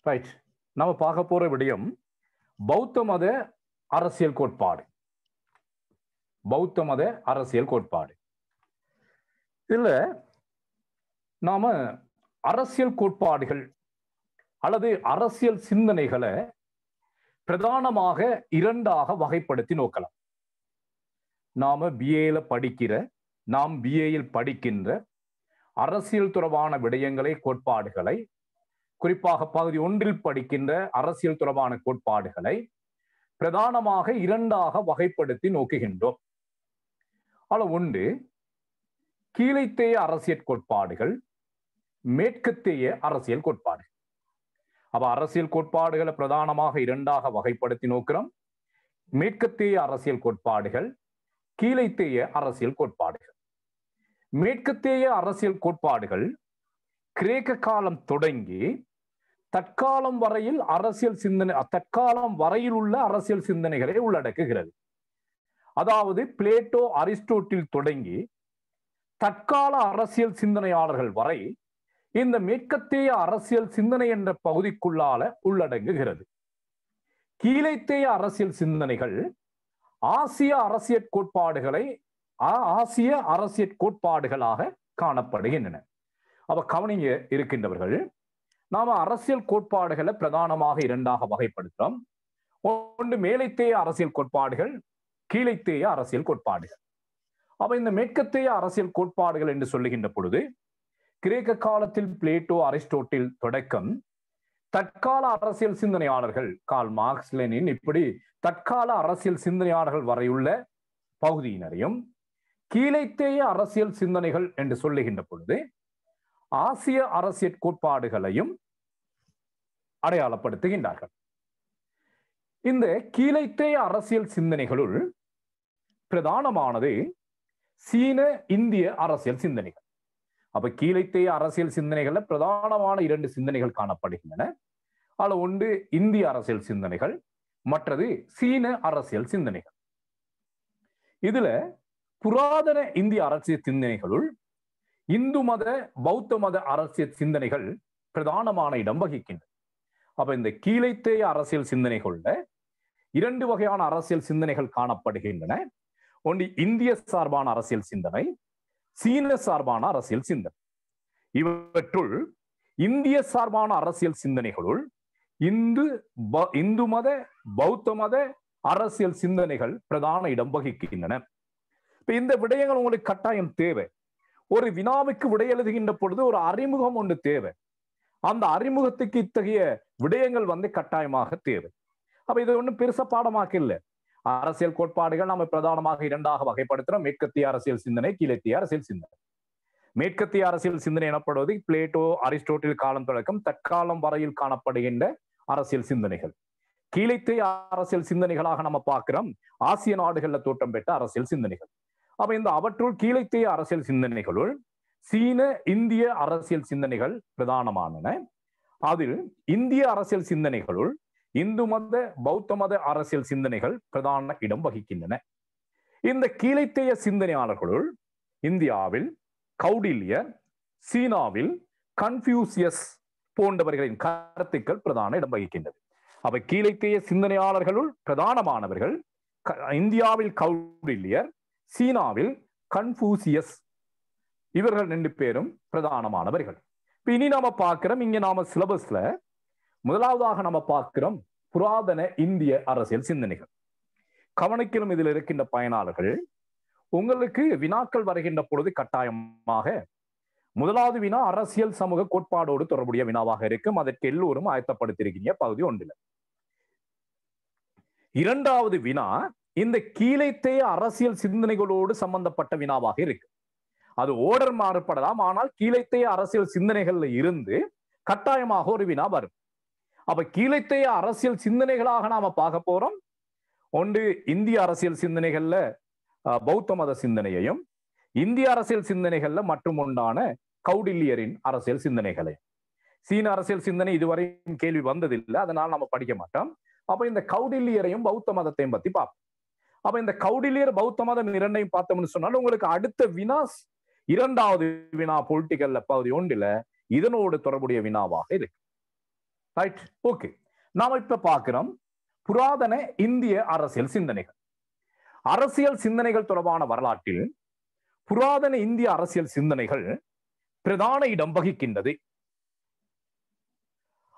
Right. நம்ம பார்க்க போற விடயம் பௌத்த மத அரசியல் கோட்பாடு. பௌத்த மத அரசியல் கோட்பாடு. இதுல நாம அரசியல் கோட்பாடுகள் அல்லது அரசியல் சிந்தனைகளை பிரதானமாக இரண்டாக வகைப்படுத்தி நோக்கலாம். நாம நாம் பிஏயில் படிக்கின்ற அரசியல் தொடர்பான விடயங்களை, கோட்பாடுகளை, குறிப்பாக பகுதி 1 படிக்கின்ற அரசியல் தொடர்பான கோட்பாடுகளை பிரதானமாக இரண்டாக வகைப்படுத்தி நோக்குகின்றோம். ஒன்று கீழைத்தேய அரசியல் கோட்பாடுகள், மேற்கத்தேய அரசியல் கோட்பாடுகள். அப்ப அரசியல் கோட்பாடுகளை பிரதானமாக இரண்டாக வகைப்படுத்தி நோக்கிறோம். மேற்கத்தேய அரசியல் கோட்பாடுகள், கீழைத்தேய அரசியல் கோட்பாடுகள். மேற்கத்தேய அரசியல் கோட்பாடுகள் கிரேக்க காலம் தொடங்கி தற்காலம் வரையில் தற்காலம் வரையில் உள்ள அரசியல் சிந்தனைகளை உள்ளடக்குகிறது. அதாவது பிளேட்டோ, அரிஸ்டோட்டில் தொடங்கி தற்கால அரசியல் சிந்தனையாளர்கள் வரை இந்த மேற்கத்தேய அரசியல் சிந்தனை என்ற பகுதிக்குள்ளால உள்ளடங்குகிறது. கீழைத்தேய அரசியல் சிந்தனைகள் ஆசிய அரசியல் கோட்பாடுகளாக காணப்படுகின்றன. அப்ப கவனிங்க இருக்கின்றவர்கள், நாம அரசியல் கோட்பாடுகளை பிரதானமாக இரண்டாக வகைப்படுத்துறோம். ஒன்று மேலைத்தேய அரசியல் கோட்பாடுகள், கீழைத்தேய அரசியல் கோட்பாடுகள். அப்ப இந்த மேற்கத்தேய அரசியல் கோட்பாடுகள் என்று சொல்லுகின்ற பொழுது கிரேக்க காலத்தில் பிளேட்டோ, அரிஸ்டோட்டில் தொடக்கம் தற்கால அரசியல் சிந்தனையாளர்கள் கார்ல் மார்க்ஸ், லெனின், இப்படி தற்கால அரசியல் சிந்தனையாளர்கள் வரையுள்ள பகுதியினரையும், கீழைத்தேய அரசியல் சிந்தனைகள் என்று சொல்லுகின்ற பொழுது ஆசிய அரசியல் கோட்பாடுகளையும் அடையாளப்படுத்துகின்றார்கள். இந்த கீழைத்தேய அரசியல் சிந்தனைகளுள் பிரதானமானது சீன இந்திய அரசியல் சிந்தனைகள். அப்ப கீழைத்தேய அரசியல் சிந்தனைகள்ல பிரதானமான 2 சிந்தனைகள் காணப்படுகின்றன. அதுல ஒன்று இந்திய அரசியல் சிந்தனைகள், மற்றது சீன அரசியல் சிந்தனைகள். இதுல புராதன இந்திய அரசியல் சிந்தனைகளுள் இந்து மத, பௌத்த மத அரசியல் சிந்தனைகள் பிரதானமான இடம் வகிக்கின்றன. அப்ப இந்த கீழைத்தேய அரசியல் சிந்தனைகள்ல 2 வகையான அரசியல் சிந்தனைகள் காணப்படுகின்றன. ஒன்று இந்திய சார்பான அரசியல் சிந்தனை, சீன சார்பான அரசியல் சிந்தனை. இவற்றுள் இந்திய சார்பான அரசியல் சிந்தனைகளுள் இந்து மத, பௌத்த மத அரசியல் சிந்தனைகள் பிரதான இடம் வகிக்கின்றன. இந்த விடயங்கள் உங்களுக்கு கட்டாயம் தேவை. ஒரு வினாவுக்கு விடை எழுதுகின்ற பொழுது ஒரு அறிமுகம் ஒன்று தேவை. அந்த அறிமுகத்துக்கு இத்தகைய விடயங்கள் கட்டாயமாக தேவை. அப்ப இது ஒன்றும் பெருசா பாடமாக்க இல்லை. அரசியல் கோட்பாடுகள் நாம பிரதானமாக இரண்டாக வகைப்படுத்துறோம்: மேற்கத்திய அரசியல் சிந்தனை, கீழைத்திய அரசியல் சிந்தனை. மேற்கத்திய அரசியல் சிந்தனை எனப்படுவது பிளேட்டோ, அரிஸ்டோட்டில் காலம் தொடக்கம் தற்காலம் வரையில் காணப்படுகின்ற அரசியல் சிந்தனைகள். கீழைத்திய அரசியல் சிந்தனைகளாக நம்ம பார்க்கிறோம் ஆசிய நாடுகள்ல தோற்றம் பெற்ற அரசியல் சிந்தனைகள். அப்ப இந்த அவற்றுள் கீழைத்திய அரசியல் சிந்தனைகளுள் சீன இந்திய அரசியல் சிந்தனைகள் பிரதானமானன. அதில் இந்திய அரசியல் சிந்தனைகளுள் இந்து மத, பௌத்த மத அரசியல் சிந்தனைகள் பிரதான இடம் வகிக்கின்றன. இந்த கீழைத்திய சிந்தனையாளர்களுள் இந்தியாவில் கௌடில்யர், சீனாவில் கன்ஃபியூசியஸ் போன்றவர்களின் கருத்துக்கள் பிரதான இடம் வகிக்கின்றது. அப்ப கீழைத்திய சிந்தனையாளர்களுள் பிரதானமானவர்கள் இந்தியாவில் கௌடில்யர், சீனாவில் கன்ஃபூசியஸ். இவர்கள் 2 பேரும் பிரதானமானவர்கள். இனி நாம பார்க்கிறோம், இங்க நாம சிலபஸ்ல முதலாவதாக நம்ம பார்க்கிறோம் புராதன இந்திய அரசியல் சிந்தனைகள். கவனிக்கணும் இதில் இருக்கின்ற பயனாளர்கள், உங்களுக்கு வினாக்கள் வருகின்ற பொழுது கட்டாயமாக முதலாவது வினா அரசியல் சமூக கோட்பாடோடு தொடர்புடைய வினாவாக இருக்கும். அதற்கு எல்லோரும் ஆயத்தப்படுத்தியிருக்கீங்க பகுதி 1. இரண்டாவது வினா இந்த கீழைத்தேய அரசியல் சிந்தனைகளோடு சம்பந்தப்பட்ட வினாவாக இருக்கு. அது ஓர்டர் மாறுபடலாம், ஆனால் கீழைத்தேய அரசியல் சிந்தனைகள்ல இருந்து கட்டாயமாக ஒரு வினா வரும். அப்ப கீழைத்தேய அரசியல் சிந்தனைகளாக நாம பார்க்க போறோம். ஒன்று இந்திய அரசியல் சிந்தனைகள்ல பௌத்த மத சிந்தனையையும், இந்திய அரசியல் சிந்தனைகள்ல மற்றும் ஒன்றான கௌடில்யரின் அரசியல் சிந்தனைகளை. சீன அரசியல் சிந்தனை இதுவரையும் கேள்வி வந்ததில்லை, அதனால நம்ம படிக்க மாட்டோம். அப்ப இந்த கௌடில்யரையும் பௌத்த மதத்தையும் பத்தி பார்ப்போம். அப்ப இந்த கௌடில்யர் பௌத்த மதம் இரண்டையும் பார்த்தோம்னு சொன்னாலும் உங்களுக்கு அடுத்த வினா இரண்டாவது வினா பொலிட்டிக்கல்ல பகுதி 1 இதனோடு தொடர்புடைய வினாவாக இருக்கு. Right, okay. நாம இப்ப பார்க்கிறோம் புராதன இந்திய அரசியல் சிந்தனைகள். அரசியல் சிந்தனைகள் தொடர்பான வரலாற்றில் புராதன இந்திய அரசியல் சிந்தனைகள் பிரதான இடம் வகிக்கின்றது.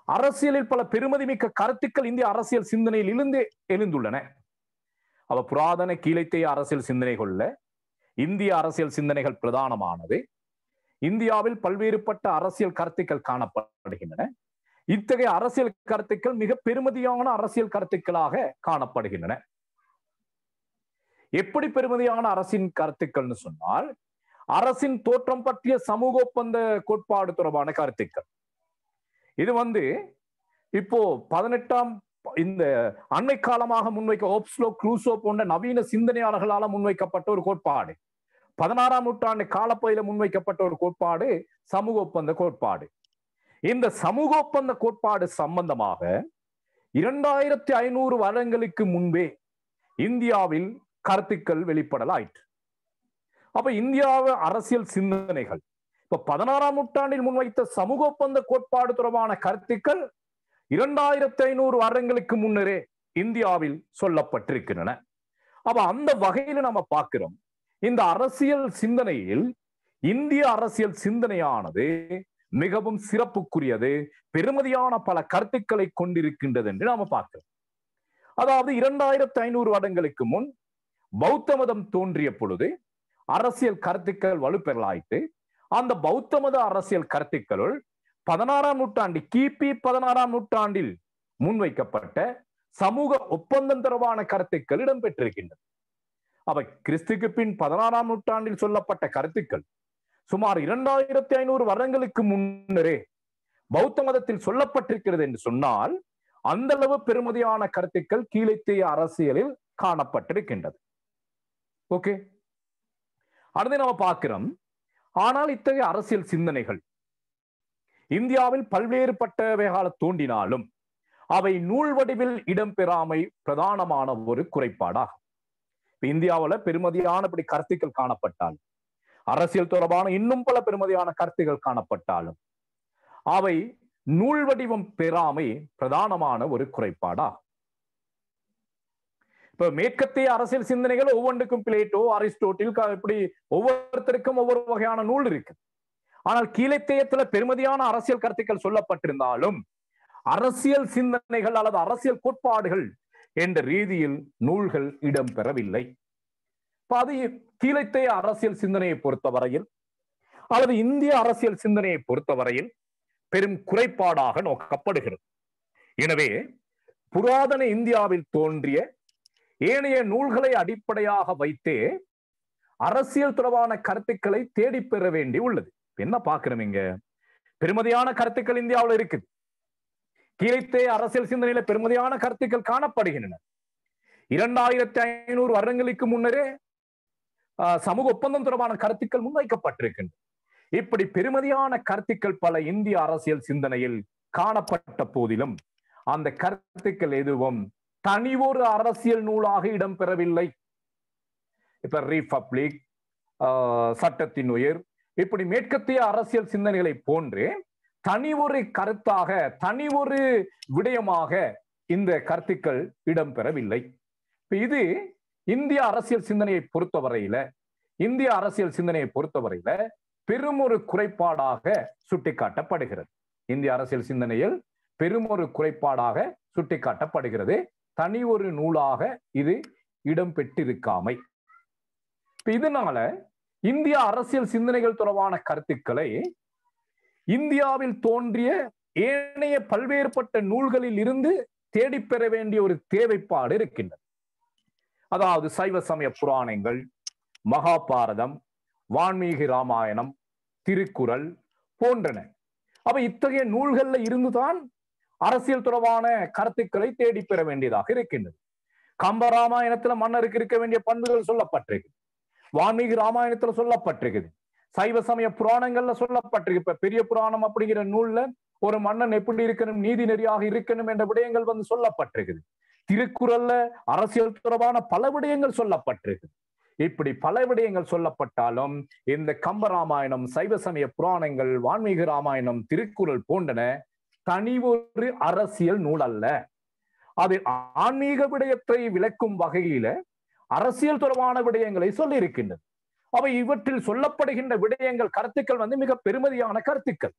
அரசியலில் பல பெருமதிமிக்க கருத்துக்கள் இந்திய அரசியல் சிந்தனையில் இருந்து எழுந்துள்ளன. அவ புராதன கீழைத்தேய அரசியல் சிந்தனைகள்ல இந்திய அரசியல் சிந்தனைகள் பிரதானமானது. இந்தியாவில் பல்வேறுபட்ட அரசியல் கருத்துக்கள் காணப்படுகின்றன. இத்தகைய அரசியல் கருத்துக்கள் மிக பெருமதியான அரசியல் கருத்துக்களாக காணப்படுகின்றன. எப்படி பெருமதியான அரசின் கருத்துக்கள்னு சொன்னால், அரசின் தோற்றம் பற்றிய சமூக ஒப்பந்த கோட்பாடு தொடர்பான கருத்துக்கள். இது இப்போ 18ஆம் இந்த அண்மை காலமாக முன்வைக்க ஓப்ஸ்லோ, க்ளூசோ போன்ற நவீன சிந்தனையாளர்களால் முன்வைக்கப்பட்ட ஒரு கோட்பாடு. 16ஆம் நூற்றாண்டு காலப்பகுதியில் முன்வைக்கப்பட்ட ஒரு கோட்பாடு சமூக ஒப்பந்த கோட்பாடு. இந்த சமூக ஒப்பந்த கோட்பாடு சம்பந்தமாக 2500 வருடங்களுக்கு முன்பே இந்தியாவில் கருத்துக்கள் வெளிப்படலாயிற்று. அப்ப இந்தியாவின் அரசியல் சிந்தனைகள் இப்ப 16ஆம் நூற்றாண்டில் முன்வைத்த சமூக ஒப்பந்த கோட்பாடு தொடர்பான கருத்துக்கள் 2500 வருடங்களுக்கு முன்னரே இந்தியாவில் சொல்லப்பட்டிருக்கின்றன. அப்ப அந்த வகையில நம்ம பார்க்கிறோம், இந்த அரசியல் சிந்தனையில் இந்திய அரசியல் சிந்தனையானது மிகவும் சிறப்புக்குரியது, பெருமதியான பல கருத்துக்களை கொண்டிருக்கின்றது என்று நாம பார்க்கிறோம். அதாவது 2500 வருடங்களுக்கு முன் பௌத்த மதம் தோன்றிய பொழுது அரசியல் கருத்துக்கள் வலுப்பெறலாயிட்டு, அந்த பௌத்த மத அரசியல் கருத்துக்களுள் 16ஆம் நூற்றாண்டு கிபி 16ஆம் நூற்றாண்டில் முன்வைக்கப்பட்ட சமூக ஒப்பந்தம் தொடர்பான கருத்துக்கள் இடம்பெற்றிருக்கின்றன. அப்ப கிறிஸ்துக்கு பின் 16ஆம் நூற்றாண்டில் சொல்லப்பட்ட கருத்துக்கள் சுமார் 2500 வருடங்களுக்கு முன்னரே பௌத்த மதத்தில் சொல்லப்பட்டிருக்கிறது என்று சொன்னால், அந்த அளவு பெருமதியான கருத்துக்கள் கீழைத்தேய அரசியலில் காணப்பட்டிருக்கின்றது. ஓகே, அடுத்து நம்ம பார்க்கிறோம். ஆனால் இத்தகைய அரசியல் சிந்தனைகள் இந்தியாவில் பல்வேறுபட்டவைகால தோன்றினாலும் அவை நூல் வடிவில் இடம்பெறாமை பிரதானமான ஒரு குறைபாடாகும். இந்தியாவில் பெருமதியானபடி கருத்துக்கள் காணப்பட்டாலும், அரசியல் தொடர்பான இன்னும் பல பெருமதியான கருத்துக்கள் காணப்பட்டாலும் அவை நூல் வடிவம் பெறாமை பிரதானமான ஒரு குறைபாடாகும். இப்ப மேற்கத்திய அரசியல் சிந்தனைகள் ஒவ்வொன்றுக்கும் பிளேட்டோ, அரிஸ்டோட்டில் இப்படி ஒவ்வொருத்தருக்கும் ஒவ்வொரு வகையான நூல் இருக்கு. ஆனால் கீழைத்தேயத்துல பெருமதியான அரசியல் கருத்துக்கள் சொல்லப்பட்டிருந்தாலும் அரசியல் சிந்தனைகள் அல்லது அரசியல் கோட்பாடுகள் என்ற ரீதியில் நூல்கள் இடம்பெறவில்லை. அது கீழைத்தேய அரசியல் சிந்தனையை பொறுத்தவரையில் அல்லது இந்திய அரசியல் சிந்தனையை பொறுத்தவரையில் பெரும் குறைபாடாக நோக்கப்படுகிறது. எனவே புராதன இந்தியாவில் தோன்றிய ஏனைய நூல்களை அடிப்படையாக வைத்தே அரசியல் தொடர்பான கருத்துக்களை தேடி பெற வேண்டி உள்ளது. என்ன பார்க்கிறோம், இங்க பெருமதியான கருத்துக்கள் இந்தியாவில் இருக்குது. கீழைத்தேய அரசியல் சிந்தனையில பெருமதியான கருத்துக்கள் காணப்படுகின்றன. 2500 வருடங்களுக்கு முன்னரே சமூக ஒப்பந்தம் தொடர்பான கருத்துக்கள் முன்வைக்கப்பட்டிருக்கின்றன. இப்படி பெருமதியான கருத்துக்கள் பல இந்திய அரசியல் சிந்தனையில் காணப்பட்ட போதிலும் அந்த கருத்துக்கள் எதுவும் தனி ஒரு அரசியல் நூலாக இடம்பெறவில்லை. இப்ப ரிபப்ளிக், சட்டத்தின் உயிர், இப்படி மேற்கத்திய அரசியல் சிந்தனைகளை போன்றே தனி ஒரு கருத்தாக, தனி ஒரு விடயமாக இந்த கருத்துக்கள் இடம்பெறவில்லை. இது இந்திய அரசியல் சிந்தனையை பொறுத்தவரையில பெரும் ஒரு குறைபாடாக சுட்டிக்காட்டப்படுகிறது. இந்திய அரசியல் சிந்தனையில் பெரும் ஒரு குறைபாடாக சுட்டிக்காட்டப்படுகிறது. தனி ஒரு நூலாக இது இடம்பெற்றிருக்காமை. இதனால இந்திய அரசியல் சிந்தனைகள் தொடர்பான கருத்துக்களை இந்தியாவில் தோன்றிய ஏனைய பல்வேறுபட்ட நூல்களில் இருந்து தேடிப்பெற வேண்டிய ஒரு தேவைப்பாடு இருக்கின்றது. அதாவது சைவ சமய புராணங்கள், மகாபாரதம், வான்மீகி ராமாயணம், திருக்குறள் போன்றன. அப்ப இத்தகைய நூல்கள்ல இருந்துதான் அரசியல் தொடர்பான கருத்துக்களை தேடி பெற வேண்டியதாக இருக்கின்றது. கம்பராமாயணத்துல மன்னருக்கு இருக்க வேண்டிய பண்புகள் சொல்லப்பட்டிருக்கு, வான்மீகி ராமாயணத்துல சொல்லப்பட்டிருக்குது, சைவ சமய புராணங்கள்ல சொல்லப்பட்டிருக்கு. இப்ப பெரிய புராணம் அப்படிங்கிற நூல்ல ஒரு மன்னன் எப்படி இருக்கணும், நீதி நெறியாக இருக்கணும் என்ற விடயங்கள் சொல்லப்பட்டிருக்குது. திருக்குறள்ல அரசியல் தொடர்பான பல விடயங்கள் சொல்லப்பட்டிருக்கு. இப்படி பல விடயங்கள் சொல்லப்பட்டாலும் இந்த கம்பராமாயணம், சைவ சமய புராணங்கள், வான்மீகி ராமாயணம், திருக்குறள் போன்றன தனி ஒரு அரசியல் நூல் அல்ல. அது ஆன்மீக விடயத்தை விளக்கும் வகையில அரசியல் தொடர்பான விடயங்களை சொல்லி இருக்கின்றது. அவை இவற்றில் சொல்லப்படுகின்ற விடயங்கள், கருத்துக்கள் மிக பெருமதியான கருத்துக்கள்.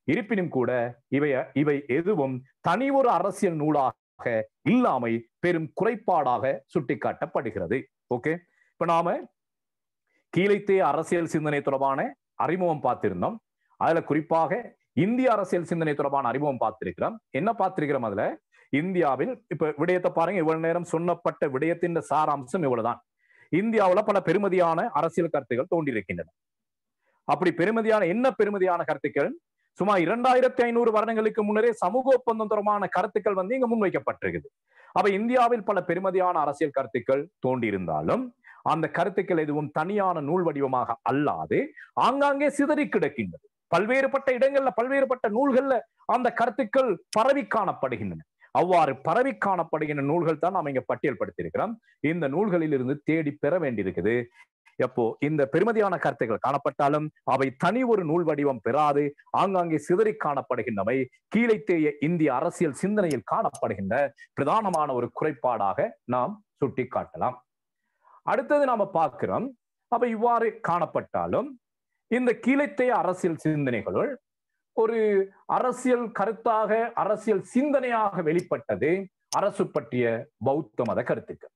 இருப்பினும் கூட இவை எதுவும் தனி ஒரு அரசியல் நூலாக இல்லாமை பெரும் குறைபாடாக சுட்டிக்காட்டப்படுகிறது. ஓகே, இப்ப நாம கீழைத்தேய அரசியல் சிந்தனை தொடர்பான அறிமுகம் பார்த்திருந்தோம். அதுல குறிப்பாக இந்திய அரசியல் சிந்தனை தொடர்பான அறிமுகம் பார்த்திருக்கிறோம். என்ன பார்த்திருக்கிறோம்? அதுல இந்தியாவில் இப்ப விடயத்தை பாருங்க, இவ்வளவு நேரம் சொன்னப்பட்ட விடயத்தின் சாராம்சம் இவ்வளவுதான். இந்தியாவில் பல பெருமதியான அரசியல் கருத்துக்கள் தோன்றியிருக்கின்றன. அப்படி என்ன பெருமதியான கருத்துக்கள்? சுமார் 2500 வருடங்களுக்கு முன்னரே சமூக ஒப்பந்தம் தொடர்பான கருத்துக்கள் இங்க முன்வைக்கப்பட்டிருக்குது. அப்ப இந்தியாவில் பல பெருமதியான அரசியல் கருத்துக்கள் தோன்றியிருந்தாலும் அந்த கருத்துக்கள் எதுவும் தனியான நூல் வடிவமாக அல்லாது ஆங்காங்கே சிதறி கிடக்கின்றது. பல்வேறுபட்ட இடங்கள்ல, பல்வேறுபட்ட நூல்கள்ல அந்த கருத்துக்கள் பரவி காணப்படுகின்றன. அவ்வாறு பரவி காணப்படுகின்ற நூல்கள் தான் நாம் இங்க பட்டியல்படுத்தியிருக்கிறோம். இந்த நூல்களில் இருந்து தேடி பெற வேண்டியிருக்குது. எப்போ இந்த பெருமதியான கருத்துக்கள் காணப்பட்டாலும் அவை தனி ஒரு நூல் வடிவம் பெறாது ஆங்காங்கே சிதறி காணப்படுகின்றவை கீழைத்தேய இந்திய அரசியல் சிந்தனையில் காணப்படுகின்ற பிரதானமான ஒரு குறைபாடாக நாம் சுட்டி காட்டலாம். அடுத்தது நாம பார்க்கிறோம். அப்ப இவ்வாறு காணப்பட்டாலும் இந்த கீழைத்தேய அரசியல் சிந்தனைகளுள் ஒரு அரசியல் கருத்தாக, அரசியல் சிந்தனையாக வெளிப்பட்டது அரசு பற்றிய பௌத்த மத கருத்துக்கள்.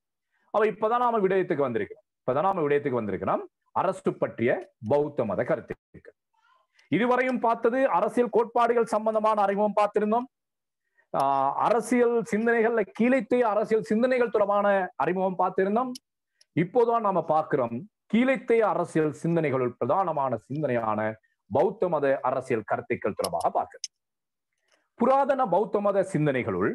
அவ இப்பதான் நாம விடயத்துக்கு வந்திருக்கிறோம். அரசு பற்றிய பௌத்த மத கருத்துக்கள். இதுவரையும் பார்த்தது அரசியல் கோட்பாடுகள் சம்பந்தமான அறிமுகம் பார்த்திருந்தோம். அரசியல் சிந்தனைகள்ல கீழைத்தேய அரசியல் சிந்தனைகள் தொடர்பான அறிமுகம் பார்த்திருந்தோம். இப்போதான் நாம பார்க்கிறோம் கீழைத்தேய அரசியல் சிந்தனைகளுள் பிரதானமான சிந்தனையான பௌத்த மத அரசியல் கருத்துக்கள் தொடர்பாக பார்க்கிறோம். புராதன பௌத்த மத சிந்தனைகளுள்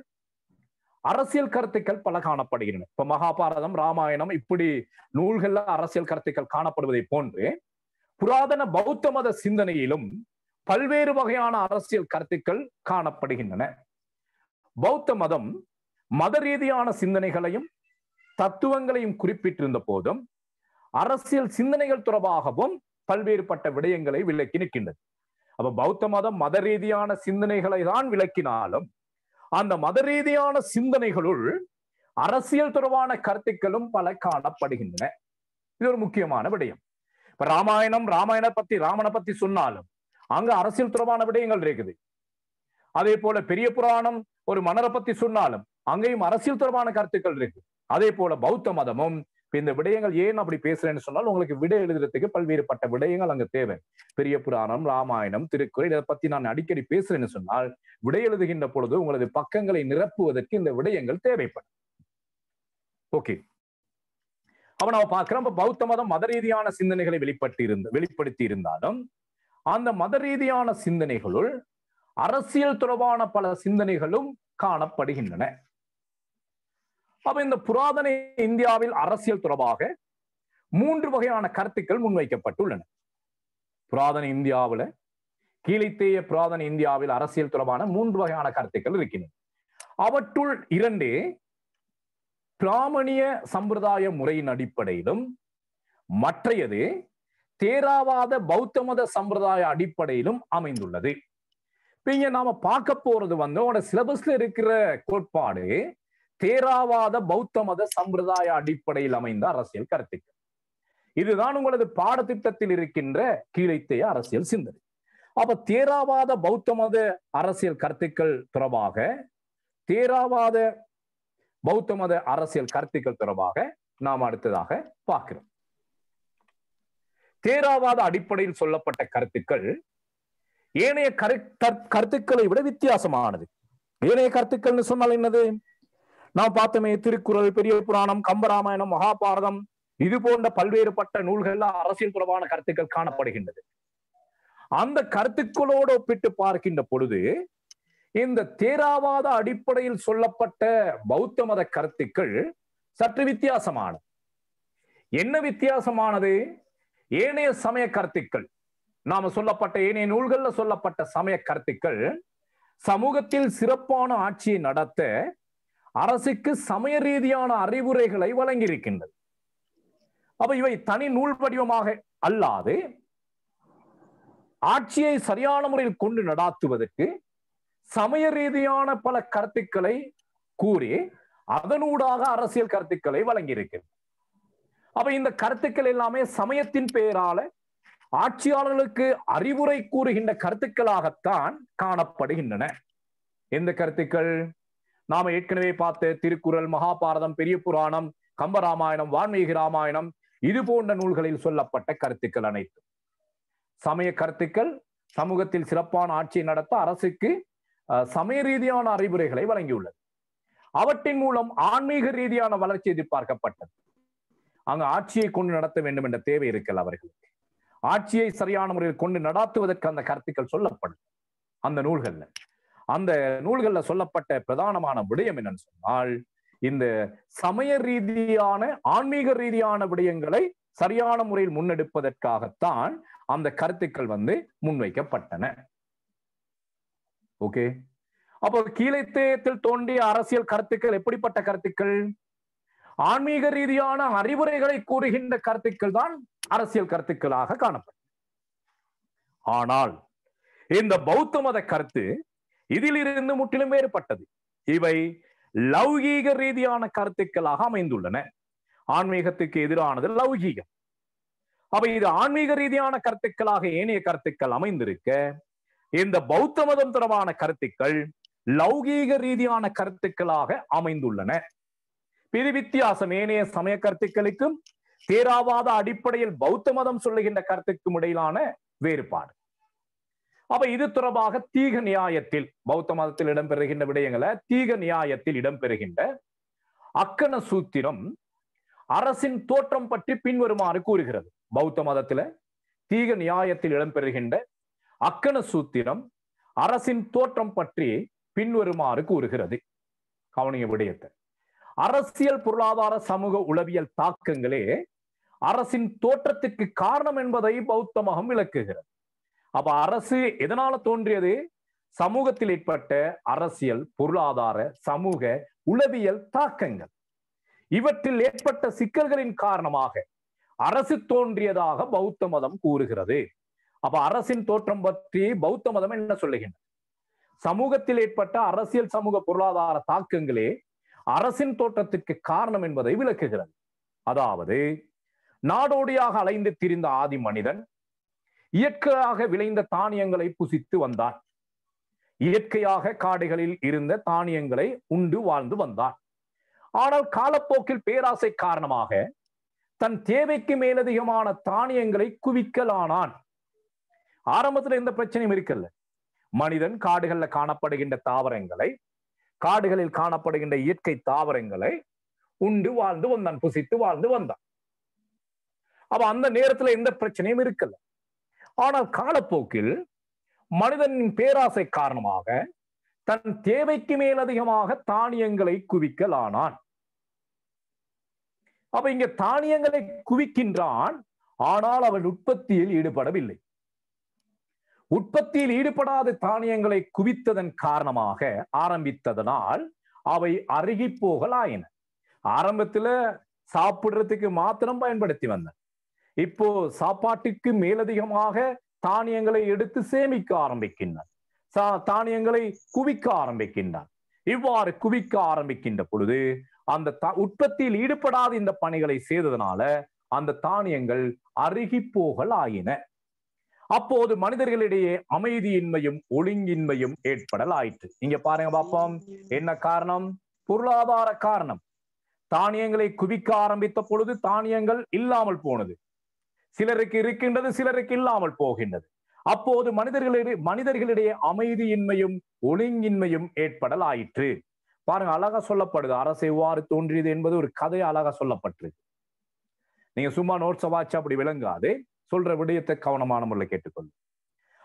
அரசியல் கருத்துக்கள் பல காணப்படுகின்றன. இப்ப மகாபாரதம், ராமாயணம் இப்படி நூல்கள்ல அரசியல் கருத்துக்கள் காணப்படுவதை போன்று புராதன பௌத்த மத சிந்தனையிலும் பல்வேறு வகையான அரசியல் கருத்துக்கள் காணப்படுகின்றன. பௌத்த மதம் மத ரீதியான சிந்தனைகளையும் தத்துவங்களையும் குறிப்பிட்டிருந்த போதும் அரசியல் சிந்தனைகள் தொடர்பாகவும் பல்வேறுபட்ட விடயங்களை விளக்கி நிற்கின்றது. அப்ப பௌத்த மதம் மத ரீதியான சிந்தனைகளை தான் விளக்கினாலும் அந்த மத ரீதியான சிந்தனைகளுள் அரசியல் தொடர்பான கருத்துக்களும் பல காணப்படுகின்றன. இது ஒரு முக்கியமான விடயம். இப்ப ராமனை பத்தி சொன்னாலும் அங்க அரசியல் தொடர்பான விடயங்கள் இருக்குது. அதே போல பெரிய புராணம் ஒரு மன்னரை பத்தி சொன்னாலும் அங்கேயும் அரசியல் தொடர்பான கருத்துக்கள் இருக்கு. அதே போல பௌத்த மதமும் இந்த விடயங்கள் ஏன் அப்படி பேசுறேன்னு சொன்னால் உங்களுக்கு விடை எழுதுறதுக்கு பல்வேறுபட்ட விடயங்கள் அங்க தேவை. பெரிய புராணம், ராமாயணம், திருக்குறள் இதை பத்தி நான் அடிக்கடி பேசுறேன்னு சொன்னால் விடை எழுதுகின்ற பொழுது உங்களது பக்கங்களை நிரப்புவதற்கு இந்த விடயங்கள் தேவைப்படும். ஓகே, அப்ப நம்ம பார்க்கிறோம் பௌத்த மதம் மத ரீதியான சிந்தனைகளை வெளிப்படுத்தி இருந்தாலும் அந்த மத ரீதியான சிந்தனைகளுள் அரசியல் தொடர்பான பல சிந்தனைகளும் காணப்படுகின்றன. அப்ப இந்த புராதன இந்தியாவில் அரசியல் தொடர்பாக 3 வகையான கருத்துக்கள் முன்வைக்கப்பட்டுள்ளன. கீழைத்தேய புராதன இந்தியாவில் அரசியல் தொடர்பான 3 வகையான கருத்துக்கள் இருக்கின்றன. அவற்றுள் 2 பிராமணிய சம்பிரதாய முறையின் அடிப்படையிலும் மற்றையது தேராவாத பௌத்த மத சம்பிரதாய அடிப்படையிலும் அமைந்துள்ளது. இங்க நாம பார்க்க போறது உங்களோட சிலபஸ்ல இருக்கிற கோட்பாடு தேராவாத பௌத்த மத சம்பிரதாய அடிப்படையில் அமைந்த அரசியல் கருத்துக்கள். இதுதான் உங்களது பாடத்திட்டத்தில் இருக்கின்ற கீழைத்தேய அரசியல் சிந்தனை. அப்ப தேராவாத பௌத்த மத அரசியல் கருத்துக்கள் தொடர்பாக நாம் அடுத்ததாக பார்க்கிறோம். தேராவாத அடிப்படையில் சொல்லப்பட்ட கருத்துக்கள் ஏனைய கருத்துக்களை விட வித்தியாசமானது. ஏனைய கருத்துக்கள்னு சொன்னால் என்னது? நாம் பார்த்தோமே, திருக்குறள், பெரிய புராணம், கம்பராமாயணம், மகாபாரதம் இது போன்ற பல்வேறுபட்ட நூல்கள்ல அரசியல் தொடர்பான கருத்துக்கள் காணப்படுகின்றது. அந்த கருத்துக்களோடு ஒப்பிட்டு பார்க்கின்ற பொழுது இந்த தேராவாத அடிப்படையில் சொல்லப்பட்ட பௌத்த மத கருத்துக்கள் சற்று வித்தியாசமானது. என்ன வித்தியாசமானது? ஏனைய சமய கருத்துக்கள், ஏனைய நூல்கள்ல சொல்லப்பட்ட சமய கருத்துக்கள் சமூகத்தில் சிறப்பான ஆட்சியை நடத்த அரசுக்கு சமய ரீதியான அறிவுரைகளை வழங்கியிருக்கின்றது. அப்ப இவை தனி நூல் வடிவமாக அல்லாது ஆட்சியை சரியான முறையில் கொண்டு நடாத்துவதற்கு சமய ரீதியான பல கருத்துக்களை கூறி அதனூடாக அரசியல் கருத்துக்களை வழங்கியிருக்கிறது. அப்ப இந்த கருத்துக்கள் எல்லாமே சமயத்தின் பெயரால ஆட்சியாளர்களுக்கு அறிவுரை கூறுகின்ற கருத்துக்களாகத்தான் காணப்படுகின்றன. எந்த கருத்துக்கள்? நாம ஏற்கனவே பார்த்த திருக்குறள், மகாபாரதம், பெரிய புராணம், கம்பராமாயணம், வால்மீகி ராமாயணம், இது போன்ற நூல்களில் சொல்லப்பட்ட கருத்துக்கள் அனைத்தும் சமய கருத்துக்கள். சமூகத்தில் சிறப்பான ஆட்சியை நடத்த அரசுக்கு சமய ரீதியான அறிவுரைகளை வழங்கியுள்ளது. அவற்றின் மூலம் ஆன்மீக ரீதியான வளர்ச்சி எதிர்பார்க்கப்பட்டது. அங்கு ஆட்சியை கொண்டு நடத்த வேண்டும் என்ற தேவை இருக்கல அவர்களுக்கு. ஆட்சியை சரியான முறையில் கொண்டு நடாத்துவதற்கு அந்த கருத்துக்கள் சொல்லப்படும். அந்த நூல்கள்ல சொல்லப்பட்ட பிரதானமான விடயம் என்னன்னு சொன்னால், இந்த சமய ரீதியான ஆன்மீக ரீதியான விடயங்களை சரியான முறையில் முன்னெடுப்பதற்காகத்தான் அந்த கருத்துக்கள் முன்வைக்கப்பட்டன. ஓகே, அப்போ கீழைத்தேயத்தில் தோன்றிய அரசியல் கருத்துக்கள் எப்படிப்பட்ட கருத்துக்கள்? ஆன்மீக ரீதியான அறிவுரைகளை கூறுகின்ற கருத்துக்கள் தான் அரசியல் கருத்துக்களாக காணப்படும். ஆனால் இந்த பௌத்த மத கருத்து இதிலிருந்து முற்றிலும் வேறுபட்டது. இவை லௌகீக ரீதியான கருத்துக்களாக அமைந்துள்ளன. ஆன்மீகத்துக்கு எதிரானது லௌகீகம். அப்ப இது ஆன்மீக ரீதியான கருத்துக்களாக ஏனைய கருத்துக்கள் அமைந்திருக்க, இந்த பௌத்த மதம் தொடர்பான கருத்துக்கள் லௌகீக ரீதியான கருத்துக்களாக அமைந்துள்ளன. இது வித்தியாசம். ஏனைய சமய கருத்துக்களுக்கும் தேராவாத அடிப்படையில் பௌத்த மதம் சொல்லுகின்ற கருத்துக்கும் இடையிலான வேறுபாடு. அப்ப இது தொடர்பாக தீக நியாயத்தில், பௌத்த மதத்தில் இடம்பெறுகின்ற விடயங்களை தீக நியாயத்தில் இடம்பெறுகின்ற அக்கன சூத்திரம் அரசின் தோற்றம் பற்றி பின்வருமாறு கூறுகிறது. பௌத்த மதத்துல தீக நியாயத்தில் இடம்பெறுகின்ற அக்கன சூத்திரம் அரசின் தோற்றம் பற்றி பின்வருமாறு கூறுகிறது. கவனிய விடயத்தை. அரசியல், பொருளாதார, சமூக, உளவியல் தாக்கங்களே அரசின் தோற்றத்துக்கு காரணம் என்பதை பௌத்த மதம் விளக்குகிறது. அப்ப அரசு எதனால தோன்றியது? சமூகத்தில் ஏற்பட்ட அரசியல், பொருளாதார, சமூக, உளவியல் தாக்கங்கள், இவற்றில் ஏற்பட்ட சிக்கல்களின் காரணமாக அரசு தோன்றியதாக பௌத்த மதம் கூறுகிறது. அப்ப அரசின் தோற்றம் பற்றி பௌத்த மதம் என்ன சொல்லுகின்றது? சமூகத்தில் ஏற்பட்ட அரசியல், சமூக, பொருளாதார தாக்கங்களே அரசின் தோற்றத்துக்கு காரணம் என்பதை விளக்குகிறது. அதாவது நாடோடியாக அலைந்து திரிந்த ஆதி மனிதன் இயற்கையாக விளைந்த தானியங்களை புசித்து வந்தான். இயற்கையாக காடுகளில் இருந்த தானியங்களை உண்டு வாழ்ந்து வந்தான். ஆனால் காலப்போக்கில் பேராசை காரணமாக தன் தேவைக்கு மேலதிகமான தானியங்களை குவிக்கலானான். ஆரம்பத்துல எந்த பிரச்சனையும் இருக்கல்ல. மனிதன் காடுகள்ல காணப்படுகின்ற தாவரங்களை, காடுகளில் காணப்படுகின்ற இயற்கை தாவரங்களை உண்டு வாழ்ந்து வந்தான், புசித்து வாழ்ந்து வந்தான். அப்ப அந்த நேரத்துல எந்த பிரச்சனையும் இருக்கல. ஆனால் காலப்போக்கில் மனிதனின் பேராசை காரணமாக தன் தேவைக்கு மேலதிகமாக தானியங்களை குவிக்கலானான். அப்ப இங்க தானியங்களை குவிக்கின்றான், ஆனால் அவன் உற்பத்தியில் ஈடுபடவில்லை. உற்பத்தியில் ஈடுபடாத தானியங்களை குவித்ததன் காரணமாக ஆரம்பித்ததனால் அவை அருகி போகலாயின. ஆரம்பத்துல சாப்பிடுறதுக்கு மாத்திரம் பயன்படுத்தி வந்தான். இப்போ சாப்பாட்டுக்கு மேலதிகமாக தானியங்களை எடுத்து சேமிக்க ஆரம்பிக்கின்றான், தானியங்களை குவிக்க ஆரம்பிக்கின்றான். இவ்வாறு குவிக்க ஆரம்பிக்கின்ற பொழுது அந்த உற்பத்தியில் ஈடுபடாத இந்த பணிகளை செய்ததனால அந்த தானியங்கள் அருகி போகலாயின. அப்போது மனிதர்களிடையே அமைதியின்மையும் ஒழுங்கின்மையும் ஏற்படலாயிற்று. இங்க பாருங்க பாப்போம், என்ன காரணம்? பொருளாதார காரணம். தானியங்களை குவிக்க ஆரம்பித்த பொழுது தானியங்கள் இல்லாமல் போனது. சிலருக்கு இருக்கின்றது, சிலருக்கு இல்லாமல் போகின்றது. அப்போது மனிதர்களிடையே அமைதியின்மையும் ஒழுங்கின்மையும் ஏற்படலாயிற்று. பாருங்க, அழகா சொல்லப்படுது. அரசு எவ்வாறு தோன்றியது என்பது ஒரு கதை அழகா சொல்லப்பட்டிருக்கு. நீங்க சும்மா நோட்ஸை வாட்சி அப்படி விளங்காது, சொல்ற விடயத்தை கவனமான முறையில் கேட்டுக்கொள்ளும்.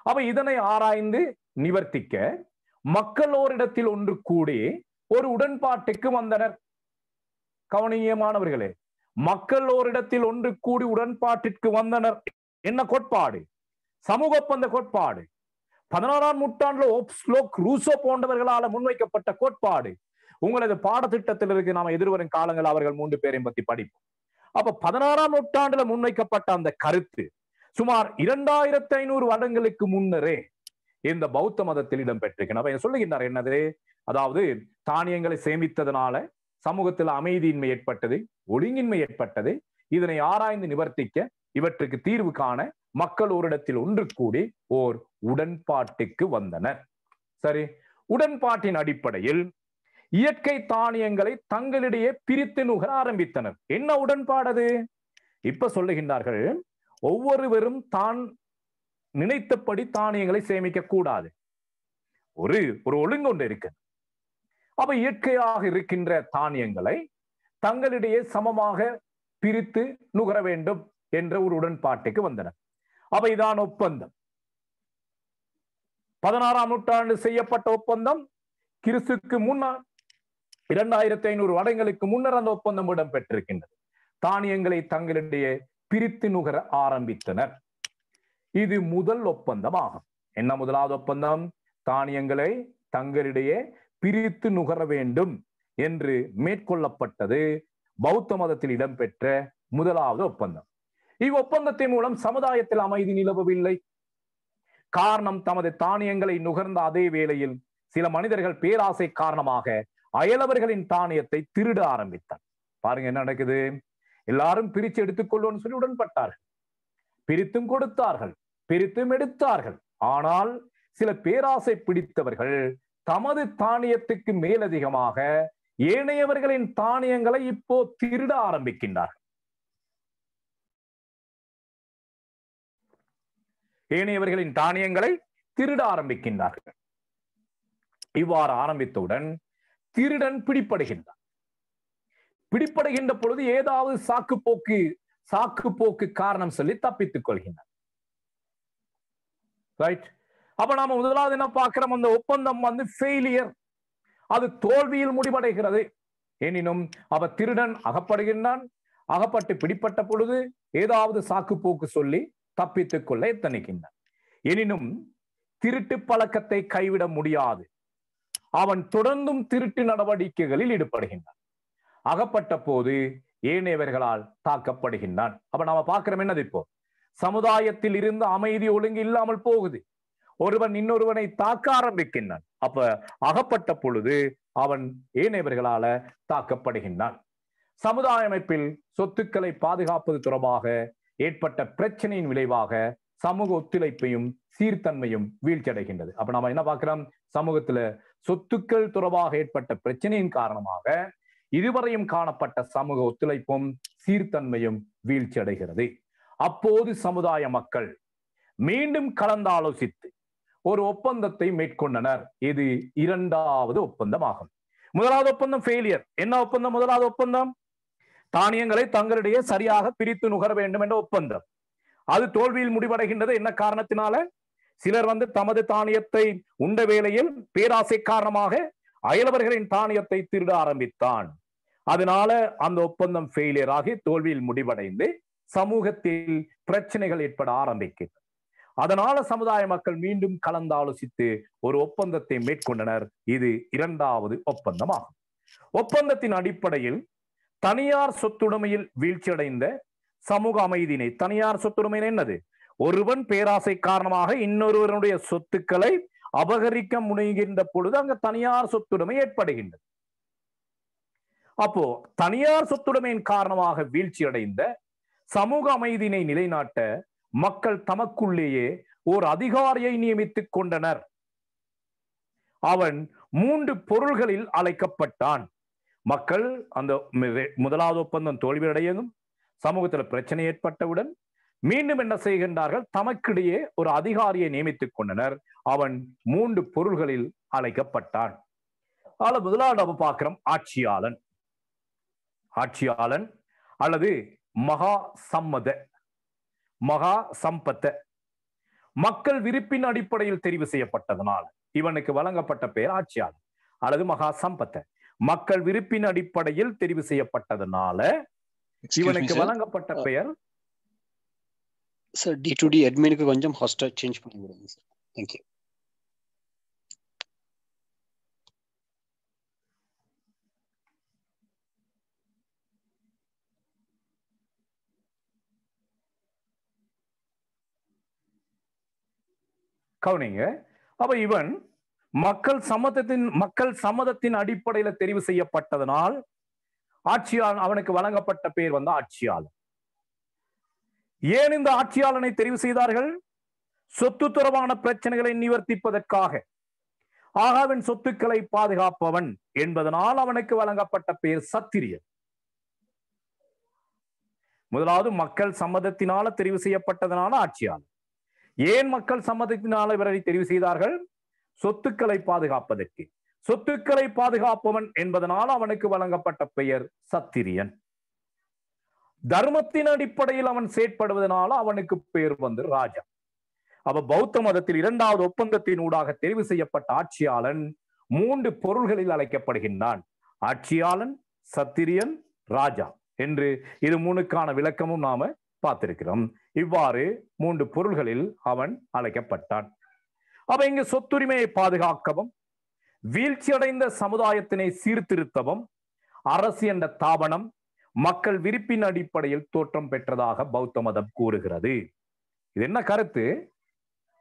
அப்ப இதனை ஆராய்ந்து நிவர்த்திக்க மக்களோரிடத்தில் ஒன்று கூடி ஒரு உடன்பாட்டுக்கு வந்தனர். கவனியமானவர்களே, மக்களோரிடத்தில் ஒன்று கூடி உடன்பாட்டிற்கு வந்தனர். என்ன கோட்பாடு? சமூக ஒப்பந்த கோட்பாடு. 16ஆம் நூற்றாண்டுல ஓப்ஸ்லோக், ரூசோ போன்றவர்களால் முன்வைக்கப்பட்ட கோட்பாடு. உங்களது பாடத்திட்டத்தில் இருக்கு. நாம எதிர்வரும் காலங்கள் அவர்கள் 3 பேரையும் பத்தி படிப்போம். அப்ப 16ஆம் நூற்றாண்டுல முன்வைக்கப்பட்ட அந்த கருத்து சுமார் 2500 வருடங்களுக்கு முன்னரே இந்த பௌத்த மதத்தில் இடம்பெற்றிருக்கின்றன. சொல்லுகின்றார் என்னது, அதாவது தானியங்களை சேமித்ததனால சமூகத்தில் அமைதியின்மை ஏற்பட்டது, ஒழுங்கின்மை ஏற்பட்டது. இதனை ஆராய்ந்து நிவர்த்திக்க, இவற்றுக்கு தீர்வு காண மக்கள் ஓரிடத்தில் ஒன்று கூடி ஓர் உடன்பாட்டுக்கு வந்தனர். சரி, உடன்பாட்டின் அடிப்படையில் இயற்கை தானியங்களை தங்களிடையே பிரித்து நுகர ஆரம்பித்தனர். என்ன உடன்பாடு? இப்ப சொல்லுகின்றார்கள், ஒவ்வொருவரும் தான் நினைத்தபடி தானியங்களை சேமிக்க கூடாது. ஒரு ஒழுங்கு ஒன்று இருக்கு. அப்ப இயற்கையாக இருக்கின்ற தானியங்களை தங்களிடையே சமமாக பிரித்து நுகர வேண்டும் என்ற ஒரு உடன்பாட்டுக்கு வந்தனர். அப்ப இதான் ஒப்பந்தம். 16ஆம் நூற்றாண்டு செய்யப்பட்ட ஒப்பந்தம். கிறிஸ்துக்கு முன்னர் 2500 வருடங்களுக்கு முன்னர் அந்த ஒப்பந்தம் இடம்பெற்றிருக்கின்றது. தானியங்களை தங்களிடையே பிரித்து நுகர ஆரம்பித்தனர். இது முதல் ஒப்பந்தம் ஆகும். என்ன முதலாவது ஒப்பந்தம்? தானியங்களை தங்களிடையே பிரித்து நுகர வேண்டும் என்று மேற்கொள்ளப்பட்டது பௌத்த மதத்தில் இடம்பெற்ற முதலாவது ஒப்பந்தம். இவ்வொப்பந்தத்தின் மூலம் சமுதாயத்தில் அமைதி நிலவவில்லை. காரணம், தமது தானியங்களை நுகர்ந்த அதே வேளையில் சில மனிதர்கள் பேராசை காரணமாக அயலவர்களின் தானியத்தை திருட ஆரம்பித்தார். பாருங்க என்ன நடக்குது. எல்லாரும் பிரித்து எடுத்துக்கொள்ளும் சொல்லி உடன்பட்டார்கள், பிரித்தும் கொடுத்தார்கள், பிரித்தும் எடுத்தார்கள். ஆனால் சில பேராசை பிடித்தவர்கள் தமது தானியத்துக்கு மேலதிகமாக ஏனையவர்களின் தானியங்களை இப்போ திருட ஆரம்பிக்கின்றார்கள். ஏனையவர்களின் தானியங்களை திருட ஆரம்பிக்கின்றார்கள். இவ்வாறு ஆரம்பித்தவுடன் திருடன் பிடிபடுகின்றார். பிடிபடுகின்ற பொழுது ஏதாவது சாக்கு போக்கு காரணம் சொல்லி தப்பித்துக் கொள்கின்றார். ரைட். அப்ப நாம முதலாவது என்ன பார்க்கிறோம்? அந்த ஒப்பந்தம் ஃபெயிலியர், அது தோல்வியில் முடிவடைகிறது. எனினும் அவ திருடன் அகப்படுகின்றான். அகப்பட்டு பிடிப்பட்ட பொழுது ஏதாவது சாக்கு போக்கு சொல்லி தப்பித்துக் கொள்ள எத்தனிக்கின்றான். எனினும் திருட்டு பழக்கத்தை கைவிட முடியாது. அவன் தொடர்ந்தும் திருட்டு நடவடிக்கைகளில் ஈடுபடுகின்றான். அகப்பட்ட போது ஏனையவர்களால் தாக்கப்படுகின்றான். அப்ப நாம பார்க்கிறோம் என்னது, இப்போ சமுதாயத்தில் இருந்து அமைதி ஒழுங்கு இல்லாமல் போகுது. ஒருவன் இன்னொருவனை தாக்க ஆரம்பிக்கின்றான். அப்ப அகப்பட்ட பொழுது அவன் ஏனையவர்களால தாக்கப்படுகின்றான். சமுதாய அமைப்பில் சொத்துக்களை பாதுகாப்பது தொடர்பாக ஏற்பட்ட பிரச்சனையின் விளைவாக சமூக ஒத்துழைப்பையும் சீர்தன்மையும் வீழ்ச்சி அடைகின்றது. அப்ப நாம என்ன பார்க்கிறோம்? சமூகத்துல சொத்துக்கள் தொடர்பாக ஏற்பட்ட பிரச்சனையின் காரணமாக இதுவரையும் காணப்பட்ட சமூக ஒத்துழைப்பும் சீர்தன்மையும் வீழ்ச்சி அடைகிறது. அப்போது சமுதாய மக்கள் மீண்டும் கலந்தாலோசித்து ஒரு ஒப்பந்தத்தை மேற்கொண்டனர். இது இரண்டாவது ஒப்பந்தம் ஆகும். முதலாவது ஒப்பந்தம் ஃபெயிலியர். என்ன ஒப்பந்தம்? முதலாவது ஒப்பந்தம் தானியங்களை தங்களிடையே சரியாக பிரித்து நுகர வேண்டும் என்ற ஒப்பந்தம். அது தோல்வியில் முடிவடைகின்றது. என்ன காரணத்தினால? சிலர் தமது தானியத்தை உண்ட வேளையில் பேராசை காரணமாக அயலவர்களின் தானியத்தை திருட ஆரம்பித்தான். அதனால அந்த ஒப்பந்தம் ஃபெயிலியர் ஆகி தோல்வியில் முடிவடைந்து சமூகத்தில் பிரச்சனைகள் ஏற்பட ஆரம்பிக்கிறது. அதனால சமுதாய மக்கள் மீண்டும் கலந்தாலோசித்து ஒரு ஒப்பந்தத்தை மேற்கொண்டனர். இது இரண்டாவது ஒப்பந்தம் ஆகும். ஒப்பந்தத்தின் அடிப்படையில் தனியார் சொத்துடைமையில் வீழ்ச்சியடைந்த சமூக அமைதியினை, தனியார் சொத்துடைமை என்னது? ஒருவன் பேராசை காரணமாக இன்னொருவருடைய சொத்துக்களை அபகரிக்க முனைகின்ற பொழுது அங்க தனியார் சொத்துடைமை ஏற்படுகின்றது. அப்போ தனியார் சொத்துடைமையின் காரணமாக வீழ்ச்சி அடைந்த சமூக அமைதியினை நிலைநாட்ட மக்கள் தமக்குள்ளேயே ஓர் அதிகாரியை நியமித்துக் கொண்டனர். அவன் 3 பொருள்களில் அழைக்கப்பட்டான். மக்கள் அந்த முதலாவது ஒப்பந்தம் தோல்வியடையும், சமூகத்தில் பிரச்சனை ஏற்பட்டவுடன் மீண்டும் என்ன செய்கின்றார்கள்? தமக்கிடையே ஒரு அதிகாரியை நியமித்துக் கொண்டனர். அவன் 3 பொருள்களில் அழைக்கப்பட்டான். முதலாவது பார்க்கிறோம் ஆட்சியாளன். ஆட்சியாளன் அல்லது மகா சம்மத, மகா சம்பத்த. மக்கள் விருப்பின் அடிப்படையில் தெரிவு செய்யப்பட்டதனால் இவனுக்கு வழங்கப்பட்ட பெயர் ஆட்சியாளர் அல்லது மகா சம்பத்த. மக்கள் விருப்பின் அடிப்படையில் தெரிவு செய்யப்பட்டதனால இவனுக்கு வழங்கப்பட்ட பெயர். சார் D2D அட்மினுக்கு கொஞ்சம் ஹோஸ்ட் சேஞ்ச் பண்ணி விடுங்க சார். Thank you. கவனிங்க, அப்ப இவன் மக்கள் சம்மதத்தின் அடிப்படையில தெரிவு செய்யப்பட்டதனால் ஆட்சியாளன் அவனுக்கு வழங்கப்பட்ட பெயர் வந்து ஆட்சியாளன். ஏன் இந்த ஆட்சியாளனை தெரிவு செய்தார்கள்? சொத்து தொடர்பான பிரச்சனைகளை நிவர்த்திப்பதற்காக. ஆகாவின் சொத்துக்களை பாதுகாப்பவன் என்பதனால் அவனுக்கு வழங்கப்பட்ட பெயர் சத்திரியன். முதலாவது மக்கள் சம்மதத்தினால தெரிவு செய்யப்பட்டதனால ஆட்சியாளர். ஏன் மக்கள் சம்மதத்தினால இவரை தெரிவு செய்தார்கள்? சொத்துக்களை பாதுகாப்பதற்கு. சொத்துக்களை பாதுகாப்பவன் என்பதனால் அவனுக்கு வழங்கப்பட்ட பெயர் சத்திரியன். தர்மத்தின் அடிப்படையில் அவன் செயற்படுவதனால அவனுக்கு பெயர் வந்து ராஜா. அப்ப பௌத்த மதத்தில் இரண்டாவது ஒப்பந்தத்தின் ஊடாக தெரிவு செய்யப்பட்ட ஆட்சியாளன் 3 பொருள்களில் அழைக்கப்படுகின்றான். ஆட்சியாளன், சத்திரியன், ராஜா என்று இது 3க்கான விளக்கமும் நாம பார்த்திருக்கிறோம். இவ்வாறு 3 பொருள்களில் அவன் அழைக்கப்பட்டான். அப்ப இங்கு சொத்துரிமையை பாதுகாக்கவும், வீழ்ச்சியடைந்த சமுதாயத்தினை சீர்திருத்தவும் அரசு என்ற தாபனம் மக்கள் விருப்பின் அடிப்படையில் தோற்றம் பெற்றதாக பௌத்த மதம் கூறுகிறது. இது என்ன கருத்து?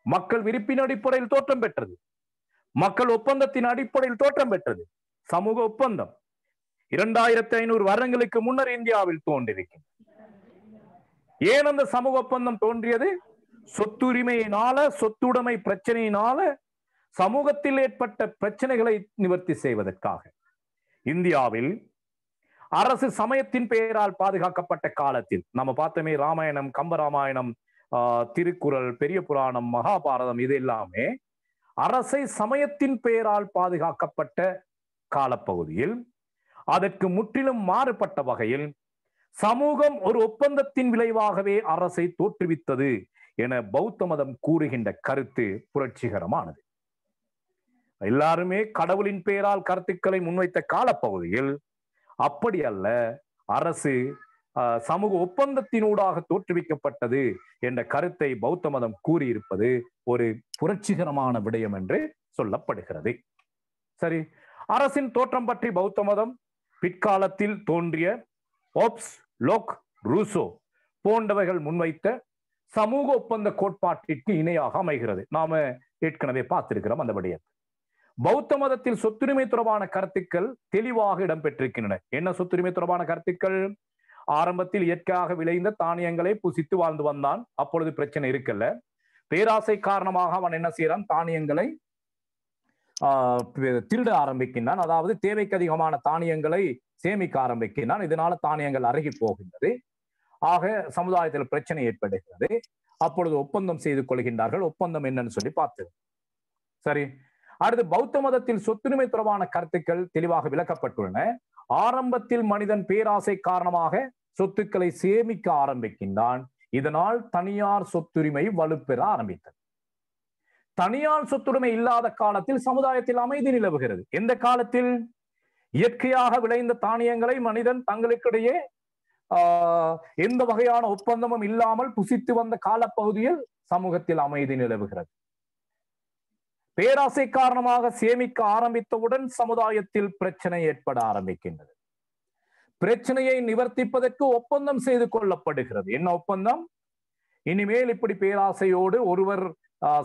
மக்கள் விருப்பின் அடிப்படையில் தோற்றம் பெற்றது, மக்கள் ஒப்பந்தத்தின் அடிப்படையில் தோற்றம் பெற்றது. சமூக ஒப்பந்தம் 2500 வருடங்களுக்கு முன்னர் இந்தியாவில் தோன்றியிருக்கிறது. ஏன் அந்த சமூக ஒப்பந்தம் தோன்றியது? சொத்துரிமையினால, சொத்துடைமை பிரச்சனையினால சமூகத்தில் ஏற்பட்ட பிரச்சனைகளை நிவர்த்தி செய்வதற்காக. இந்தியாவில் அரசு சமயத்தின் பெயரால் பாதுகாக்கப்பட்ட காலத்தில் நம்ம பார்த்தோமே, ராமாயணம், கம்பராமாயணம், திருக்குறள், பெரிய புராணம், மகாபாரதம், இது எல்லாமே அரசை சமயத்தின் பெயரால் பாதுகாக்கப்பட்ட காலப்பகுதியில் அதற்கு முற்றிலும் மாறுபட்ட வகையில் சமூகம் ஒரு ஒப்பந்தத்தின் விளைவாகவே அரசை தோற்றுவித்தது என பௌத்த மதம் கூறுகின்ற கருத்து புரட்சிகரமானது. எல்லாருமே கடவுளின் பெயரால் கருத்துக்களை முன்வைத்த காலப்பகுதியில் அப்படி அல்ல, அரசு சமூக ஒப்பந்தத்தினூடாக தோற்றுவிக்கப்பட்டது என்ற கருத்தை பௌத்த மதம் கூறியிருப்பது ஒரு புரட்சிகரமான விடயம் என்று சொல்லப்படுகிறது. சரி, அரசின் தோற்றம் பற்றி பௌத்த மதம் பிற்காலத்தில் தோன்றிய ஓப்ஸ், லோக், ரூசோ போன்றவைகள் முன்வைத்த சமூக ஒப்பந்த கோட்பாட்டிற்கு இணையாக அமைகிறது. நாம ஏற்கனவே பார்த்திருக்கிறோம் அந்த விடயத்தை. பௌத்த மதத்தில் சொத்துரிமை தொடர்பான கருத்துக்கள் தெளிவாக இடம்பெற்றிருக்கின்றன. என்ன சொத்துரிமை தொடர்பான கருத்துக்கள்? ஆரம்பத்தில் இயற்கையாக விளைந்த தானியங்களை புசித்து வாழ்ந்து வந்தான், அப்பொழுது பிரச்சனை இருக்கல்ல. பேராசை காரணமாக அவன் என்ன செய்யறான்? தானியங்களை திருட ஆரம்பிக்கின்றான். அதாவது தேவைக்கு அதிகமான தானியங்களை சேமிக்க ஆரம்பிக்கின்றான். இதனால தானியங்கள் அருகி போகின்றது. ஆக சமுதாயத்தில் பிரச்சனை ஏற்படுகிறது. அப்பொழுது ஒப்பந்தம் செய்து கொள்கின்றார்கள். ஒப்பந்தம் என்னன்னு சொல்லி பார்த்தது. சரி, அடுத்து பௌத்த மதத்தில் சொத்துரிமை தொடர்பான கருத்துக்கள் தெளிவாக விளக்கப்பட்டுள்ளன. ஆரம்பத்தில் மனிதன் பேராசை காரணமாக சொத்துக்களை சேமிக்க ஆரம்பிக்கின்றான். இதனால் தனியார் சொத்துரிமை வலுப்பெற ஆரம்பித்தது. தனியார் சொத்துரிமை இல்லாத காலத்தில் சமுதாயத்தில் அமைதி நிலவுகிறது. எந்த காலத்தில்? இயற்கையாக விளைந்த தானியங்களை மனிதன் தங்களுக்கிடையே எந்த வகையான ஒப்பந்தமும் இல்லாமல் புசித்து வந்த காலப்பகுதியில் சமூகத்தில் அமைதி நிலவுகிறது. பேராசை காரணமாக சேமிக்க ஆரம்பித்தவுடன் சமுதாயத்தில் பிரச்சனை ஏற்பட ஆரம்பிக்கின்றது. பிரச்சனையை நிவர்த்திப்பதற்கு ஒப்பந்தம் செய்து கொள்ளப்படுகிறது. என்ன ஒப்பந்தம்? இனிமேல் இப்படி பேராசையோடு ஒருவர்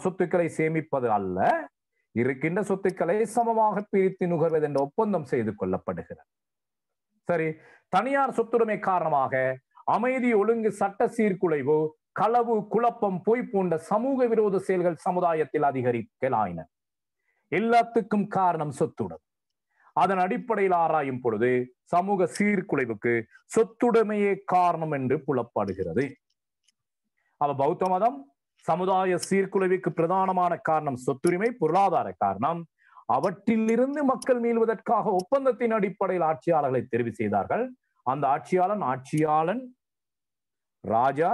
சொத்துக்களை சேமிப்பது அல்ல, இருக்கின்ற சொத்துக்களை சமமாக பிரித்து நுகர்வது என்ற ஒப்பந்தம் செய்து கொள்ளப்படுகிறது. சரி, தனியார் சொத்துரிமை காரணமாக அமைதி, ஒழுங்கு, சட்ட சீர்குலைவு, களவு, குழப்பம், பொய் போன்ற சமூக விரோத செயல்கள் சமுதாயத்தில் அதிகரிக்கலாயின. எல்லாத்துக்கும் காரணம் சொத்துடைமை. அதன் அடிப்படையில் ஆராயும் பொழுது சமூக சீர்குலைவுக்கு சொத்துடைமையே காரணம் என்று புலப்படுகிறது. அவ பௌத்த மதம் சமுதாய சீர்குலைவுக்கு பிரதானமான காரணம் சொத்துரிமை, பொருளாதார காரணம். அவற்றிலிருந்து மக்கள் மீள்வதற்காக ஒப்பந்தத்தின் அடிப்படையில் ஆட்சியாளர்களை தெரிவு செய்தார்கள். அந்த ஆட்சியாளன் ராஜா,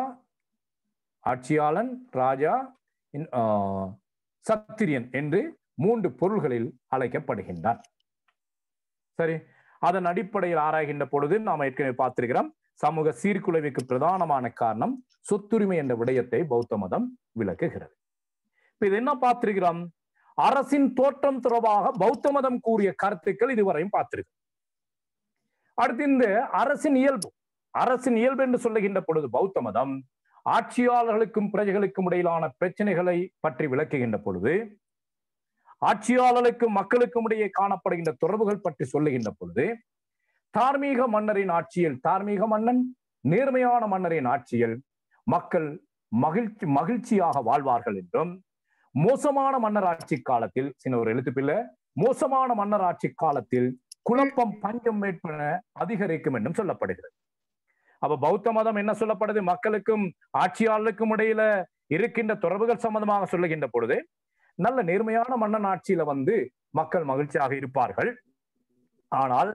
சத்திரியன் என்று 3 பொருள்களில் அழைக்கப்படுகின்றார். சரி, அதன் அடிப்படையில் ஆராய்கின்ற பொழுது நாம் ஏற்கனவே பார்த்திருக்கிறோம், சமூக சீர்குலைவுக்கு பிரதானமான காரணம் சொத்துரிமை என்ற விடயத்தை பௌத்த மதம் விளக்குகிறது. இப்ப இது என்ன பார்த்திருக்கிறோம்? அரசின் தோற்றம் தொடர்பாக பௌத்த மதம் கூறிய கருத்துக்கள் இதுவரையும் பார்த்திருக்கிறோம். அடுத்து இந்த அரசின் இயல்பு என்று சொல்லுகின்ற பொழுது பௌத்த மதம் ஆட்சியாளர்களுக்கும் பிரஜைகளுக்கும் இடையிலான பிரச்சனைகளை பற்றி விளக்குகின்ற பொழுது ஆட்சியாளருக்கும் மக்களுக்கும் இடையே காணப்படுகின்ற தொடர்புகள் பற்றி சொல்லுகின்ற பொழுது, தார்மீக மன்னரின் ஆட்சியில், தார்மீக மன்னன் நேர்மையான மன்னரின் ஆட்சியில் மக்கள் மகிழ்ச்சியாக வாழ்வார்கள் என்றும், மோசமான மன்னர் ஆட்சி காலத்தில், சின்ன ஒரு எழுத்துப்பில்லை, மோசமான மன்னர் ஆட்சி காலத்தில் குழப்பம் பஞ்சம் மேற்பன அதிகரிக்கும் என்றும் சொல்லப்படுகிறது. அப்ப பௌத்த மதம் என்ன சொல்லப்படுது? மக்களுக்கும் ஆட்சியாளருக்கும் இடையில இருக்கின்ற தொடர்புகள் சம்பந்தமாக சொல்லுகின்ற பொழுது, நல்ல நேர்மையான மன்னன் ஆட்சியில மக்கள் மகிழ்ச்சியாக இருப்பார்கள். ஆனால்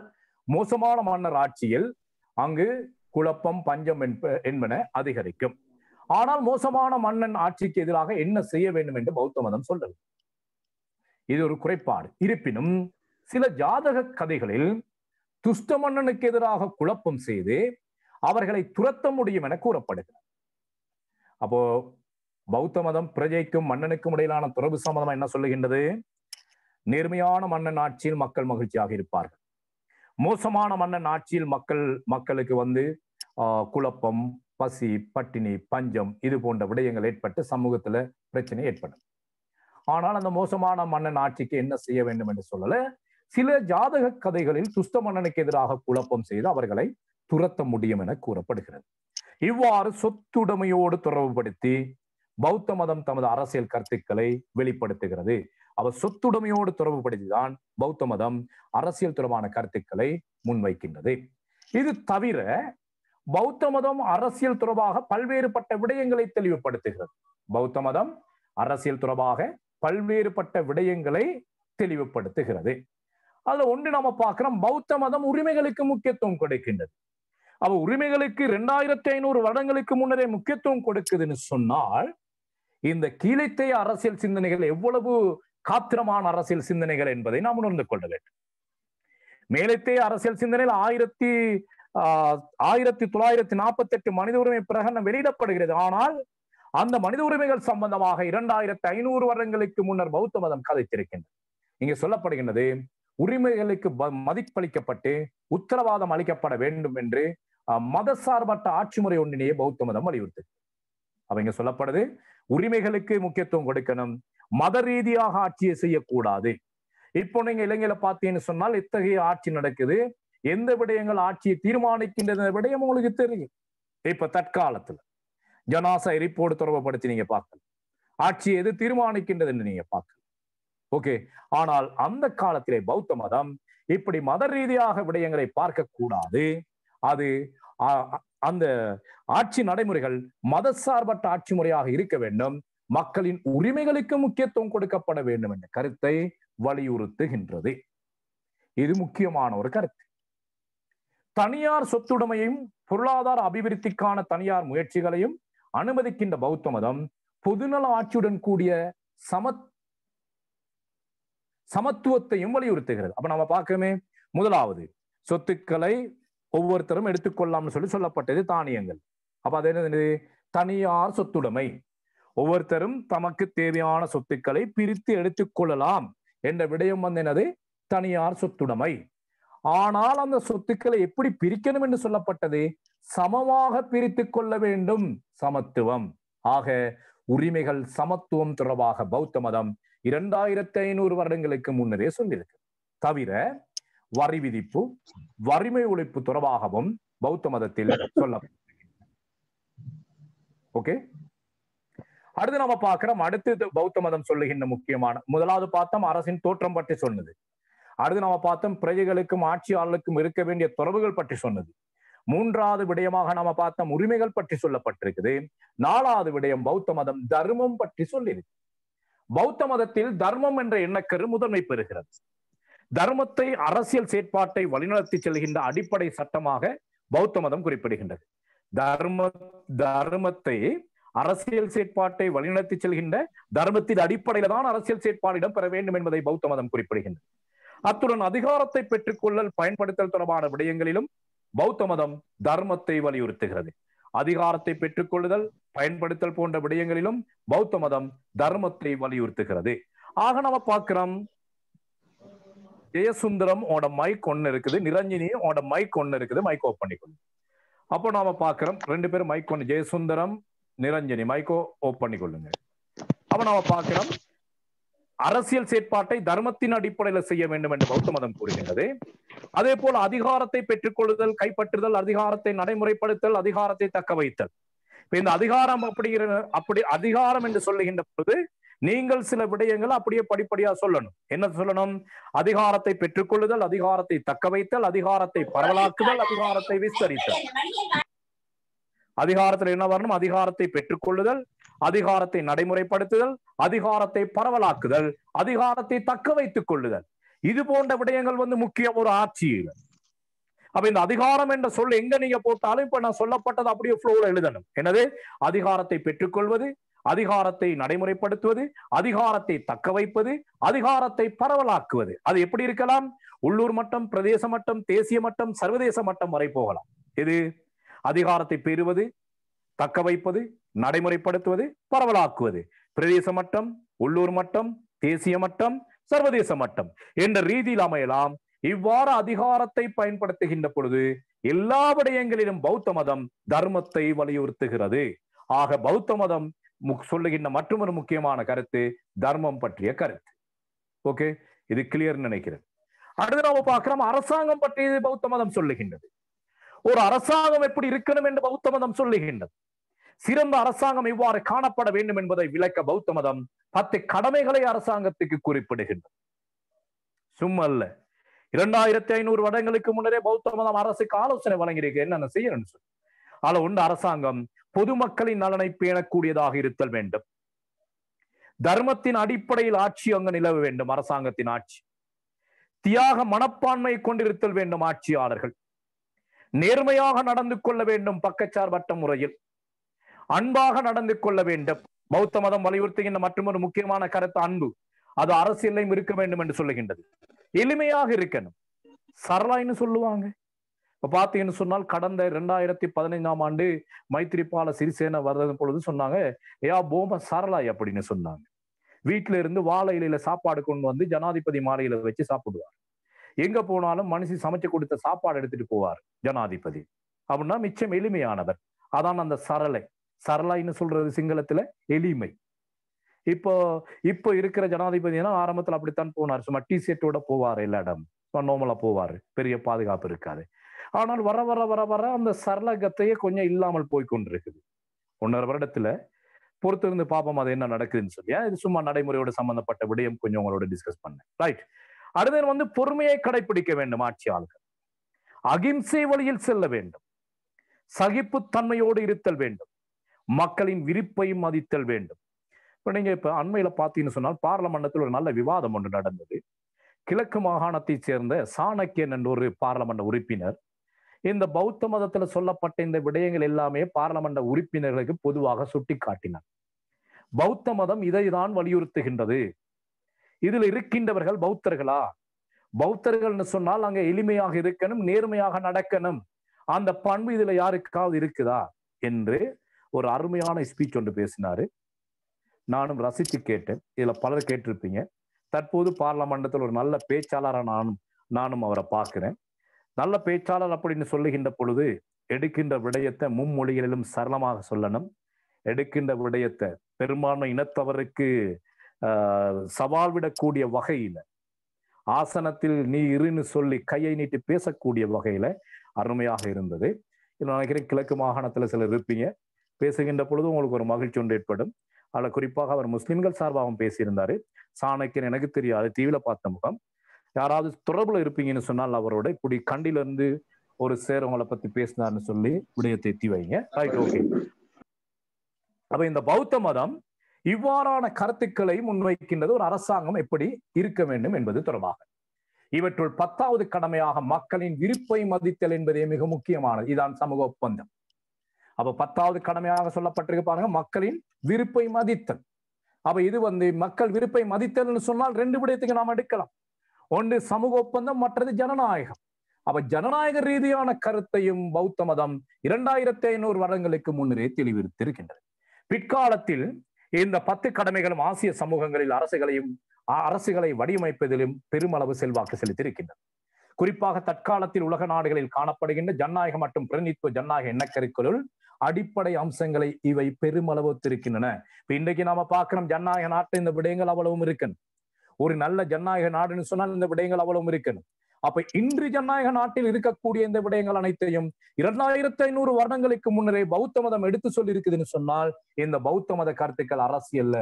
மோசமான மன்னர் ஆட்சியில் அங்கு குழப்பம் பஞ்சம் என்பன அதிகரிக்கும். ஆனால் மோசமான மன்னன் ஆட்சிக்கு எதிராக என்ன செய்ய வேண்டும் என்று பௌத்த மதம் சொல்றது. இது ஒரு குறைபாடு. இருப்பினும் சில ஜாதக கதைகளில் துஷ்ட மன்னனுக்கு எதிராக குழப்பம் செய்து அவர்களை துரத்த முடியும் என கூறப்படுகிறது. அப்போ பௌத்த மதம் பிரஜைக்கும் மன்னனுக்கும் இடையிலான தொடர்பு சம்பந்தமா என்ன சொல்லுகின்றது? நேர்மையான மன்னன் ஆட்சியில் மக்கள் மகிழ்ச்சியாக இருப்பார்கள். மோசமான மன்னன் ஆட்சியில் மக்களுக்கு குழப்பம், பசி, பட்டினி, பஞ்சம் இது போன்ற விடயங்கள் ஏற்பட்டு சமூகத்துல பிரச்சனை ஏற்படும். ஆனால் அந்த மோசமான மன்னன் ஆட்சிக்கு என்ன செய்ய வேண்டும் என்று சொல்லல, சில ஜாதக கதைகளில் துஷ்ட மன்னனுக்கு எதிராக குழப்பம் செய்து அவர்களை துரத்த முடியும் என கூறப்படுகிறது. இவ்வாறு சொத்துடைமையோடு தொடர்புபடுத்தி பௌத்த மதம் தமது அரசியல் கருத்துக்களை வெளிப்படுத்துகிறது. அவர் சொத்துடைமையோடு தொடர்புபடுத்திதான் பௌத்த மதம் அரசியல் தொடர்பான கருத்துக்களை முன்வைக்கின்றது. இது தவிர பௌத்த மதம் அரசியல் தொடர்பாக பல்வேறுபட்ட விடயங்களை தெளிவுபடுத்துகிறது. பௌத்த மதம் அரசியல் தொடர்பாக பல்வேறுபட்ட விடயங்களை தெளிவுபடுத்துகிறது. அதுல ஒன்று நாம பார்க்கிறோம், பௌத்த மதம் உரிமைகளுக்கு முக்கியத்துவம் கொடுக்கின்றது. அவ உரிமைகளுக்கு 2500 வருடங்களுக்கு முன்னரே முக்கியத்துவம் கொடுக்குதுன்னு சொன்னால், இந்த கீழைத்தேய அரசியல் சிந்தனைகள் எவ்வளவு காத்திரமான அரசியல் சிந்தனைகள் என்பதை நாம் உணர்ந்து கொள்ள வேண்டும். மேலைத்தேய அரசியல் சிந்தனையில் 1948 மனித உரிமை பிரகடனம் வெளியிடப்படுகிறது. ஆனால் அந்த மனித உரிமைகள் சம்பந்தமாக 2500 வருடங்களுக்கு முன்னர் பௌத்த மதம் கதைத்திருக்கின்றது. இங்கே சொல்லப்படுகின்றது, உரிமைகளுக்கு மதிப்பளிக்கப்பட்டு உத்தரவாதம் அளிக்கப்பட வேண்டும் என்று மதசார்பற்ற ஆட்சி முறை ஒன்றினையே பௌத்த மதம் வலியுறுத்து. அப்ப இங்க சொல்லப்படுது, உரிமைகளுக்கு முக்கியத்துவம் கொடுக்கணும், மத ரீதியாக ஆட்சியை செய்யக்கூடாது. இப்போ நீங்க இலங்கையில பார்த்தீங்கன்னு சொன்னால் இத்தகைய ஆட்சி நடக்குது. எந்த விடயங்கள் ஆட்சியை தீர்மானிக்கின்ற விடயம் உங்களுக்கு தெரியும். இப்ப தற்காலத்துல ஜனாசா எரிப்போடு தொடர்புபடுத்தி நீங்க பார்க்கலாம், ஆட்சியை எது தீர்மானிக்கின்றது என்று நீங்க பார்க்கலாம். ஓகே, ஆனால் அந்த காலத்திலே பௌத்த மதம் இப்படி மத ரீதியாக விடயங்களை பார்க்க கூடாது. அது அந்த ஆட்சி நடைமுறைகள் மதசார்பற்ற ஆட்சி முறையாக இருக்க வேண்டும், மக்களின் உரிமைகளுக்கு முக்கியத்துவம் கொடுக்கப்பட வேண்டும் என்ற கருத்தை வலியுறுத்துகின்றது. இது முக்கியமான ஒரு கருத்து. தனியார் சொத்துடைமையும் பொருளாதார அபிவிருத்திக்கான தனியார் முயற்சிகளையும் அனுமதிக்கின்ற பௌத்த மதம் பொதுநல ஆட்சியுடன் கூடிய சமத்துவத்தையும் வலியுறுத்துகிறது. அப்ப நம்ம பார்க்கவே, முதலாவது சொத்துக்களை ஒவ்வொருத்தரும் எடுத்துக்கொள்ளலாம்னு சொல்லப்பட்டது தானியங்கள். அப்ப அது என்னது? தனியார் சொத்துடைமை. ஒவ்வொருத்தரும் தமக்கு தேவையான சொத்துக்களை பிரித்து எடுத்துக்கொள்ளலாம் என்ற விடயம் என்னது? தனியார் சொத்துடைமை. ஆனால் அந்த சொத்துக்களை எப்படி பிரிக்கணும் என்று சொல்லப்பட்டது? சமமாக பிரித்து கொள்ள வேண்டும், சமத்துவம். ஆக உரிமைகள் சமத்துவம் தொடர்பாக பௌத்த மதம் 2500 வருடங்களுக்கு முன்னரே சொல்லியிருக்கு. தவிர வரி விதிப்பு, வறுமை ஒழிப்பு தொடர்பாகவும் பௌத்த மதத்தில் சொல்லப்பட்டது. ஓகே, அடுத்து நம்ம பார்க்கிறோம், அடுத்து பௌத்த மதம் சொல்லுகின்ற முக்கியமான, முதலாவது பார்த்தோம் அரசின் தோற்றம் பற்றி சொன்னது. அடுத்து நம்ம பார்த்தோம் பிரஜைகளுக்கும் ஆட்சியாளருக்கும் இருக்க வேண்டிய தொடர்புகள் பற்றி சொன்னது. மூன்றாவது விடயமாக நாம பார்த்தோம் உரிமைகள் பற்றி சொல்லப்பட்டிருக்குது. நாலாவது விடயம் பௌத்த மதம் தர்மம் பற்றி சொல்லியிருக்கு. பௌத்த மதத்தில் தர்மம் என்ற எண்ணக்கரு முதன்மை பெறுகிறது. தர்மத்தை அரசியல் செயற்பாட்டை வழிநடத்தி செல்கின்ற அடிப்படை சட்டமாக பௌத்த மதம் குறிப்பிடுகின்றது. தர்மத்தை அரசியல் செயற்பாட்டை வழிநடத்தி செல்கின்ற தர்மத்தின் அடிப்படையில தான் அரசியல் செயற்பாடு இடம்பெற வேண்டும் என்பதை பௌத்த மதம் குறிப்பிடுகின்றது. அத்துடன் அதிகாரத்தை பெற்றுக்கொள்ளல், பயன்படுத்தல் தொடர்பான விடயங்களிலும் பௌத்த மதம் தர்மத்தை வலியுறுத்துகிறது. அதிகாரத்தை பெற்றுக்கொள்ளுதல், பயன்படுத்தல் போன்ற விடயங்களிலும் பௌத்த மதம் தர்மத்தை வலியுறுத்துகிறது. ஆக நம்ம பார்க்கிறோம், ஜெயசுந்தரம் ஓட மைக் ஒன்னு இருக்குது, நிரஞ்சினி ஓட மைக் ஒன்னு இருக்குது, மைக் ஓப் பண்ணிக்கொள்ளு. அப்போ நாம பார்க்கிறோம் 2 பேரும் மைக் ஒன்னு, ஜெயசுந்தரம், நிரஞ்சனி மைக்கோ ஓப் பண்ணிக்கொள்ளுங்க. அப்ப நாம பார்க்கிறோம் அரசியல் செயற்பாட்டை தர்மத்தின் அடிப்படையில் செய்ய வேண்டும் என்று பௌத்த மதம் கூறுகின்றது. அதே போல அதிகாரத்தை பெற்றுக்கொள்ளுதல், கைப்பற்றுதல், அதிகாரத்தை நடைமுறைப்படுத்தல், அதிகாரத்தை தக்க வைத்தல். இந்த அதிகாரம் அப்படி அதிகாரம் என்று சொல்லுகின்ற பொழுது நீங்கள் சில விடயங்கள் அப்படியே படிப்படியா சொல்லணும். என்ன சொல்லணும்? அதிகாரத்தை பெற்றுக்கொள்ளுதல், அதிகாரத்தை தக்க வைத்தல், அதிகாரத்தை பரவலாக்குதல், அதிகாரத்தை விஸ்தரித்தல். அதிகாரத்தில் என்ன வரணும்? அதிகாரத்தை பெற்றுக்கொள்ளுதல், அதிகாரத்தை நடைமுறைப்படுத்துதல், அதிகாரத்தை பரவலாக்குதல், அதிகாரத்தை தக்க வைத்துக் கொள்ளுதல். இது போன்ற விடயங்கள் முக்கிய ஒரு ஆட்சியில். அப்ப இந்த அதிகாரம் என்ற சொல் எங்க நீங்க போட்டாலும் இப்ப நான் சொல்லப்பட்டது அப்படியே ஃப்ளோல எழுதணும். என்னது? அதிகாரத்தை பெற்றுக்கொள்வது, அதிகாரத்தை நடைமுறைப்படுத்துவது, அதிகாரத்தை தக்க வைப்பது, அதிகாரத்தை பரவலாக்குவது. அது எப்படி இருக்கலாம்? உள்ளூர் மட்டம், பிரதேச மட்டம், தேசிய மட்டம், சர்வதேச மட்டம் வரை போகலாம். இது அதிகாரத்தை பெறுவது, தக்க வைப்பது, நடைமுறைப்படுத்துவது, பரவலாக்குவது. பிரதேச மட்டம், உள்ளூர் மட்டம், தேசிய மட்டம், சர்வதேச மட்டம் என்ற ரீதியில் அமையலாம். இவ்வாறு அதிகாரத்தை பயன்படுத்துகின்ற பொழுது எல்லா விடயங்களிலும் பௌத்த மதம் தர்மத்தை வலியுறுத்துகிறது. ஆக பௌத்த மதம் சொல்லுகின்ற மற்றொரு முக்கியமான கருத்து தர்மம் பற்றிய கருத்து. ஓகே, இது கிளியர் நினைக்கிறேன். அடுத்து நாம பார்க்கிறோம், அரசாங்கம் பற்றியது பௌத்த மதம் சொல்லுகின்றது. ஒரு அரசாங்கம் எப்படி இருக்கணும் என்று பௌத்த மதம் சொல்லுகின்றது. சிறந்த அரசாங்கம் எவ்வாறு காணப்பட வேண்டும் என்பதை விளக்க பௌத்த மதம் 10 கடமைகளை அரசாங்கத்துக்கு குறிப்பிடுகின்றது. சும்மா அல்ல. 2500 வருடங்களுக்கு முன்னரே பௌத்த மதம் அரசுக்கு ஆலோசனை வழங்கியிருக்கு என்னென்ன செய்யணும்னு சொல்லி. அதுல ஒன்று, அரசாங்கம் பொதுமக்களின் நலனை பேணக்கூடியதாக இருத்தல் வேண்டும். தர்மத்தின் அடிப்படையில் ஆட்சி அங்கு நிலவ வேண்டும். அரசாங்கத்தின் ஆட்சி தியாக மனப்பான்மை கொண்டிருத்தல் வேண்டும். ஆட்சியாளர்கள் நேர்மையாக நடந்து கொள்ள வேண்டும். பக்கச்சார்பற்ற முறையில் அன்பாக நடந்து கொள்ள வேண்டும். பௌத்த மதம் வலியுறுத்துகின்ற மற்றொரு முக்கியமான கருத்து அன்பு. அது அரசியலையும் இருக்க வேண்டும் என்று சொல்லுகின்றது. எளிமையாக இருக்கணும். சரளாயின்னு சொல்லுவாங்க. இப்ப பாத்தீங்கன்னு சொன்னால் கடந்த 2015ஆம் ஆண்டு மைத்திரிபால சிறிசேன வர்றது பொழுது சொன்னாங்க, ஏயா போம சரளாய் அப்படின்னு சொன்னாங்க. வீட்டுல இருந்து வாழை இலையில சாப்பாடு கொண்டு வந்து ஜனாதிபதி மாலையில வச்சு சாப்பிடுவார். எங்க போனாலும் மனுஷி சமைச்சு கொடுத்த சாப்பாடு எடுத்துட்டு போவார் ஜனாதிபதி. அப்படின்னா மிச்சம் எளிமையானவர். அதான் அந்த சரளை. சரளாயின்னு சொல்றது சிங்களத்துல எளிமை. இப்போ இருக்கிற ஜனாதிபதினா ஆரம்பத்துல அப்படித்தான் போனார். சும்மா டிஷர்ட்டோட போவார். எல்லா இடம் நோமலா போவாரு. பெரிய பாதுகாப்பு இருக்காது. ஆனால் வர வர வர வர அந்த சரளகத்தையே கொஞ்சம் இல்லாமல் போய் கொண்டிருக்குது. 1.5 வருடத்துல பொறுத்திருந்து பாப்போம் அது என்ன நடக்குதுன்னு சொல்லி. இது சும்மா நடைமுறையோட சம்பந்தப்பட்ட விடயம் கொஞ்சம் உங்களோட டிஸ்கஸ் பண்ணேன். ரைட். அடுத்து பொறுமையை கடைபிடிக்க வேண்டும். ஆட்சியாளர்கள் அகிம்சை வழியில் செல்ல வேண்டும். சகிப்புத்தன்மையோடு இருத்தல் வேண்டும். மக்களின் விருப்பையும் மதித்தல் வேண்டும். இப்ப நீங்க அண்மையில பாத்தீங்கன்னு சொன்னால் பார்லமெண்டத்தில் ஒரு நல்ல விவாதம் ஒன்று நடந்தது. கிழக்கு மாகாணத்தை சேர்ந்த சாணக்கியன் என்ற ஒரு பார்லமெண்ட் உறுப்பினர் இந்த பௌத்த மதத்துல சொல்லப்பட்ட இந்த விடயங்கள் எல்லாமே பார்லமெண்ட் உறுப்பினர்களுக்கு பொதுவாக சுட்டி காட்டினார். பௌத்த மதம் இதைதான் வலியுறுத்துகின்றது. இதில் இருக்கின்றவர்கள் பௌத்தர்களா? பௌத்தர்கள்னு சொன்னால் அங்க எளிமையாக இருக்கணும், நேர்மையாக நடக்கணும். அந்த பண்பு இதுல யாருக்காவது இருக்குதா என்று ஒரு அருமையான ஸ்பீச் ஒன்று பேசினாரு. நானும் ரசித்து கேட்டேன். இதுல பலர் கேட்டிருப்பீங்க. தற்போது பார்லமெண்டத்தில் ஒரு நல்ல பேச்சாளராக நானும் அவரை பார்க்கிறேன். நல்ல பேச்சாளர் அப்படின்னு சொல்லுகின்ற பொழுது எடுக்கின்ற விடயத்தை மும்மொழிகளிலும் சரளமாக சொல்லணும். எடுக்கின்ற விடயத்தை பெரும்பான்மை இனத்தவருக்கு சவால் விடக்கூடிய வகையில, ஆசனத்தில் நீ இருன்னு சொல்லி கையை நீட்டி பேசக்கூடிய வகையில அருமையாக இருந்தது. நான் நினைக்கிறேன் கிழக்கு மாகாணத்துல சிலர் இருப்பீங்க. பேசுகின்ற பொழுது உங்களுக்கு ஒரு மகிழ்ச்சி ஒன்று ஏற்படும். அதில் குறிப்பாக அவர் முஸ்லிம்கள் சார்பாகவும் பேசியிருந்தாரு. சாணக்கியன் எனக்கு தெரியாது, டிவியில பார்த்த முகம். யாராவது தொடர்புல இருப்பீங்கன்னு சொன்னால் அவரோட இப்படி கண்டிலிருந்து ஒரு சேர் உங்களை பத்தி பேசினார்னு சொல்லி விடயத்தை எத்தி வைங்க. Right, okay. அப்ப இந்த பௌத்த மதம் இவ்வாறான கருத்துக்களை முன்வைக்கின்றது. ஒரு அரசாங்கம் எப்படி இருக்க வேண்டும் என்பது தொடர்பாக இவற்றுள் 10வது கடமையாக மக்களின் விருப்பை மதித்தல் என்பதே மிக முக்கியமானது. இதுதான் சமூக ஒப்பந்தம். அப்ப 10வது கடமையாக சொல்லப்பட்டிருக்கு பாருங்க, மக்களின் விருப்பை மதித்தல். அப்ப இது மக்கள் விருப்பை மதித்தல்னு சொன்னால் 2 விடயத்துக்கு நாம் எடுக்கலாம். ஒன்று சமூக ஒப்பந்தம், மற்றது ஜனநாயகம். அப்ப ஜனநாயக ரீதியான கருத்தையும் பௌத்த மதம் 2500 வருடங்களுக்கு முன்னரே தெளிவித்திருக்கின்றது. பிற்காலத்தில் இந்த 10 கடமைகளும் ஆசிய சமூகங்களில் அரசுகளை வடிவமைப்பதிலும் பெருமளவு செல்வாக்கு செலுத்தியிருக்கின்றன. குறிப்பாக தற்காலத்தில் உலக நாடுகளில் காணப்படுகின்ற ஜனநாயக மற்றும் பிரதிநிதித்துவ ஜனநாயக எண்ணக்கருக்களுள் அடிப்படை அம்சங்களை இவை பெருமளவு இருக்கின்றன. இப்ப இன்றைக்கு நாம பார்க்கிறோம் ஜனநாயக நாட்டு இந்த விடயங்கள் அவ்வளவும் இருக்கு. ஒரு நல்ல ஜனநாயக நாடுன்னு சொன்னால் இந்த விடயங்கள் அவ்வளவு இருக்கணும். அப்ப இன்று ஜனநாயக நாட்டில் இருக்கக்கூடிய இந்த விடயங்கள் அனைத்தையும் 2500 வருடங்களுக்கு முன்னரே பௌத்த மதம் எடுத்து சொல்லி இருக்குதுன்னு சொன்னால் இந்த பௌத்த மத கருத்துக்கள் அரசியல்ல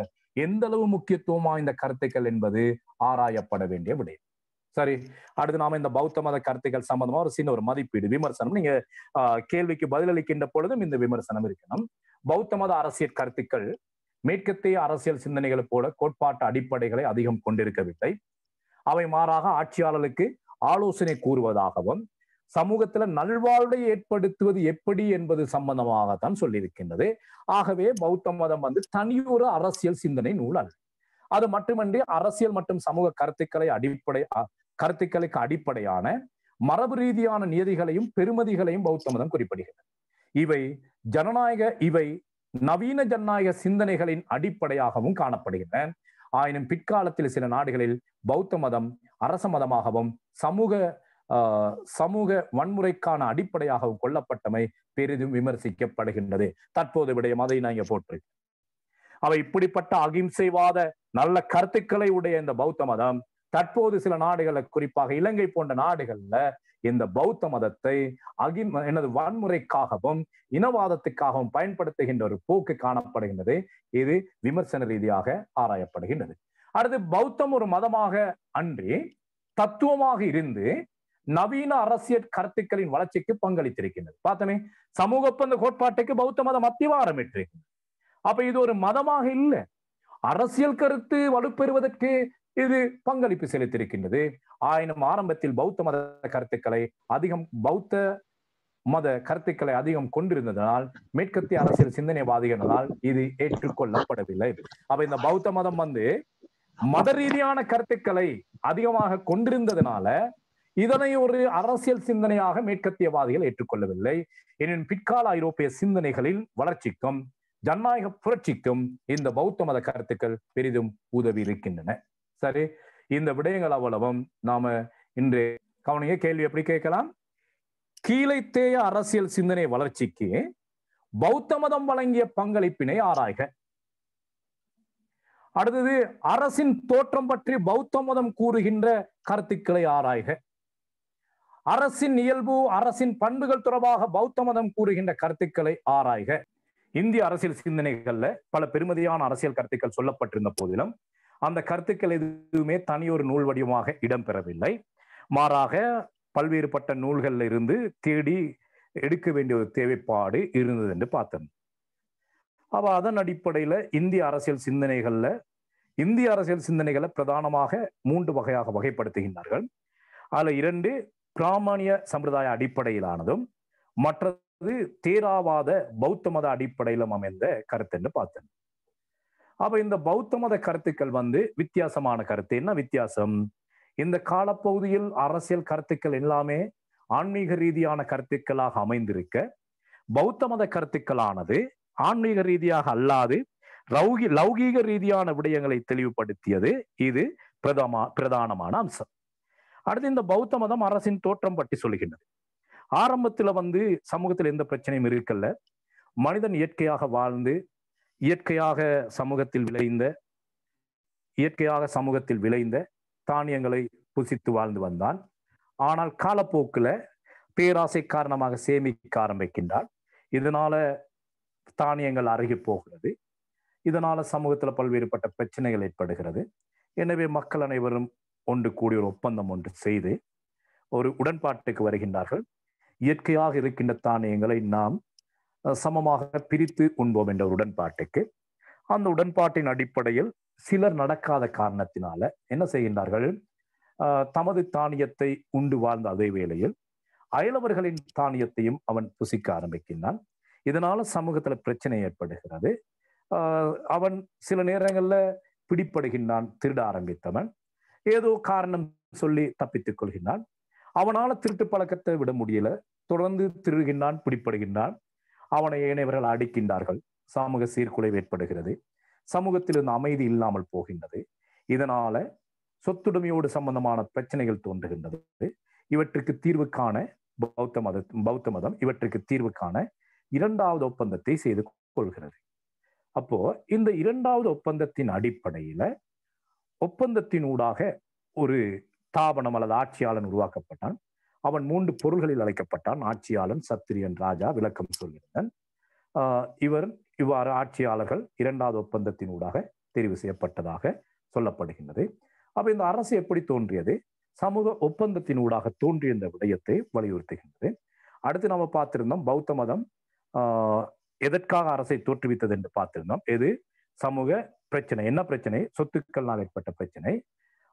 எந்த அளவு முக்கியத்துவமா இந்த கருத்துக்கள் என்பது ஆராயப்பட வேண்டிய விடயம். சரி, அடுத்து நாம இந்த பௌத்த மத கருத்துக்கள் சம்பந்தமா ஒரு சின்ன ஒரு மதிப்பீடு விமர்சனம். நீங்க கேள்விக்கு பதிலளிக்கின்ற பொழுதும் இந்த விமர்சனம் இருக்கணும். பௌத்த மத அரசியல் கருத்துக்கள் மேற்கத்திய அரசியல் சிந்தனைகளை போல கோட்பாட்டு அடிப்படைகளை அதிகம் கொண்டிருக்கவில்லை. அவை மாறாக ஆட்சியாளர்களுக்கு ஆலோசனை கூறுவதாகவும் சமூகத்துல நல்வாழ்வை ஏற்படுத்துவது எப்படி என்பது சம்பந்தமாகத்தான் சொல்லியிருக்கின்றது. ஆகவே பௌத்த மதம் தனியொரு அரசியல் சிந்தனை நூல் அல்ல. அது மட்டுமன்றி அரசியல் மற்றும் சமூக கருத்துக்களுக்கு அடிப்படையான மரபு ரீதியான நியதிகளையும் பெருமதிகளையும் பௌத்த மதம் குறிப்பிடுகிறது. இவை நவீன ஜனநாயக சிந்தனைகளின் அடிப்படையாகவும் காணப்படுகின்றன. ஆயினும் பிற்காலத்தில் சில நாடுகளில் பௌத்த மதம் அரச மதமாகவும் சமூக வன்முறைக்கான அடிப்படையாகவும் கொள்ளப்பட்டமை பெரிதும் விமர்சிக்கப்படுகின்றது. தற்போது விடயம் அதை நான் இங்க போட்டிருக்கேன். அவை இப்படிப்பட்ட அகிம்சைவாத நல்ல கருத்துக்களை உடைய இந்த பௌத்த மதம் தற்போது சில நாடுகளை, குறிப்பாக இலங்கை போன்ற நாடுகள்ல இந்த பௌத்த மதத்தை வன்முறைக்காகவும் இனவாதத்துக்காகவும் பயன்படுத்துகின்ற ஒரு போக்கு காணப்படுகின்றது. இது விமர்சன ரீதியாக ஆராயப்படுகின்றது. அடுத்து, பௌத்தம் ஒரு மதமாக அன்றி தத்துவமாக இருந்து நவீன அரசியல் கருத்துக்களின் வளர்ச்சிக்கு பங்களித்திருக்கின்றது. பார்த்தமே, சமூக ஒப்பந்த கோட்பாட்டுக்கு பௌத்த மதம் அத்திவாரம் இட்டிருக்கின்றது. அப்ப இது ஒரு மதமாக இல்லை, அரசியல் கருத்து வலுப்பெறுவதற்கு இது பங்களிப்பு செலுத்தியிருக்கின்றது. ஆயினும் ஆரம்பத்தில் பௌத்த மத கருத்துக்களை அதிகம் கொண்டிருந்ததனால் மேற்கத்திய அரசியல் சிந்தனைவாதிகளால் இது ஏற்றுக்கொள்ளப்படவில்லை. அப்ப இந்த பௌத்த மதம் மத ரீதியான கருத்துக்களை அதிகமாக கொண்டிருந்ததுனால இதனை ஒரு அரசியல் சிந்தனையாக மேற்கத்தியவாதிகள் ஏற்றுக்கொள்ளவில்லை. எனினும் பிற்கால ஐரோப்பிய சிந்தனைகளில் வளர்ச்சிக்கும் ஜனநாயக புரட்சிக்கும் இந்த பௌத்த மத கருத்துக்கள் பெரிதும் உதவி இருக்கின்றன. சரி, இந்த விடயங்கள் அவ்வளவும் நாம இன்று கவனிக்க. கேள்வி எப்படி கேட்கலாம்? கீழைத்தேய அரசியல் சிந்தனை வளர்ச்சிக்கு பௌத்த மதம் வழங்கிய பங்களிப்பினை ஆராய்க. அடுத்தது, அரசின் தோற்றம் பற்றி பௌத்த மதம் கூறுகின்ற கருத்துக்களை ஆராய்க. அரசின் இயல்பு, அரசின் பண்புகள் தொடர்பாக பௌத்த மதம் கூறுகின்ற கருத்துக்களை ஆராய்க. இந்திய அரசியல் சிந்தனைகள்ல பல பெருமதியான அரசியல் கருத்துக்கள் சொல்லப்பட்டிருந்த போதிலும் அந்த கருத்துக்கள் எதுவுமே தனியொரு நூல் வடிவமாக இடம்பெறவில்லை. மாறாக பல்வேறுபட்ட நூல்கள்ல இருந்து தேடி எடுக்க வேண்டிய ஒரு தேவைப்பாடு இருந்தது என்று பார்த்தோம். அப்ப அதன் அடிப்படையில இந்திய அரசியல் சிந்தனைகளை பிரதானமாக 3 வகையாக வகைப்படுத்துகின்றார்கள். அதுல 2 பிராமணிய சம்பிரதாய அடிப்படையிலானதும் மற்றது தேராவாத பௌத்த மத அடிப்படையிலும் அமைந்த கருத்து என்று பார்த்தோம். அப்ப இந்த பௌத்த மத கருத்துக்கள் வித்தியாசமான கருத்து. என்ன வித்தியாசம்? இந்த காலப்பகுதியில் அரசியல் கருத்துக்கள் எல்லாமே ஆன்மீக ரீதியான கருத்துக்களாக அமைந்திருக்க, பௌத்த மத கருத்துக்களானது ஆன்மீக ரீதியாக அல்லாது லௌகீக ரீதியான விடயங்களை தெளிவுபடுத்தியது. இது பிரதானமான அம்சம். அடுத்து, இந்த பௌத்த மதம் அரசின் தோற்றம் பற்றி சொல்லுகின்றது. ஆரம்பத்துல சமூகத்தில் எந்த பிரச்சனையும் இருக்கல்ல, மனிதன் இயற்கையாக வாழ்ந்து இயற்கையாக சமூகத்தில் விளைந்த தானியங்களை புசித்து வாழ்ந்து வந்தான். ஆனால் காலப்போக்குல பேராசை காரணமாக சேமிக்க ஆரம்பிக்கின்றான். இதனால தானியங்கள் அருகி போகிறது. இதனால சமூகத்துல பல்வேறுபட்ட பிரச்சனைகள் ஏற்படுகிறது. எனவே மக்கள் அனைவரும் ஒன்று கூடி ஒரு ஒப்பந்தம் ஒன்று செய்து ஒரு உடன்பாட்டுக்கு வருகின்றார்கள். இயற்கையாக இருக்கின்ற தானியங்களை நாம் சமமாக பிரித்து உண்போம் என்ற உடன்பாட்டுக்கு. அந்த உடன்பாட்டின் அடிப்படையில் சிலர் நடக்காத காரணத்தினால என்ன செய்கின்றார்கள்? தமது தானியத்தை உண்டு வாழ்ந்த அதே வேளையில் அயலவர்களின் தானியத்தையும் அவன் புசிக்க ஆரம்பிக்கின்றான். இதனால சமூகத்துல பிரச்சனை ஏற்படுகிறது. அவன் சில நேரங்கள்ல பிடிப்படுகின்றான். திருட ஆரம்பித்தவன் ஏதோ காரணம் சொல்லி தப்பித்துக் கொள்கின்றான். அவனால திருட்டு பழக்கத்தை விட முடியல, தொடர்ந்து திருடுகின்றான், பிடிப்படுகின்றான். அவனை ஏனையவர்கள் அடிக்கின்றார்கள். சமூக சீர்குலைவு ஏற்படுகிறது. சமூகத்தில் இருந்து அமைதி இல்லாமல் போகின்றது. இதனால சொத்துடைமையோடு சம்பந்தமான பிரச்சனைகள் தோன்றுகின்றது. இவற்றுக்கு தீர்வு காண பௌத்த மதம் இவற்றுக்கு தீர்வு காண 2வது ஒப்பந்தத்தை செய்து கொள்கிறது. அப்போ இந்த 2வது ஒப்பந்தத்தின் அடிப்படையில ஒப்பந்தத்தினூடாக ஒரு தாபனம் அல்லது ஆட்சியாளன் உருவாக்கப்பட்டான். அவன் 3 பொருள்களில் அழைக்கப்பட்டான். ஆட்சியாளன், சத்திரியன், ராஜா. விளக்கம் சொல்கிறேன். இவ்வாறு ஆட்சியாளர்கள் 2வது ஒப்பந்தத்தினூடாக தெரிவு செய்யப்பட்டதாக சொல்லப்படுகின்றது. அப்ப இந்த அரசு எப்படி தோன்றியது? சமூக ஒப்பந்தத்தினூடாக தோன்றிய இந்த விடயத்தை வலியுறுத்துகின்றது. அடுத்து நாம பார்த்திருந்தோம் பௌத்த மதம் எதற்காக அரசை தோற்றுவித்தது என்று பார்த்திருந்தோம். எது? சமூக பிரச்சனை. என்ன பிரச்சனை? சொத்துக்கள்னால் ஏற்பட்ட பிரச்சனை.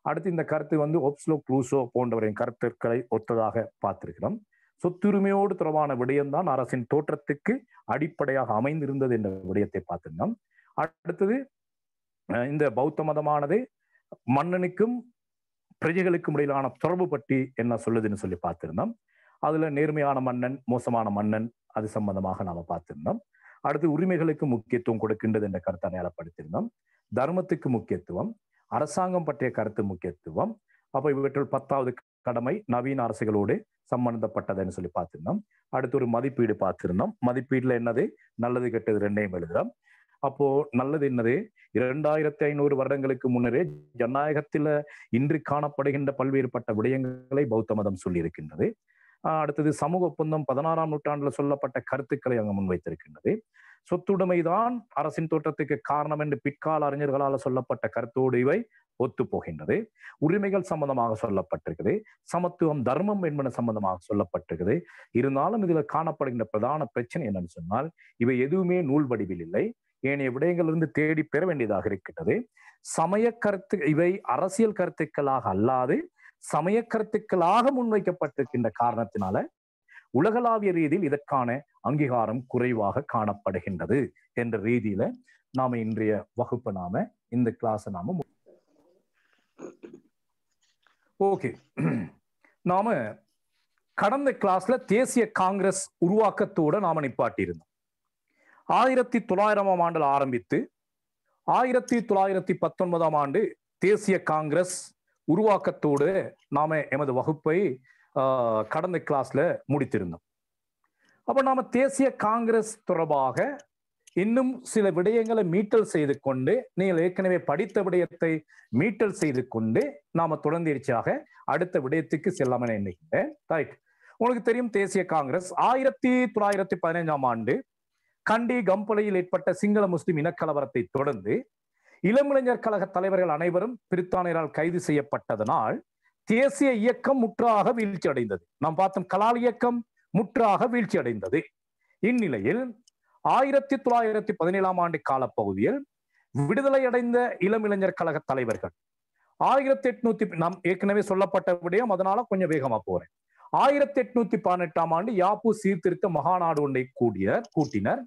அடுத்து இந்த கருத்து ஒப்ஸ்லோ க்ளூசோ போன்றவரின் கருத்துக்களை ஒத்ததாக பார்த்திருக்கிறோம். சொத்துரிமையோடு தொடர்பான விடயம்தான் அரசின் தோற்றத்துக்கு அடிப்படையாக அமைந்திருந்தது என்ற விடயத்தை பார்த்திருந்தோம். அடுத்தது இந்த பௌத்த மதமானது மன்னனுக்கும் பிரஜைகளுக்கும் இடையிலான தொடர்பு பற்றி என்ன சொல்லுதுன்னு சொல்லி பார்த்திருந்தோம். அதுல நேர்மையான மன்னன், மோசமான மன்னன், அது சம்பந்தமாக நாம பார்த்திருந்தோம். அடுத்து உரிமைகளுக்கு முக்கியத்துவம் கொடுக்கின்றது என்ற கருத்தை அடையாளப்படுத்தியிருந்தோம். தர்மத்துக்கு முக்கியத்துவம், அரசாங்கம் பற்றிய கருத்து முக்கியத்துவம். அப்ப இவற்றில் 10வது கடமை நவீன அரசுகளோடு சம்பந்தப்பட்டதுன்னு சொல்லி பார்த்திருந்தோம். அடுத்து ஒரு மதிப்பீடு பார்த்திருந்தோம். மதிப்பீடுல என்னது? நல்லது கெட்டது ரெண்டையும் எழுதுறோம். அப்போ நல்லது என்னது? 2500 வருடங்களுக்கு முன்னரே ஜனநாயகத்தில இன்று காணப்படுகின்ற பல்வேறுபட்ட விடயங்களை பௌத்த மதம் சொல்லி இருக்கின்றது. அடுத்தது சமூக ஒப்பந்தம் 16ஆம் நூற்றாண்டுல சொல்லப்பட்ட கருத்துக்களை அங்கு முன்வைத்திருக்கின்றது. சொத்துடைமைதான் அரசின் தோற்றத்துக்கு காரணம் என்று பிற்கால அறிஞர்களால் சொல்லப்பட்ட கருத்தோடு இவை ஒத்து போகின்றது. உரிமைகள் சம்பந்தமாக சொல்லப்பட்டிருக்குது. சமத்துவம், தர்மம் என்பன சம்பந்தமாக சொல்லப்பட்டிருக்குது. இருந்தாலும் இதுல காணப்படுகின்ற பிரதான பிரச்சனை என்னன்னு சொன்னால், இவை எதுவுமே நூல் வடிவில் இல்லை. ஏனைய விடயங்களிலிருந்து தேடி பெற வேண்டியதாக இருக்கின்றது. சமய கருத்து, இவை அரசியல் கருத்துக்களாக அல்லாது சமய கருத்துக்களாக முன்வைக்கப்பட்டிருக்கின்ற காரணத்தினால உலகளாவிய ரீதியில் இதற்கான அங்கீகாரம் குறைவாக காணப்படுகின்றது என்ற ரீதியில நாம இன்றைய வகுப்பு இந்த கிளாஸ் ஓகே. நாம கடந்த கிளாஸ்ல தேசிய காங்கிரஸ் உருவாக்கத்தோட நாம நிப்பாட்டியிருந்தோம். 1900ஆம் ஆண்டில் ஆரம்பித்து 1919ஆம் ஆண்டு தேசிய காங்கிரஸ் உருவாக்கத்தோடு நாம எமது வகுப்பை கடந்த கிளாஸ்ல முடித்திருந்தோம். அப்ப நாம தேசிய காங்கிரஸ் தொடர்பாக இன்னும் சில விடயங்களை மீட்டல் செய்து கொண்டு, நீங்கள் ஏற்கனவே படித்த விடயத்தை மீட்டல் செய்து கொண்டு நாம தொடர்ந்தீர்ச்சியாக அடுத்த விடயத்துக்கு செல்லாம எண்ணுகின்றேன். ரைட். உங்களுக்கு தெரியும் தேசிய காங்கிரஸ் 1915ஆம் ஆண்டு கண்டி கம்பளையில் ஏற்பட்ட சிங்கள முஸ்லிம் இனக்கலவரத்தை தொடர்ந்து இளமிளைஞர் கழக தலைவர்கள் அனைவரும் பிரித்தானியரால் கைது செய்யப்பட்டதனால் தேசிய இயக்கம் முற்றாக வீழ்ச்சி அடைந்தது. நாம் பார்த்தோம், கலால் இயக்கம் முற்றாக வீழ்ச்சி அடைந்தது. இந்நிலையில் 1917ஆம் ஆண்டு காலப்பகுதியில் விடுதலை அடைந்த இளமிளைஞர் கழக தலைவர்கள் 1800 நாம் ஏற்கனவே சொல்லப்பட்ட விடயம், அதனால கொஞ்சம் வேகமா போறேன். 1818ஆம் ஆண்டு யாப்பு சீர்திருத்த மகாநாடு ஒன்றை கூட்டினர்.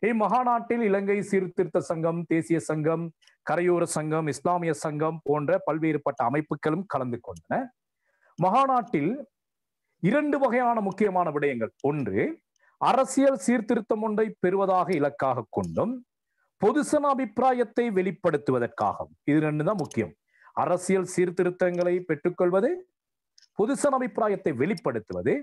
இம்மகாநாட்டில் இலங்கை சீர்திருத்த சங்கம், தேசிய சங்கம், கரையோர சங்கம், இஸ்லாமிய சங்கம் போன்ற பல்வேறுபட்ட அமைப்புகளும் கலந்து கொண்டன. மகாநாட்டில் 2 வகையான முக்கியமான விடயங்கள், ஒன்று அரசியல் சீர்திருத்தம் ஒன்றை பெறுவதாக இலக்காக கொண்டும் பொதுசன அபிப்பிராயத்தை வெளிப்படுத்துவதற்காகவும். இது 2 தான் முக்கியம். அரசியல் சீர்திருத்தங்களை பெற்றுக்கொள்வது, பொதுசன அபிப்பிராயத்தை வெளிப்படுத்துவது,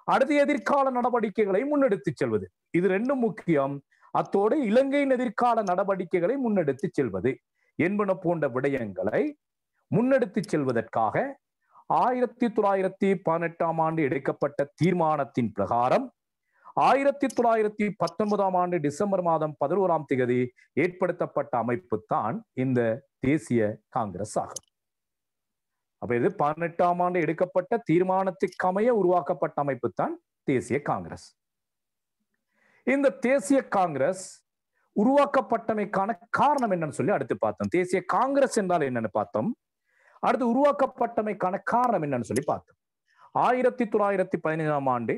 அடுத்த எதிர்கால நடவடிக்கைகளை முன்னெடுத்து செல்வது. இது 2 முக்கியம். அத்தோடு இலங்கையின் எதிர்கால நடவடிக்கைகளை முன்னெடுத்து செல்வது என்பன போன்ற விடயங்களை முன்னெடுத்து செல்வதற்காக 1918ஆம் ஆண்டு எடுக்கப்பட்ட தீர்மானத்தின் பிரகாரம் 1919ஆம் ஆண்டு டிசம்பர் மாதம் 11ஆம் தேதி ஏற்படுத்தப்பட்ட அமைப்பு தான் இந்த தேசிய காங்கிரஸ் ஆகும். அப்ப இது 18ஆம் ஆண்டு எடுக்கப்பட்ட தீர்மானத்துக்கு அமைய உருவாக்கப்பட்ட அமைப்பு தான் தேசிய காங்கிரஸ். இந்த தேசிய காங்கிரஸ் உருவாக்கப்பட்டமைக்கான காரணம் என்னன்னு சொல்லி அடுத்து பார்த்தோம். தேசிய காங்கிரஸ் என்றால் என்னன்னு பார்த்தோம். அடுத்து உருவாக்கப்பட்டமைக்கான காரணம் என்னன்னு சொல்லி பார்த்தோம். 1915ஆம் ஆண்டு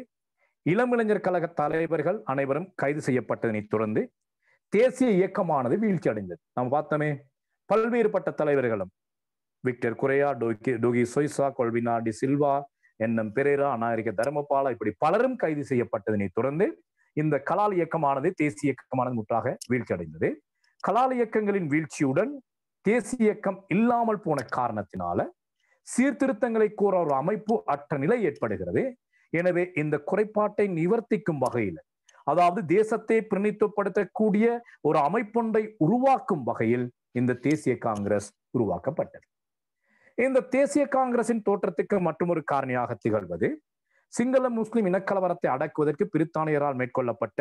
இளமிளைஞர் கழக தலைவர்கள் அனைவரும் கைது செய்யப்பட்டதனை தொடர்ந்து தேசிய இயக்கமானது வீழ்ச்சி அடைந்தது. நாம் பார்த்தோமே, பல்வேறுபட்ட தலைவர்களும் விக்டர் குரையா, டோகி சொய்சா, கொல்வினா டி சில்வா, என்எம் பெரேரா, அநாயரிக தர்மபாலா, இப்படி பலரும் கைது செய்யப்பட்டதனை தொடர்ந்து இந்த கலால் இயக்கமானது, தேசிய இயக்கமானது முற்றாக வீழ்ச்சி அடைந்தது. கலால் இயக்கங்களின் வீழ்ச்சியுடன் தேசிய இயக்கம் இல்லாமல் போன காரணத்தினால சீர்திருத்தங்களை கூற ஒரு அமைப்பு அற்ற நிலை ஏற்படுகிறது. எனவே இந்த குறைபாட்டை நிவர்த்திக்கும் வகையில், அதாவது தேசத்தை பிரதிநிதித்துவப்படுத்தக்கூடிய ஒரு அமைப்பொன்றை உருவாக்கும் வகையில் இந்த தேசிய காங்கிரஸ் உருவாக்கப்பட்டது. இந்த தேசிய காங்கிரசின் தோற்றத்துக்கு மற்றொரு காரணியாக திகழ்வது சிங்கள முஸ்லிம் இனக்கலவரத்தை அடக்குவதற்கு பிரித்தானியரால் மேற்கொள்ளப்பட்ட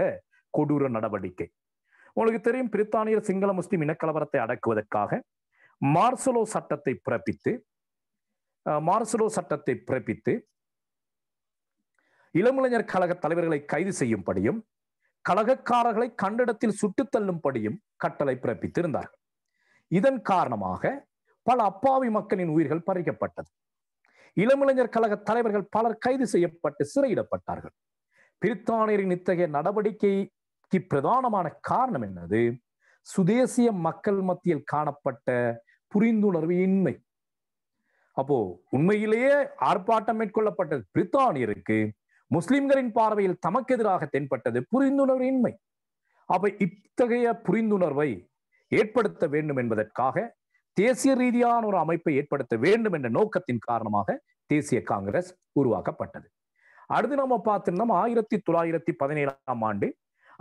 கொடூர நடவடிக்கை. உங்களுக்கு தெரியும், பிரித்தானியர் சிங்கள முஸ்லிம் இனக்கலவரத்தை அடக்குவதற்காக மார்சலோ சட்டத்தை பிறப்பித்து இளமுலைஞர் கழக தலைவர்களை கைது செய்யும்படியும் கழகக்காரர்களை கண்டிடத்தில் சுட்டுத் தள்ளும்படியும் கட்டளை பிறப்பித்திருந்தார்கள். இதன் காரணமாக பல அப்பாவி மக்களின் உயிர்கள் பறிக்கப்பட்டது. இளமுலைஞர் கழக தலைவர்கள் பலர் கைது செய்யப்பட்டு சிறையிடப்பட்டார்கள். பிரித்தானியரின் இத்தகைய நடவடிக்கைக்கு பிரதானமான காரணம் என்னது? சுதேசிய மக்கள் மத்தியில் காணப்பட்ட புரிந்துணர்வு இன்மை. அப்போ உண்மையிலேயே ஆர்ப்பாட்டம் மேற்கொள்ளப்பட்டது பிரித்தானியருக்கு முஸ்லிம்களின் பார்வையில் தமக்கு எதிராக தென்பட்டது புரிந்துணர்வு இன்மை. அப்ப இத்தகைய புரிந்துணர்வை ஏற்படுத்த வேண்டும் என்பதற்காக தேசிய ரீதியான ஒரு அமைப்பை ஏற்படுத்த வேண்டும் என்ற நோக்கத்தின் காரணமாக தேசிய காங்கிரஸ் உருவாக்கப்பட்டது. அடுத்து நம்ம பார்த்திருந்தோம், 1917ஆம் ஆண்டு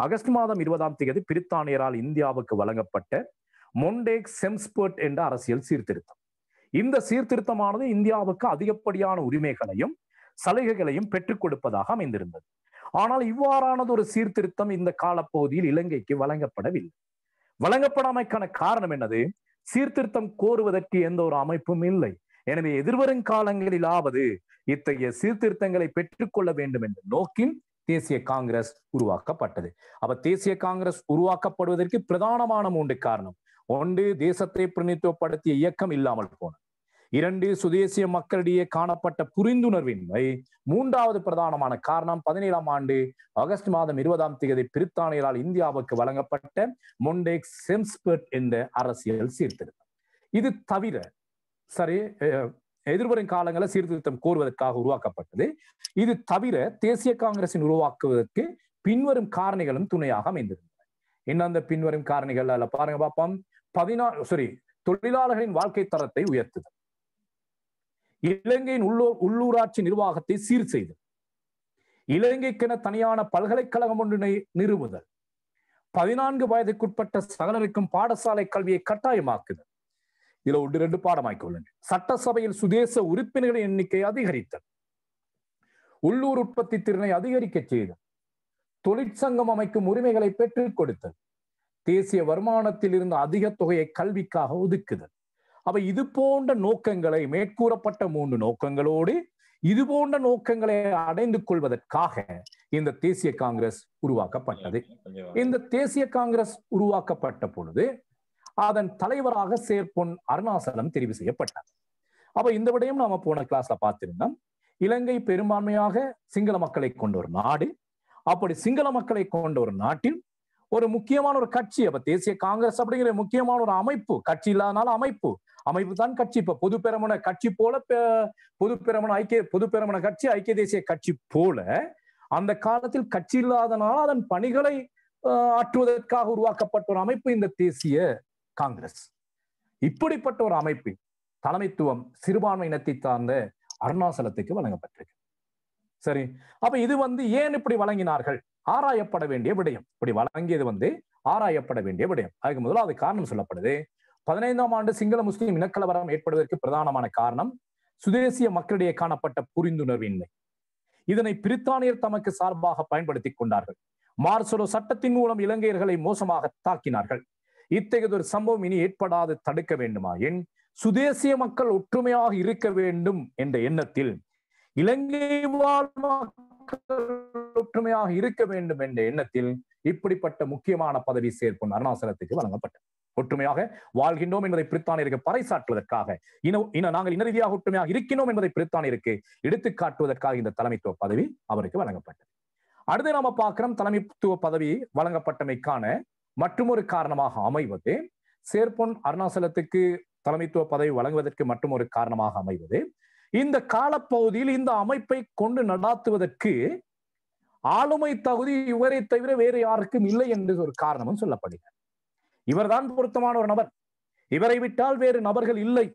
ஆகஸ்ட் மாதம் 20ஆம் தேதி பிரித்தானியரால் இந்தியாவுக்கு வழங்கப்பட்ட மொண்டேக் செம்ஸ்பர்ட் என்ற அரசியல் சீர்திருத்தம். இந்த சீர்திருத்தமானது இந்தியாவுக்கு அதிகப்படியான உரிமைகளையும் சலுகைகளையும் பெற்றுக் கொடுப்பதாக அமைந்திருந்தது. ஆனால் இவ்வாறானது ஒரு சீர்திருத்தம் இந்த காலப்பகுதியில் இலங்கைக்கு வழங்கப்படவில்லை. வழங்கப்படாமைக்கான காரணம் என்னது? சீர்திருத்தம் கோருவதற்கு எந்த ஒரு அமைப்பும் இல்லை. எனவே எதிர்வரும் காலங்களிலாவது இத்தகைய சீர்திருத்தங்களை பெற்றுக்கொள்ள வேண்டும் என்ற நோக்கில் தேசிய காங்கிரஸ் உருவாக்கப்பட்டது. அப்ப தேசிய காங்கிரஸ் உருவாக்கப்படுவதற்கு பிரதானமான 3 காரணம். 1, தேசத்தை பிரதிநிதித்துவப்படுத்திய இயக்கம் இல்லாமல் போனது. 2, சுதேசிய மக்களிடையே காணப்பட்ட புரிந்துணர்வின்மை. 3வது பிரதானமான காரணம் 17ஆம் ஆண்டு ஆகஸ்ட் மாதம் 20ஆம் தேதி பிரித்தானியரால் இந்தியாவுக்கு வழங்கப்பட்ட மொண்டேக் செம்ஸ்பர்ட் என்ற அரசியல் சீர்திருத்தம். இது தவிர எதிர்வரும் காலங்களில் சீர்திருத்தம் கோருவதற்காக உருவாக்கப்பட்டது. இது தவிர தேசிய காங்கிரசின் உருவாக்குவதற்கு பின்வரும் காரணிகளும் துணையாக அமைந்திருந்தன. என்ன அந்த பின்வரும் காரணிகள்? அல்ல பாருங்க பாப்போம். தொழிலாளர்களின் வாழ்க்கை தரத்தை உயர்த்துதல், இலங்கையின் உள்ளூராட்சி நிர்வாகத்தை சீர் செய்தல், இலங்கைக்கென தனியான பல்கலைக்கழகம் ஒன்றினை நிறுவுதல், 14 வயதுக்குட்பட்ட சகலருக்கும் பாடசாலை கல்வியை கட்டாயமாக்குதல், இதுல 1-2 பாடமாக்கிக்கொள்ளுங்க. சட்டசபையில் சுதேச உறுப்பினர்களின் எண்ணிக்கை அதிகரித்தல், உள்ளூர் உற்பத்தி திறனை அதிகரிக்க செய்தல், தொழிற்சங்கம் அமைக்கும் உரிமைகளை பெற்றுக் கொடுத்தல், தேசிய வருமானத்தில் இருந்து அதிக தொகையை கல்விக்காக ஒதுக்குதல். அப்ப இது போன்ற நோக்கங்களை, மேற்கூறப்பட்ட 3 நோக்கங்களோடு இது போன்ற நோக்கங்களை அடைந்து கொள்வதற்காக இந்த தேசிய காங்கிரஸ் உருவாக்கப்பட்டது. இந்த தேசிய காங்கிரஸ் உருவாக்கப்பட்ட பொழுது அதன் தலைவராக சேர்பொன் அருணாசலம் தெரிவு செய்யப்பட்டார். அப்ப இந்த விடயம் நாம போன கிளாஸ்ல பார்த்திருந்தோம். இலங்கை பெரும்பான்மையாக சிங்கள மக்களை கொண்ட ஒரு நாடு. அப்படி சிங்கள மக்களை கொண்ட ஒரு நாட்டில் ஒரு முக்கியமான ஒரு கட்சி, அப்ப தேசிய காங்கிரஸ் அப்படிங்கிற முக்கியமான ஒரு அமைப்பு, கட்சி இல்லாதனால அமைப்பு தான் கட்சி. இப்ப பொதுப்பெரமுன கட்சி போல, பொதுப்பெரமுன கட்சி, ஐக்கிய தேசிய கட்சி போல அந்த காலத்தில் கட்சி இல்லாதனால அதன் பணிகளை ஆற்றுவதற்காக உருவாக்கப்பட்ட ஒரு அமைப்பு இந்த தேசிய காங்கிரஸ். இப்படிப்பட்ட ஒரு அமைப்பின் தலைமைத்துவம் சிறுபான்மை இனத்தை சார்ந்த அருணாசலத்துக்கு வழங்கப்பட்டிருக்கு. சரி, அப்ப இது ஏன் இப்படி வழங்கினார்கள்? ஆராயப்பட வேண்டிய விடயம். இப்படி வழங்கியது ஆராயப்பட வேண்டிய விடயம். அதுக்கு முதலாவது காரணம் சொல்லப்படுது. 15ஆம் ஆண்டு சிங்கள முஸ்லிம் இனக்கலவரம் ஏற்படுவதற்கு பிரதானமான காரணம் சுதேசிய மக்களிடையே காணப்பட்ட புரிந்துணர்வின்மை. இதனை பிரித்தானியர் தமக்கு சார்பாக பயன்படுத்தி கொண்டார்கள். மார்சலோ சட்டத்தின் மூலம் இலங்கையர்களை மோசமாக தாக்கினார்கள். இத்தகையதொரு சம்பவம் இனி ஏற்படாது தடுக்க வேண்டுமாயின் சுதேசிய மக்கள் ஒற்றுமையாக இருக்க வேண்டும் என்ற எண்ணத்தில், இலங்கை வாழ் மக்கள் ஒற்றுமையாக இருக்க வேண்டும் என்ற எண்ணத்தில் இப்படிப்பட்ட முக்கியமான பதவி சேர்ப்பொன் அருணாசலத்துக்கு வழங்கப்பட்டது. ஒற்றுமையாக வாழ்கின்றோம் என்பதை பிரித்தானியருக்கு பறைசாற்றுவதற்காக, நாங்கள் இன ரீதியாக ஒற்றுமையாக இருக்கிறோம் என்பதை பிரித்தானியருக்கு எடுத்து காட்டுவதற்காக இந்த தலைமைத்துவ பதவி அவருக்கு வழங்கப்பட்டது. அடுத்து நாம பார்க்கிறோம், தலைமைத்துவ பதவி வழங்கப்பட்டமைக்கான மற்றொரு காரணமாக அமைவது, சேர்பொன் அருணாசலத்துக்கு தலைமைத்துவ பதவி வழங்குவதற்கு மற்றொரு காரணமாக அமைவது, இந்த காலப்பகுதியில் இந்த அமைப்பை கொண்டு நடாத்துவதற்கு ஆளுமை தகுதி இவரை தவிர வேறு யாருக்கும் இல்லை என்று ஒரு காரணமும் சொல்லப்படுகிறது. இவர்தான் பொருத்தமான ஒரு நபர், இவரை விட்டால் வேறு நபர்கள் இல்லை,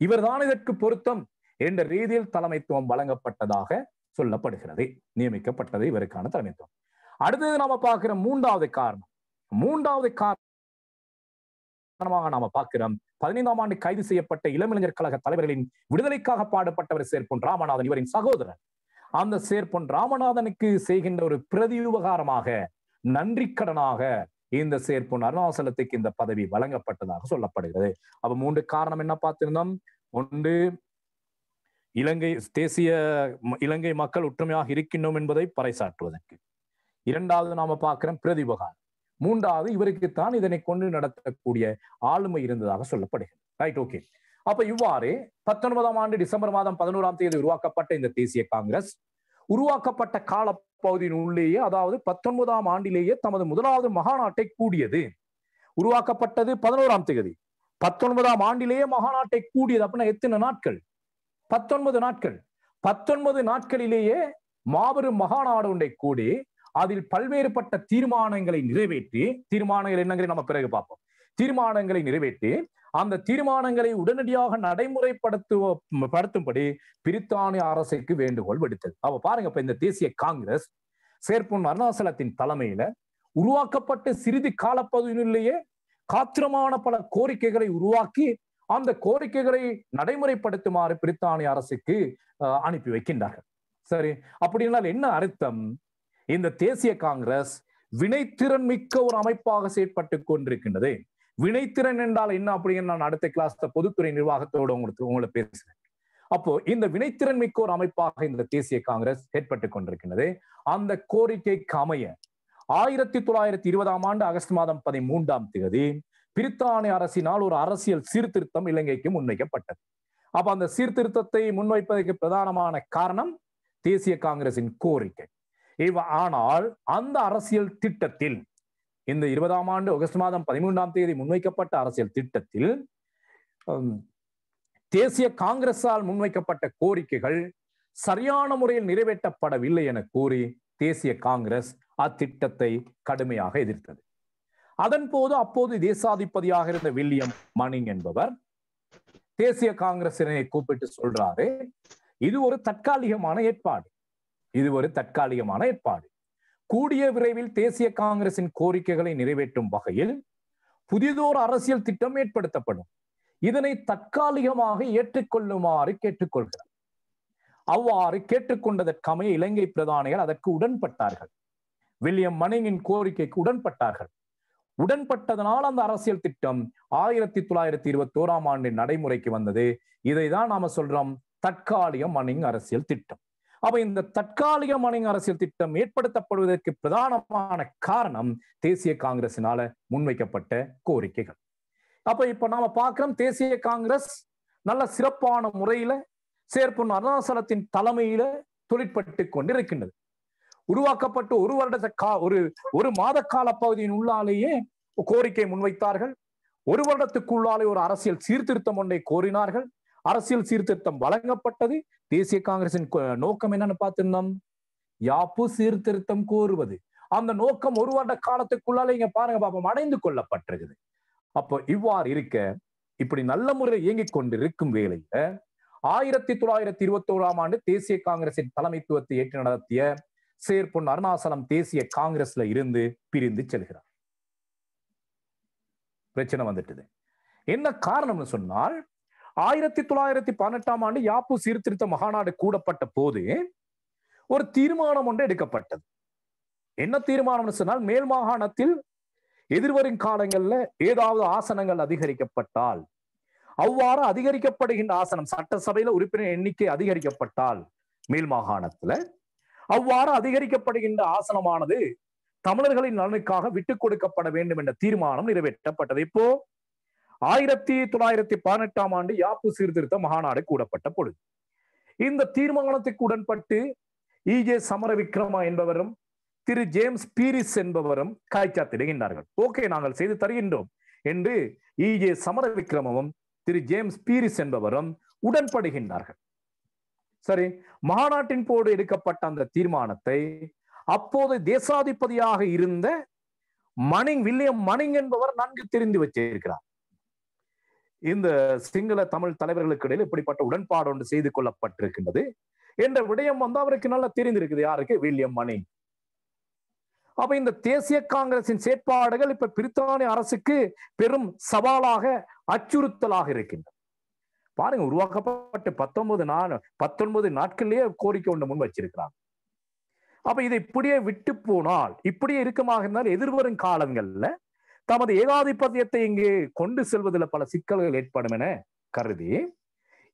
இவர்தான் இதற்கு பொருத்தம் என்ற ரீதியில் தலைமைத்துவம் வழங்கப்பட்டதாக சொல்லப்படுகிறது. நியமிக்கப்பட்டது இவருக்கான தலைமைத்துவம். அடுத்தது நாம பார்க்கிற மூன்றாவது காரணம் உதாரணமாக நாம பார்க்கிறோம். 15ஆம் ஆண்டு கைது செய்யப்பட்ட இளமிளைஞர் கழக தலைவர்களின் விடுதலைக்காக பாடுபட்டவர் சேர்ப்பொன் ராமநாதன், இவரின் சகோதரர். அந்த சேர்ப்பொன் ராமநாதனுக்கு செய்கின்ற ஒரு பிரதி உபகாரமாக, நன்றி கடனாக இந்த சேர்ப்பொன் அருணாசலத்துக்கு இந்த பதவி வழங்கப்பட்டதாக சொல்லப்படுகிறது. அப்ப 3 காரணம் என்ன பார்த்திருந்தோம். ஒன்று, இலங்கை மக்கள் ஒற்றுமையாக இருக்கின்றோம் என்பதை பறைசாற்றுவதற்கு. 2வது நாம பார்க்கிறோம் பிரதி உபகாரம். 3வது, இவருக்குத்தான் இதனை கொண்டு நடத்தக்கூடிய ஆளுமை இருந்ததாக சொல்லப்படுகிறது. Right, okay. அப்ப இவ்வாறு 19ஆம் ஆண்டு டிசம்பர் மாதம் 11ஆம் தேதி உருவாக்கப்பட்ட இந்த தேசிய காங்கிரஸ் உருவாக்கப்பட்ட காலப்பகுதியின் உள்ளேயே, அதாவது 19ஆம் ஆண்டிலேயே தமது முதலாவது மகாநாட்டை கூடியது. உருவாக்கப்பட்டது 11ஆம் தேதி. 19ஆம் ஆண்டிலேயே மகாநாட்டை கூடியது. அப்படின்னா எத்தனை நாட்கள்? 19 நாட்கள். 19 நாட்களிலேயே மாபெரும் மகாநாடு ஒன்றை கூடி அதில் பல்வேறுபட்ட தீர்மானங்களை நிறைவேற்றி, தீர்மானங்கள் என்னங்கிறது நம்ம பிறகு பார்ப்போம், தீர்மானங்களை நிறைவேற்றி அந்த தீர்மானங்களை உடனடியாக நடைமுறைப்படுத்தும்படி பிரித்தானிய அரசுக்கு வேண்டுகோள் விடுத்தது. அப்ப பாருங்க, இப்ப இந்த தேசிய காங்கிரஸ் சேர்ப்பொன் அருணாசலத்தின் தலைமையில உருவாக்கப்பட்ட சிறிது காலப்பகுதியிலேயே காத்திரமான பல கோரிக்கைகளை உருவாக்கி அந்த கோரிக்கைகளை நடைமுறைப்படுத்துமாறு பிரித்தானிய அரசுக்கு அனுப்பி வைக்கின்றார்கள். சரி, அப்படினால் என்ன அர்த்தம்? இந்த தேசிய காங்கிரஸ் வினைத்திறன் மிக்க ஒரு அமைப்பாக செயற்பட்டு கொண்டிருக்கின்றது. வினைத்திறன் என்றால் என்ன அப்படின்னு நான் அடுத்த கிளாஸ்ல பொதுத்துறை நிர்வாகத்தோடு உங்களை பேசுறேன். அப்போ இந்த வினைத்திறன் மிக்க ஒரு அமைப்பாக இந்த தேசிய காங்கிரஸ் செயற்பட்டு கொண்டிருக்கின்றது. அந்த கோரிக்கைக்கு அமைய 1920ஆம் ஆண்டு ஆகஸ்ட் மாதம் 13ஆம் தேதி பிரித்தானிய அரசினால் ஒரு அரசியல் சீர்திருத்தம் இலங்கைக்கு முன்வைக்கப்பட்டது. அப்ப அந்த சீர்திருத்தத்தை முன்வைப்பதற்கு பிரதானமான காரணம் தேசிய காங்கிரசின் கோரிக்கை. ஆனால் அந்த அரசியல் திட்டத்தில், இந்த 20ஆம் ஆண்டு ஆகஸ்ட் மாதம் 13ஆம் தேதி முன்வைக்கப்பட்ட அரசியல் திட்டத்தில் தேசிய காங்கிரஸால் முன்வைக்கப்பட்ட கோரிக்கைகள் சரியான முறையில் நிறைவேற்றப்படவில்லை என கூறி தேசிய காங்கிரஸ் அத்திட்டத்தை கடுமையாக எதிர்த்தது. அதன் போது அப்போது தேசாதிபதியாக இருந்த வில்லியம் மணிங் என்பவர் தேசிய காங்கிரசினை கூப்பிட்டு சொல்றாரு, இது ஒரு தற்காலிகமான ஏற்பாடு, இது ஒரு தற்காலிகமான ஏற்பாடு. கூடிய விரைவில் தேசிய காங்கிரசின் கோரிக்கைகளை நிறைவேற்றும் வகையில் புதிதோர் அரசியல் திட்டம் ஏற்படுத்தப்படும். இதனை தற்காலிகமாக ஏற்றுக்கொள்ளுமாறு கேட்டுக்கொள்கிறார். அவ்வாறு கேட்டுக்கொண்டதற்கமைய இலங்கை பிரதானிகள் அதற்கு உடன்பட்டார்கள். வில்லியம் மணிங்கின் கோரிக்கைக்கு உடன்பட்டார்கள். உடன்பட்டதனால் அந்த அரசியல் திட்டம் 1921ஆம் ஆண்டு நடைமுறைக்கு வந்தது. இதைதான் நாம சொல்றோம் தற்காலிக மணிங் அரசியல் திட்டம். அப்ப இந்த தற்காலிக மணிங் அரசியல் திட்டம் ஏற்படுத்தப்படுவதற்கு பிரதானமான காரணம் தேசிய காங்கிரசினால முன்வைக்கப்பட்ட கோரிக்கைகள். அப்ப இப்ப நாம பார்க்கிறோம், தேசிய காங்கிரஸ் நல்ல சிறப்பான முறையில சேர்ப்பொன் அருணாசலத்தின் தலைமையில தொழிற்பட்டு கொண்டிருக்கின்றது. உருவாக்கப்பட்டு ஒரு மாத கால பகுதியின் உள்ளாலேயே கோரிக்கை முன்வைத்தார்கள். ஒரு வருடத்துக்குள்ளாலே ஒரு அரசியல் சீர்திருத்தம் ஒன்றை கோரினார்கள். அரசியல் சீர்திருத்தம் வழங்கப்பட்டது. தேசிய காங்கிரசின் நோக்கம் என்னன்னு பார்த்திருந்தோம், யாப்பு சீர்திருத்தம் கோருவது. அந்த நோக்கம் ஒரு வருட காலத்துக்குள்ளாலே இங்க பாருங்க பாப்போம் அடைந்து கொள்ளப்பட்டிருக்குது. அப்போ இவ்வாறு இருக்க, இப்படி நல்ல முறையில் இயங்கிக் கொண்டிருக்கும் வேளையில 1921ஆம் ஆண்டு தேசிய காங்கிரசின் தலைமைத்துவத்தை ஏற்று நடத்திய சேர்ப்பொன் அருணாசலம் தேசிய காங்கிரஸ்ல இருந்து பிரிந்து செல்கிறார். பிரச்சனை வந்துட்டது. என்ன காரணம்னு சொன்னால், 1918ஆம் ஆண்டு யாப்பு சீர்திருத்த மகாநாடு கூடப்பட்ட போது ஒரு தீர்மானம் ஒன்று எடுக்கப்பட்டது. என்ன தீர்மானம்னு சொன்னால், மேல் மாகாணத்தில் எதிர்வரும் காலங்கள்ல ஏதாவது ஆசனங்கள் அதிகரிக்கப்பட்டால், அவ்வாறு அதிகரிக்கப்படுகின்ற ஆசனம், சட்டசபையில உறுப்பினர் எண்ணிக்கை அதிகரிக்கப்பட்டால் மேல் மாகாணத்துல அவ்வாறு அதிகரிக்கப்படுகின்ற ஆசனமானது தமிழர்களின் நலனுக்காக விட்டுக் கொடுக்கப்பட வேண்டும் என்ற தீர்மானம் நிறைவேற்றப்பட்டது. இப்போ 1918ஆம் ஆண்டு யாப்பு சீர்திருத்த மகாநாடு கூடப்பட்ட பொழுது இந்த தீர்மானத்துக்கு உடன்பட்டு ஈஜே சமரவிக்ரமா என்பவரும் திரு ஜேம்ஸ் பீரிஸ் என்பவரும் கைச்சாத்திடுகின்றார்கள். ஓகே, நாங்கள் செய்து தருகின்றோம் என்று ஈஜே சமரவிக்ரமமும் திரு ஜேம்ஸ் பீரிஸ் என்பவரும் உடன்படுகின்றார்கள். சரி, மாநாட்டின் போது எடுக்கப்பட்ட அந்த தீர்மானத்தை அப்போது தேசாதிபதியாக இருந்த வில்லியம் மணிங் என்பவர் நன்கு தெரிந்து வச்சிருக்கிறார். இந்த சிங்கள தமிழ் தலைவர்களுக்கு இடையில் இப்படிப்பட்ட உடன்பாடு ஒன்று செய்து கொள்ளப்பட்டிருக்கின்றது என்ற விடயம் அவருக்கு நல்லா தெரிந்திருக்குது. யாருக்கு? வில்லியம் மணிங். அப்ப இந்த தேசிய காங்கிரசின் செயற்பாடுகள் இப்ப பிரித்தானிய அரசுக்கு பெரும் சவாலாக அச்சுறுத்தலாக இருக்கின்றன. பாருங்க, உருவாக்கப்பட்ட 19 நாட்களிலேயே கோரிக்கை ஒன்று முன் வச்சிருக்கிறாங்க. அப்ப இதை இப்படியே விட்டு போனால், இப்படியே இருக்கமாக இருந்தால் எதிர்வரும் காலங்கள்ல தமது ஏகாதிபத்தியத்தை இங்கே கொண்டு செல்வதில் பல சிக்கல்கள் ஏற்படும் என கருதி,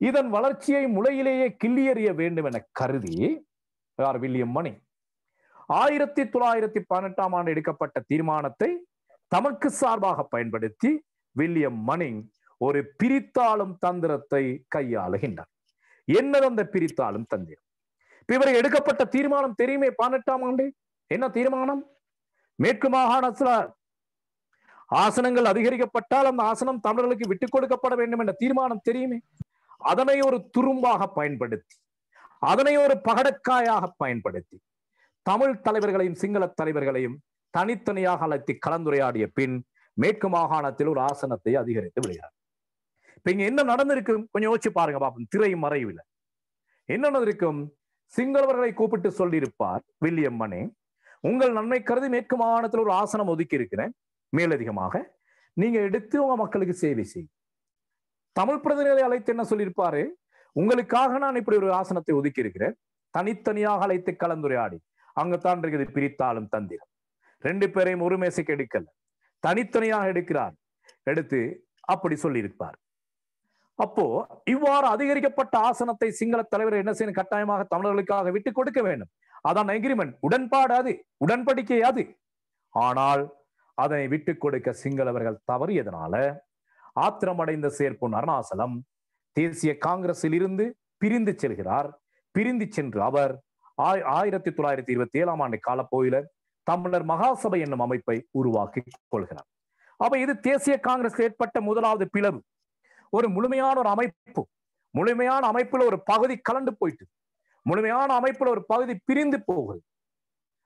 இதன் வளர்ச்சியை முளையிலேயே கிள்ளியறிய வேண்டும் என கருதி வில்லியம் மணி 1918 ஆண்டு எடுக்கப்பட்ட தீர்மானத்தை தமக்கு சார்பாக பயன்படுத்தி வில்லியம் மணிங் ஒரு பிரித்தாளும் தந்திரத்தை கையாளுகின்றார். என்னது அந்த பிரித்தாளும் தந்திரம்? இவரை எடுக்கப்பட்ட தீர்மானம் தெரியுமே, 18ஆம் ஆண்டு என்ன தீர்மானம்? மேற்கு மாகாணத்தில் ஆசனங்கள் அதிகரிக்கப்பட்டால் அந்த ஆசனம் தமிழர்களுக்கு விட்டுக் கொடுக்கப்பட வேண்டும் என்ற தீர்மானம் தெரியுமே. அதனை ஒரு துரும்பாக பயன்படுத்தி, அதனை ஒரு பகடக்காயாக பயன்படுத்தி தமிழ் தலைவர்களையும் சிங்கள தலைவர்களையும் தனித்தனியாக அழைத்து கலந்துரையாடிய பின் மேற்கு மாகாணத்தில் ஒரு ஆசனத்தை அதிகரித்து விடுகிறார். இப்ப இங்க என்ன நடந்திருக்கும் கொஞ்சம் யோசிச்சு பாருங்க பாப்போம். திரை மறைவில் என்ன நடந்திருக்கும்? சிங்களவர்களை கூப்பிட்டு சொல்லியிருப்பார் வில்லியம் மணி, உங்கள் நன்மை கருதி மேற்கு மாகாணத்தில் ஒரு ஆசனம் ஒதுக்கி இருக்கிறேன், மேலதிகமாக நீங்க எடுத்து உங்க மக்களுக்கு சேவை செய்யும். தமிழ் பிரதிநிதிகளை அழைத்து என்ன சொல்லியிருப்பாரு? உங்களுக்காக நான் இப்படி ஒரு ஆசனத்தை ஒதுக்கி இருக்கிறேன், தனித்தனியாக அழைத்து கலந்துரையாடி, அங்கத்தான் இருக்குது பிரித்தாளும் தந்திரம். 2 பேரையும் ஒரு மேசைக்கு எடுக்கல, தனித்தனியாக எடுக்கிறார், எடுத்து அப்படி சொல்லியிருப்பார். அப்போ இவ்வாறு அதிகரிக்கப்பட்ட ஆசனத்தை சிங்கள தலைவர் என்ன செய்யணும்? கட்டாயமாக தமிழர்களுக்காக விட்டு கொடுக்க வேண்டும். அதான் எக்ரிமெண்ட், உடன்பாடு, அது உடன்படிக்கை அது. ஆனால் அதனை விட்டு கொடுக்க சிங்களவர்கள் தவறியதனால ஆத்திரமடைந்த சேர்ப்பொன் அருணாசலம் தேசிய காங்கிரஸில் இருந்து பிரிந்து செல்கிறார். பிரிந்து சென்று அவர் 1927ஆம் ஆண்டு காலப்போயில தமிழர் மகாசபை என்னும் அமைப்பை உருவாக்கி கொள்கிறார். அப்ப இது தேசிய காங்கிரஸ் ஏற்பட்ட முதலாவது பிளவு. ஒரு முழுமையான ஒரு அமைப்பு, முழுமையான அமைப்புல ஒரு பகுதி கலந்து போயிட்டு, முழுமையான அமைப்புல ஒரு பகுதி பிரிந்து போகுது.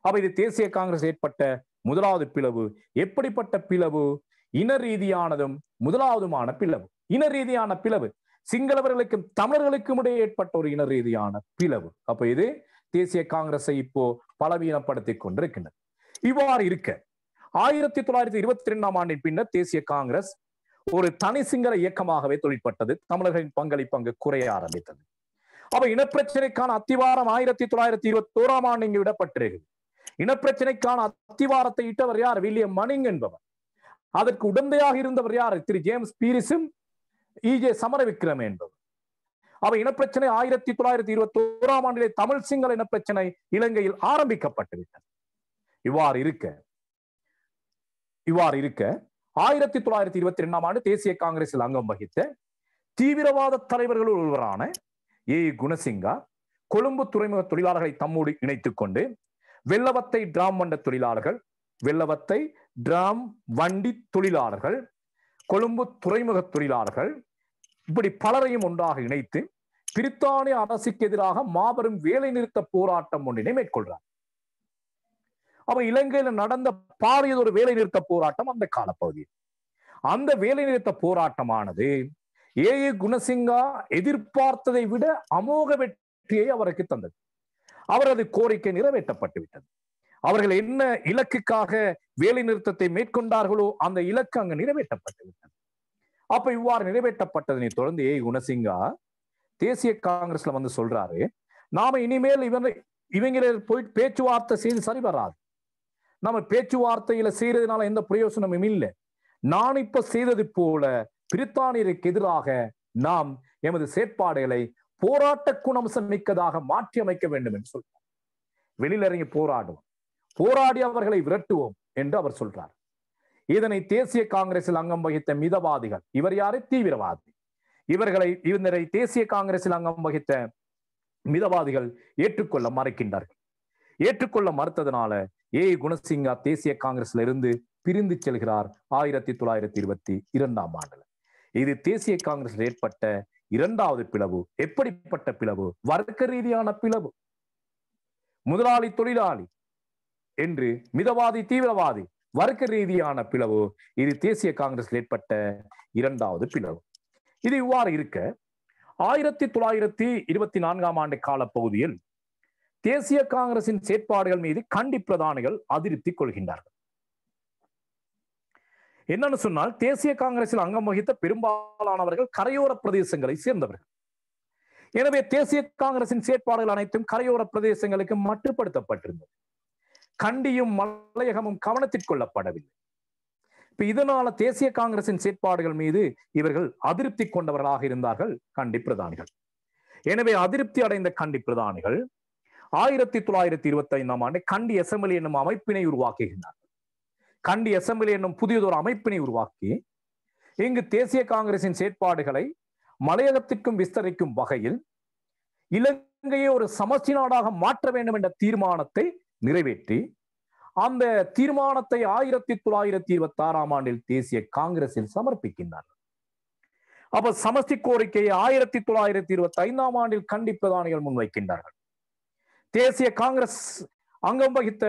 அப்ப இது தேசிய காங்கிரஸ் ஏற்பட்ட முதலாவது பிளவு. எப்படிப்பட்ட பிளவு? இன ரீதியானதும் முதலாவதுமான பிளவு. இன ரீதியான பிளவு, சிங்களவர்களுக்கும் தமிழர்களுக்கும் இடையே ஏற்பட்ட ஒரு இன ரீதியான பிளவு. அப்ப இது தேசிய காங்கிரஸை இப்போ பலவீனப்படுத்தி கொண்டிருக்கின்றது. இவ்வாறு இருக்க 1922ஆம் ஆண்டின் பின்னர் தேசிய காங்கிரஸ் ஒரு தனி சிங்கள இயக்கமாகவே தொழிற்பட்டது. தமிழர்களின் பங்களிப்பு அங்கு குறைய ஆரம்பித்தது. அப்ப இனப்பிரச்சனைக்கான அத்திவாரம் 1921ஆம் ஆண்டு இங்கு விடப்பட்டிருக்கிறது. இனப்பிரச்சனைக்கான அத்திவாரத்தை இட்டவர் யார்? வில்லியம் மணிங் என்பவர். அதற்கு உடந்தையாக இருந்தவர் யார்? திரு ஜேம்ஸ் பீரிஸும் ஈஜே சமரவிக்ரம என்பவர். அவ இனப்பிரச்சனை 1921ஆம் ஆண்டிலே தமிழ் சிங்கள இனப்பிரச்சனை இலங்கையில் ஆரம்பிக்கப்பட்டு விட்டது. இவ்வாறு இருக்க 1922ஆம் ஆண்டு தேசிய காங்கிரஸில் அங்கம் வகித்த தீவிரவாத தலைவர்கள் ஒருவரான ஏ குணசிங்கா கொழும்பு துறைமுக தொழிலாளர்களை தம்மோடு இணைத்துக் கொண்டு வெள்ளவத்தை டிராம் வண்ட தொழிலாளர்கள், வெள்ளவத்தை டிராம் வண்டி தொழிலாளர்கள், கொழும்பு துறைமுக தொழிலாளர்கள், இப்படி பலரையும் ஒன்றாக இணைத்து பிரித்தானிய அரசுக்கு எதிராக மாபெரும் வேலை நிறுத்த போராட்டம் ஒன்றினை மேற்கொள்றார். அப்ப இலங்கையில நடந்த பாரியதொரு வேலை நிறுத்த போராட்டம் அந்த காலப்பகுதியில். அந்த வேலை நிறுத்த போராட்டமானது ஏ குணசிங்கா எதிர்பார்த்ததை விட அமோக வெற்றியை அவருக்கு தந்தது. அவரது கோரிக்கை நிறைவேற்றப்பட்டு விட்டது. அவர்கள் என்ன இலக்குக்காக வேலை நிறுத்தத்தை மேற்கொண்டார்களோ அந்த இலக்கு அங்கு நிறைவேற்றப்பட்டு விட்டது. அப்ப இவ்வாறு நிறைவேற்றப்பட்டதனை தொடர்ந்து ஏ குணசிங்கா தேசிய காங்கிரஸ்ல வந்து சொல்றாரு, நாம இனிமேல் இவங்களை போய் பேச்சுவார்த்தை செய்து சரி வராது. நம்ம பேச்சுவார்த்தையில செய்யறதுனால எந்த பிரயோசனமும் இல்லை. நான் இப்ப செய்தது போல பிரித்தானியருக்கு எதிராக நாம் எமது செயற்பாடுகளை போராட்ட குணம்சம் மிக்கதாக மாற்றி அமைக்க வேண்டும் என்று சொல்றார். வெளியில இறங்கி போராடி அவர்களை விரட்டுவோம் என்று அவர் சொல்றார். இதனை தேசிய காங்கிரஸில் அங்கம் வகித்த மிதவாதிகள், இவர் யாரு? தீவிரவாதி. இவரை தேசிய காங்கிரஸில் அங்கம் வகித்த மிதவாதிகள் ஏற்றுக்கொள்ள மறுக்கின்றார்கள். ஏற்றுக்கொள்ள மறுத்ததனால ஏ குணசிங்கா தேசிய காங்கிரஸ்ல இருந்து பிரிந்து செல்கிறார் 1922ஆம் ஆண்டுல. இது தேசிய காங்கிரஸில் ஏற்பட்ட இரண்டாவது பிளவு. எப்படிப்பட்ட பிளவு? வர்க்க ரீதியான பிளவு. முதலாளி தொழிலாளி என்று மிதவாதி தீவிரவாதி, வர்க்க ரீதியான பிளவு. இது தேசிய காங்கிரஸில் ஏற்பட்ட இரண்டாவது பிளவு. இது இவ்வாறு இருக்க 1924ஆம் ஆண்டு காலப்பகுதியில் தேசிய காங்கிரசின் செயற்பாடுகள் மீது கண்டி பிரதானிகள் அதிருப்தி கொள்கின்றார்கள். என்னன்னு சொன்னால், தேசிய காங்கிரஸில் அங்கம் வகித்த பெரும்பாலானவர்கள் கரையோர பிரதேசங்களை சேர்ந்தவர்கள். எனவே தேசிய காங்கிரசின் செயற்பாடுகள் அனைத்தும் கரையோர பிரதேசங்களுக்கு மட்டுப்படுத்தப்பட்டிருந்தது. கண்டியும் மலையகமும் கவனத்தில் கொள்ளப்படவில்லை. இப்ப இதனால தேசிய காங்கிரசின் செயற்பாடுகள் மீது இவர்கள் அதிருப்தி கொண்டவர்களாக இருந்தார்கள் கண்டி பிரதானிகள். எனவே அதிருப்தி அடைந்த கண்டி பிரதானிகள் 1925ஆம் ஆண்டு கண்டி அசெம்பிளி என்னும் அமைப்பினை உருவாக்குகின்றார்கள். கண்டி அசெம்பிளி என்னும் புதியதொரு அமைப்பினை உருவாக்கி இங்கு தேசிய காங்கிரசின் செயற்பாடுகளை மலையகத்திற்கும் விஸ்தரிக்கும் வகையில் இலங்கையை ஒரு சமஷ்டி நாடாக மாற்ற வேண்டும் என்ற தீர்மானத்தை நிறைவேற்றி அந்த தீர்மானத்தை 1926ஆம் ஆண்டில் தேசிய காங்கிரஸில் சமர்ப்பிக்கின்றார்கள். அப்ப சமஷ்டி கோரிக்கையை 1925ஆம் ஆண்டில் கண்டி பிரதானிகள் முன்வைக்கின்றார்கள். தேசிய காங்கிரஸ் அங்கம் வகித்த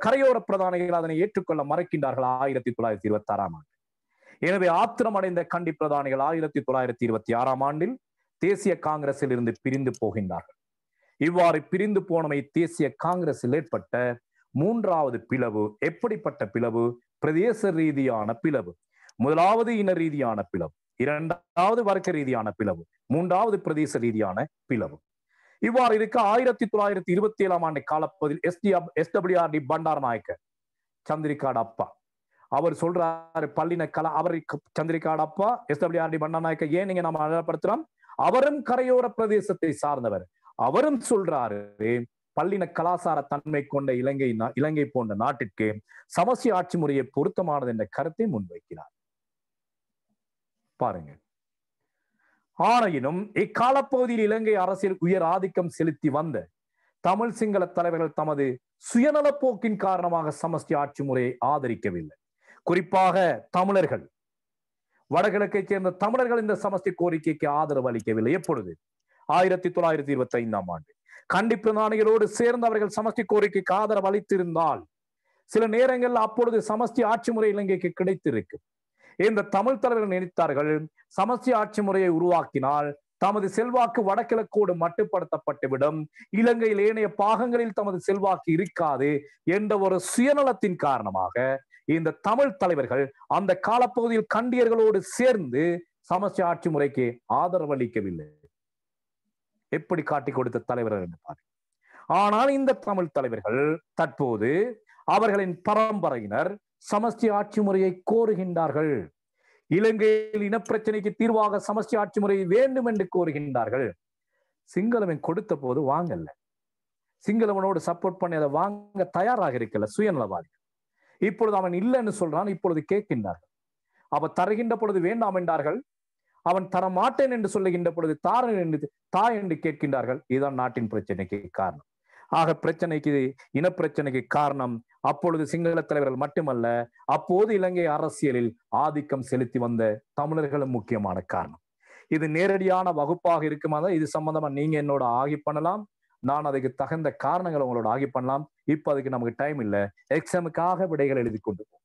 கரையோர பிரதானிகள் அதனை ஏற்றுக்கொள்ள மறுக்கின்றார்கள் 1926ஆம் ஆண்டு. எனவே ஆத்திரமடைந்த கண்டி பிரதானிகள் 1926ஆம் ஆண்டில் தேசிய காங்கிரஸில் இருந்து பிரிந்து போகின்றார்கள். இவ்வாறு பிரிந்து போனமை தேசிய காங்கிரஸில் ஏற்பட்ட மூன்றாவது பிளவு. எப்படிப்பட்ட பிளவு? பிரதேச ரீதியான பிளவு. முதலாவது இன ரீதியான பிளவு, இரண்டாவது வர்க்க ரீதியான பிளவு, மூன்றாவது பிரதேச ரீதியான பிளவு. இவ்வாறு இருக்க 1927ஆம் ஆண்டு காலப்பகுதியில் SWRD பண்டாரநாயக்க சந்திரிகாட அப்பா அவர் சொல்றாரு, பள்ளின கலா அவர் சந்திரிகாட அப்பா SWRD பண்டாரநாயக்க ஏன் நீங்க நம்ம அழகப்படுத்துறோம், அவரும் கரையோர பிரதேசத்தை சார்ந்தவர். அவரும் சொல்றாரு, பள்ளின கலாசார தன்மை கொண்ட இலங்கை போன்ற நாட்டிற்கு சமஷ்டி ஆட்சி முறையை பொருத்தமானது என்ற கருத்தை முன்வைக்கிறார். பாருங்க. ஆனாயினும் இக்காலப்பகுதியில் இலங்கை அரசியல் உயர் ஆதிக்கம் செலுத்தி வந்த தமிழ் சிங்கள தலைவர்கள் தமது சுயநல போக்கின் காரணமாக சமஷ்டி ஆட்சி முறையை ஆதரிக்கவில்லை. குறிப்பாக தமிழர்கள், வடகிழக்கை சேர்ந்த தமிழர்கள் இந்த சமஷ்டி கோரிக்கைக்கு ஆதரவு அளிக்கவில்லை. எப்பொழுது? 1925ஆம் ஆண்டு. கண்டி பிரதானிகளோடு சேர்ந்து அவர்கள் சமஷ்டி கோரிக்கைக்கு ஆதரவு அளித்திருந்தால் சில நேரங்கள் அப்பொழுது சமஷ்டி ஆட்சி முறை இலங்கைக்கு கிடைத்திருக்கு. இந்த தமிழ் தலைவர்கள் நினைத்தார்கள், சமஷ்டி ஆட்சி முறையை உருவாக்கினால் தமது செல்வாக்கு வடகிழக்கோடு மட்டுப்படுத்தப்பட்டுவிடும், இலங்கையில் ஏனைய பாகங்களில் தமது செல்வாக்கு இருக்காது என்ற ஒரு சுயநலத்தின் காரணமாக இந்த தமிழ் தலைவர்கள் அந்த காலப்பகுதியில் கண்டியர்களோடு சேர்ந்து சமஷ்டி ஆட்சி முறைக்கு ஆதரவு அளிக்கவில்லை. எப்படி காட்டி கொடுத்த தலைவர்கள் என்று பாருங்கள். ஆனால் இந்த தமிழ் தலைவர்கள் தற்போது அவர்களின் பரம்பரையினர் சமஷ்டி ஆட்சி முறையை கோருகின்றார்கள். இலங்கையில் இனப்பிரச்சனைக்கு தீர்வாக சமஷ்டி ஆட்சி முறை வேண்டும் என்று கோருகின்றார்கள். சிங்களவன் கொடுத்த போது வாங்கல்ல, சிங்களவனோடு சப்போர்ட் பண்ணி அதை வாங்க தயாராக இருக்கல சுயநலவாதி. இப்பொழுது அவன் இல்லைன்னு சொல்றான், இப்பொழுது கேட்கின்றார்கள். அவ தருகின்ற பொழுது வேண்டாம் என்றார்கள், அவன் தர மாட்டேன் என்று சொல்லுகின்ற பொழுது தாய் என்று கேட்கின்றார்கள். இதுதான் நாட்டின் பிரச்சனைக்கு காரணம். ஆக பிரச்சனைக்கு, இனப்பிரச்சனைக்கு காரணம் அப்பொழுது சிங்கள தலைவர்கள் மட்டுமல்ல, அப்போது இலங்கை அரசியலில் ஆதிக்கம் செலுத்தி வந்த தமிழர்களும் முக்கியமான காரணம். இது நேரடியான வகுப்பாக இருக்குமா? இது சம்பந்தமா நீங்க என்னோட ஆகி பண்ணலாம், நான் அதுக்கு தகுந்த காரணங்களை உங்களோட ஆகி பண்ணலாம். இப்ப அதுக்கு நமக்கு டைம் இல்லை. எக்ஸாமுக்காக விடைகள் எழுதி கொண்டு போகும்.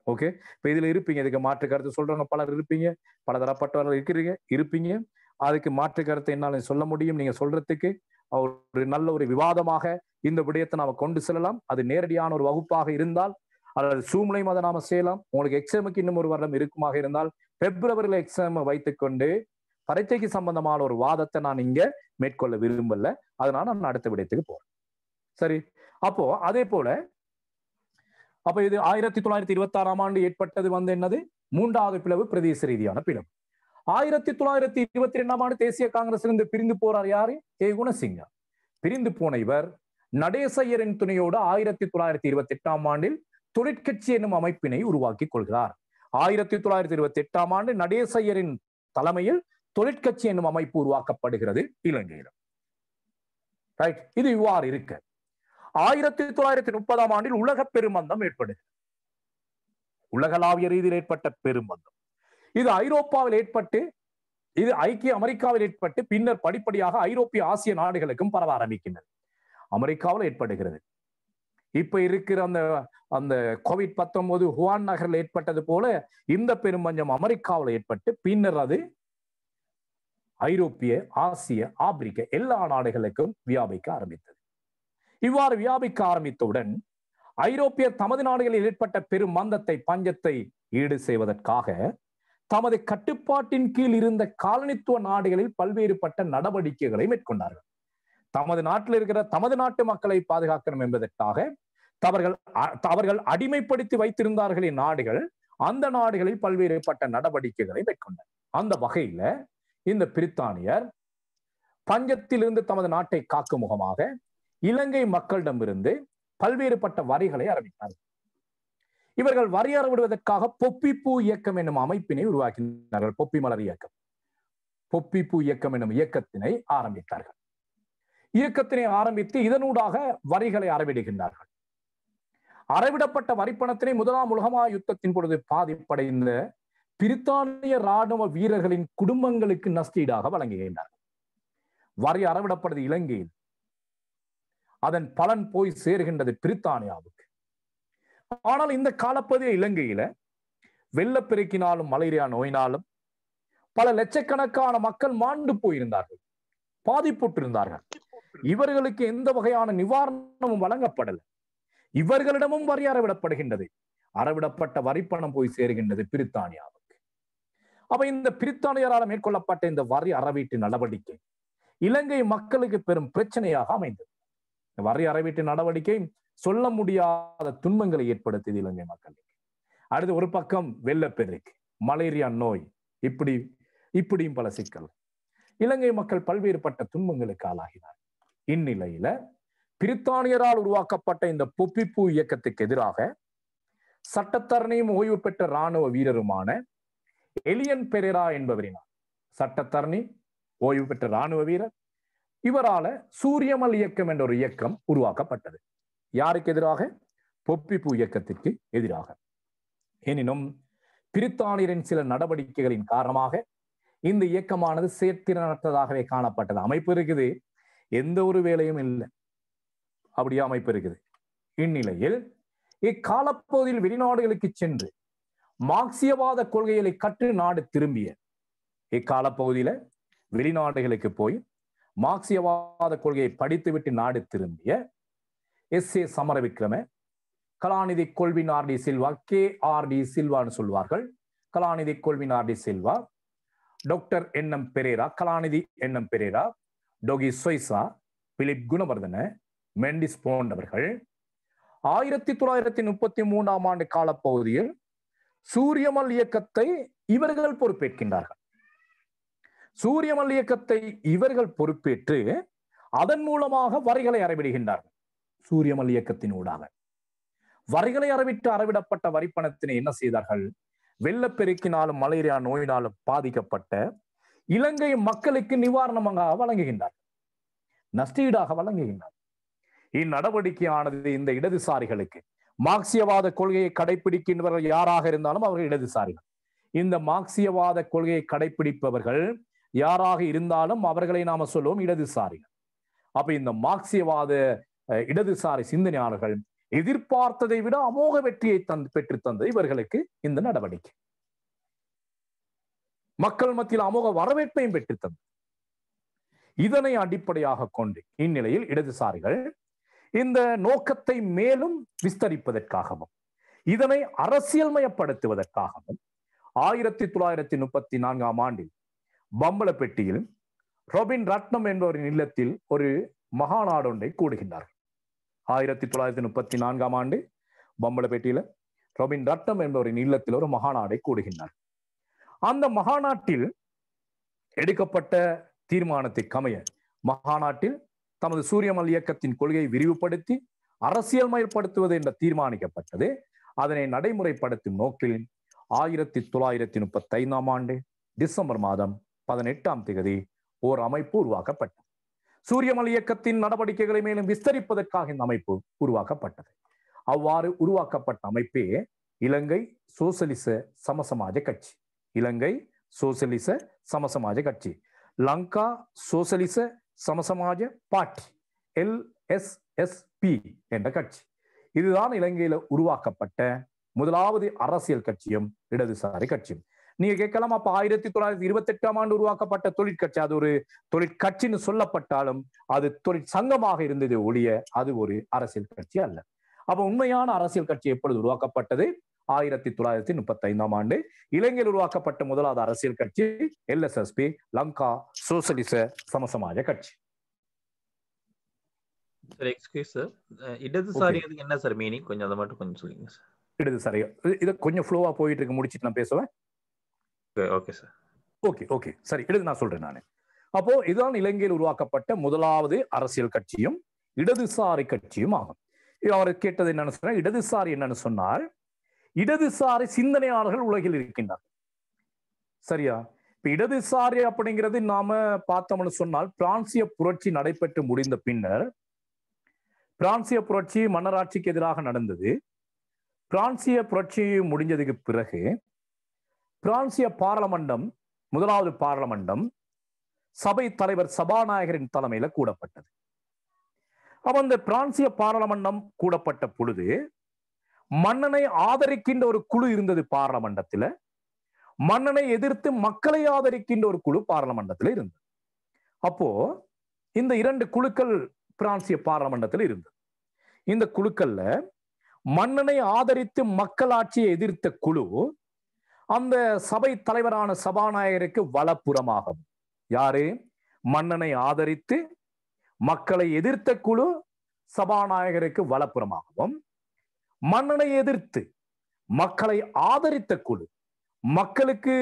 ஓகே, இப்ப இதுல இருப்பீங்க, இதுக்கு மாற்று கருத்து சொல்றவங்க பலர் இருப்பீங்க, பலதரப்பட்டவர்கள் இருப்பீங்க. அதுக்கு மாற்று கருத்தை என்னால சொல்ல முடியும். நீங்க சொல்றதுக்கு ஒரு நல்ல ஒரு விவாதமாக இந்த விடயத்தை நாம கொண்டு செல்லலாம். அது நேரடியான ஒரு வகுப்பாக இருந்தால் அல்லது சூம்லையும் அதை நாம செய்யலாம். உங்களுக்கு எக்ஸாமுக்கு இன்னும் ஒரு வருடம் இருக்குமாக இருந்தால் பிப்ரவரியில எக்ஸாம் வைத்துக்கொண்டு பரீட்சைக்கு சம்பந்தமான ஒரு வாதத்தை நான் இங்க மேற்கொள்ள விரும்பல. அதனால நான் அடுத்த விடயத்துக்கு போறேன். சரி, அப்போ அதே போல அப்ப இது 1926ஆம் ஆண்டு ஏற்பட்டது என்னது? மூன்றாவது பிளவு, பிரதேச ரீதியான பிளவு. 1922ஆம் ஆண்டு தேசிய காங்கிரஸ் இருந்து பிரிந்து போறார் யாரு? கே குணசிங்க. பிரிந்து போன இவர் நடேசையரின் துணையோடு 1928ஆம் ஆண்டில் தொழிற்கட்சி என்னும் அமைப்பினை உருவாக்கி கொள்கிறார். 1928ஆம் ஆண்டு நடேசையரின் தலைமையில் தொழிற்கட்சி என்னும் அமைப்பு உருவாக்கப்படுகிறது இலங்கையில். ரைட், இது இவ்வாறு இருக்க 1930ஆம் ஆண்டில் உலக பெருமந்தம் ஏற்படுகிறது. உலகளாவிய ரீதியில் ஏற்பட்ட பெருமந்தம் இது ஐரோப்பாவில் ஏற்பட்டு, இது ஐக்கிய அமெரிக்காவில் ஏற்பட்டு பின்னர் படிப்படியாக ஐரோப்பிய ஆசிய நாடுகளுக்கும் பரவ ஆரம்பிக்கின்றது. அமெரிக்காவில் ஏற்படுகிறது. இப்ப இருக்கிற அந்த COVID-19 ஹுவான் நகரில் ஏற்பட்டது போல இந்த பெரும்பஞ்சம் அமெரிக்காவில் ஏற்பட்டு பின்னர் அது ஐரோப்பிய, ஆசிய, ஆப்பிரிக்க எல்லா நாடுகளுக்கும் வியாபிக்க ஆரம்பித்தது. இவ்வாறு வியாபிக்க ஆரம்பித்தவுடன் ஐரோப்பியர் தமது நாடுகளில் ஏற்பட்ட பெரும் மந்தத்தை, பஞ்சத்தை ஈடு செய்வதற்காக தமது கட்டுப்பாட்டின் கீழ் இருந்த காலனித்துவ நாடுகளில் பல்வேறுபட்ட நடவடிக்கைகளை மேற்கொண்டார்கள். தமது நாட்டில் இருக்கிற தமது நாட்டு மக்களை பாதுகாக்கணும் என்பதற்காக அவர்கள் அடிமைப்படுத்தி வைத்திருந்தார்கள் நாடுகள். அந்த நாடுகளில் பல்வேறுபட்ட நடவடிக்கைகளை மேற்கொண்டார். அந்த வகையில இந்த பிரித்தானியர் பஞ்சத்திலிருந்து தமது நாட்டை காக்கும் முகமாக இலங்கை மக்களிடமிருந்து பல்வேறுபட்ட வரிகளை அறிவித்தார்கள். இவர்கள் வரி அறவிடுவதற்காக பொப்பிப்பூ இயக்கம் என்னும் அமைப்பினை உருவாக்கினார்கள். பொப்பி மலர் இயக்கம், பொப்பிப்பூ இயக்கம் என்னும் இயக்கத்தினை ஆரம்பித்தார்கள். இயக்கத்தினை ஆரம்பித்து இதனூடாக வரிகளை அறவிடுகின்றார்கள். அறவிடப்பட்ட வரிப்பணத்தினை முதலாம் உலகமா யுத்தத்தின் பொழுது பாதிப்படைந்த பிரித்தானிய ராணுவ வீரர்களின் குடும்பங்களுக்கு நஷ்டீடாக வழங்குகின்றார்கள். வரி அறவிடப்படுது இலங்கையில், அதன் பலன் போய் சேருகின்றது பிரித்தானியாவுக்கு. ஆனால் இந்த காலப்பகுதியில் இலங்கையில வெள்ளப்பெருக்கினாலும் மலேரியா நோயினாலும் பல லட்சக்கணக்கான மக்கள் மாண்டு போயிருந்தார்கள், பாதிப்புற்றிருந்தார்கள். இவர்களுக்கு எந்த வகையான நிவாரணமும் வழங்கப்படல. இவர்களிடமும் வரி அறவிடப்படுகின்றது. அறவிடப்பட்ட வரிப்பணம் போய் சேருகின்றது பிரித்தானியாவுக்கு. அப்ப இந்த பிரித்தானியரால் மேற்கொள்ளப்பட்ட இந்த வரி அறவீட்டு நடவடிக்கை இலங்கை மக்களுக்கு பெரும் பிரச்சனையாக அமைந்தது. வரி அறவீட்டு நடவடிக்கை சொல்ல முடியாத துன்பங்களை ஏற்படுத்தியது இலங்கை மக்களுக்கு. அடுத்து ஒரு பக்கம் வெள்ளப்பெருக்கு, மலேரியா நோய், இப்படியும் பல சிக்கல். இலங்கை மக்கள் பல்வேறுபட்ட துன்பங்களுக்கு ஆளாகினார். இந்நிலையில பிரித்தானியரால் உருவாக்கப்பட்ட இந்த பொப்பிப்பூ இயக்கத்துக்கு எதிராக சட்டத்தரணியும் ஓய்வு பெற்ற இராணுவ வீரருமான எலியன் பெரேரா என்பவரினார், சட்டத்தரணி ஓய்வு பெற்ற இராணுவ வீரர், இவரால சூரியமல் இயக்கம் என்ற ஒரு இயக்கம் உருவாக்கப்பட்டது. யாருக்கு எதிராக? பொப்பிப்பூ இயக்கத்திற்கு எதிராக. எனினும் பிரித்தானியரின் சில நடவடிக்கைகளின் காரணமாக இந்த இயக்கமானது செயற்திறனற்றதாகவே காணப்பட்டது. அமைப்பு இருக்குது, எந்த ஒரு வேலையும் இல்லை, அப்படியே அமைப்பு இருக்குது. இந்நிலையில் இக்காலப்பகுதியில் வெளிநாடுகளுக்கு சென்று மார்க்சியவாத கொள்கைகளை கற்று நாடு திரும்பிய இக்காலப்பகுதியில வெளிநாடுகளுக்கு போய் மார்க்சியவாத கொள்கையை படித்துவிட்டு நாடு திரும்பிய எஸ்.ஏ. சமரவிக்ரம, கலாநிதி கொள்வின் ஆர்.டி. சில்வா, K.R.D. சில்வான்னு சொல்வார்கள், கலாநிதி கொள்வின் ஆர்.டி. சில்வா, டாக்டர் என்.எம். பெரேரா, கலாநிதி என்.எம். பெரேரா, டொகி சொய்சா, பிலிப் குணவர்தன, மெண்டிஸ் போன்றவர்கள் 1933ஆம் ஆண்டு காலப்பகுதியில் சூரியமல் இயக்கத்தை இவர்கள் பொறுப்பேற்கின்றார்கள். சூரியமல் இயக்கத்தை இவர்கள் பொறுப்பேற்று அதன் மூலமாக வரிகளை அறவிடுகின்றார்கள். சூரியமல் இயக்கத்தினூடாக வரிகளை அறவிடப்பட்ட வரிப்பணத்தினை என்ன செய்தார்கள்? வெள்ளப்பெருக்கினாலும் மலேரியா நோயினாலும் பாதிக்கப்பட்ட இலங்கை மக்களுக்கு நிவாரணமாக வழங்குகின்றார்கள், நஷ்டீடாக வழங்குகின்றார். இந்நடவடிக்கையானது இந்த இடதுசாரிகளுக்கு, மார்க்சியவாத கொள்கையை கடைபிடிக்கின்றவர்கள் யாராக இருந்தாலும் அவர்கள் இடதுசாரிகள். இந்த மார்க்சியவாத கொள்கையை கடைபிடிப்பவர்கள் யாராக இருந்தாலும் அவர்களை நாம சொல்லுவோம் இடதுசாரிகள். அப்ப இந்த மார்க்சியவாத இடதுசாரி சிந்தனையாளர்கள் எதிர்பார்த்ததை விட அமோக வெற்றியை பெற்று தந்தது இவர்களுக்கு இந்த நடவடிக்கை. மக்கள் மத்தியில் அமோக வரவேற்பையும் பெற்று தந்தது. இதனை அடிப்படையாக கொண்டு இந்நிலையில் இடதுசாரிகள் இந்த நோக்கத்தை மேலும் விஸ்தரிப்பதற்காகவும் இதனை அரசியல்மயப்படுத்துவதற்காகவும் 1934ஆம் ஆண்டில் பம்பலப்பட்டியில் ரொபின் ரட்னம் என்பவரின் இல்லத்தில் ஒரு மகாநாடு ஒன்றை கூடுகின்றார்கள். 1934ஆம் ஆண்டு பம்பலப்பட்டியில ரொபின் ரட்னம் என்பவரின் இல்லத்தில் ஒரு மகாநாடை கூடுகின்றார். அந்த மகாநாட்டில் எடுக்கப்பட்ட தீர்மானத்திற்கு அமைய மகாநாட்டில் தமது சூரியமல் இயக்கத்தின் கொள்கையை விரிவுபடுத்தி அரசியல்மயப்படுத்துவது என்று தீர்மானிக்கப்பட்டது. அதனை நடைமுறைப்படுத்தும் நோக்கில் 1935ஆம் ஆண்டு டிசம்பர் மாதம் 18ஆம் தேதி ஓர் அமைப்பு உருவாக்கப்பட்டது. சூரியமல் இயக்கத்தின் நடவடிக்கைகளை மேலும் விஸ்தரிப்பதற்காக இந்த அமைப்பு உருவாக்கப்பட்டது. அவ்வாறு உருவாக்கப்பட்ட அமைப்பே இலங்கை சோசலிச சமசமாஜ கட்சி. இலங்கை சோசலிச சமசமாஜ கட்சி, லங்கா சோசலிச சமசமாஜ பார்ட்டி, LSSP என்ற கட்சி. இதுதான் இலங்கையில உருவாக்கப்பட்ட முதலாவது அரசியல் கட்சியும் இடதுசாரி கட்சியும். நீங்க கேட்கலாம், அப்ப 1928ஆம் ஆண்டு உருவாக்கப்பட்ட தொழிற்கட்சி அது ஒரு தொழிற்கட்சின்னு சொல்லப்பட்டாலும் அது தொழிற்சங்கமாக இருந்தது ஒழிய அது ஒரு அரசியல் கட்சி அல்ல. அப்ப உண்மையான அரசியல் கட்சி எப்பொழுது உருவாக்கப்பட்டது? 1935ஆம் ஆண்டு இலங்கையில் உருவாக்கப்பட்ட முதலாவது அரசியல் கட்சி LSSP, லங்கா சோசலிச சமசமாஜ கட்சி. சார் எக்ஸ்கியூஸ் சார், இடதுசாரிகளுக்கு என்ன சார் மீனிங்? கொஞ்சம் அதை மட்டும் கொஞ்சம் சொல்லுங்க சார். இடதுசாரி இதை கொஞ்சம் ஃப்ளோவா போயிட்டு இருக்கு, முடிச்சிட்டு நான் பேசுவேன். Okay sir. ஓகே சரி, இடது நான் சொல்றேன் நானு. அப்போ இதுதான் இலங்கையில் உருவாக்கப்பட்ட முதலாவது அரசியல் கட்சியும் இடதுசாரி கட்சியும் ஆகும். அவர் கேட்டது என்னன்னு சொன்னா, இடதுசாரி என்னன்னு சொன்னால் இடதுசாரி சிந்தனையாளர்கள் உலகில் இருக்கின்றார்கள். சரியா? இப்ப இடதுசாரி அப்படிங்கிறது நாம பார்த்தோம்னு சொன்னால், பிரான்சிய புரட்சி நடைபெற்று முடிந்த பின்னர், பிரான்சிய புரட்சி மன்னராட்சிக்கு எதிராக நடந்தது. பிரான்சிய புரட்சி முடிஞ்சதுக்கு பிறகு பிரான்சிய பார்லமண்டம், முதலாவது பார்லமண்டம் சபை தலைவர் சபாநாயகரின் தலைமையில கூடப்பட்டது. அப்ப அந்த பிரான்சிய பார்லமண்டம் கூடப்பட்ட பொழுது மன்னனை ஆதரிக்கின்ற ஒரு குழு இருந்தது பார்லமண்டத்துல, மன்னனை எதிர்த்து மக்களை ஆதரிக்கின்ற ஒரு குழு பார்லமண்டத்துல இருந்தது. அப்போ இந்த இரண்டு குழுக்கள் பிரான்சிய பார்லமண்டத்தில் இருந்தது. இந்த குழுக்கள்ல மன்னனை ஆதரித்து மக்களாட்சியை எதிர்த்த குழு அந்த சபை தலைவரான சபாநாயகருக்கு வலப்புறமாகவும், யாரு? மன்னனை ஆதரித்து மக்களை எதிர்த்த குழு சபாநாயகருக்கு வலப்புறமாகவும், மன்னனை எதிர்த்து மக்களை ஆதரித்த குழு, மக்களுக்கு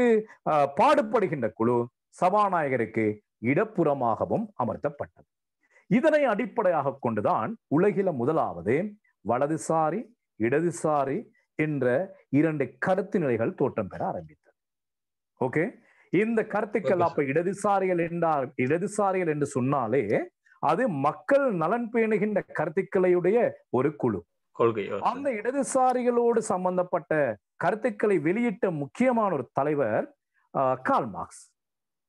பாடுபடுகின்ற குழு சபாநாயகருக்கு இடப்புறமாகவும் அமர்த்தப்பட்டது. இதனை அடிப்படையாக கொண்டுதான் உலகில முதலாவது வலதுசாரி இடதுசாரி என்ற இரண்டு கருத்து நிலைகள் தோற்றம் பெற ஆரம்பித்தது. ஓகே, இந்த கருத்துக்கள் அப்ப இடதுசாரிகள் என்று சொன்னாலே அது மக்கள் நலன் பேணுகின்ற கருத்துக்களையுடைய ஒரு குழு. அந்த இடதுசாரிகளோடு சம்பந்தப்பட்ட கருத்துக்களை வெளியிட்ட முக்கியமான ஒரு தலைவர் கார்ல் மார்க்ஸ்.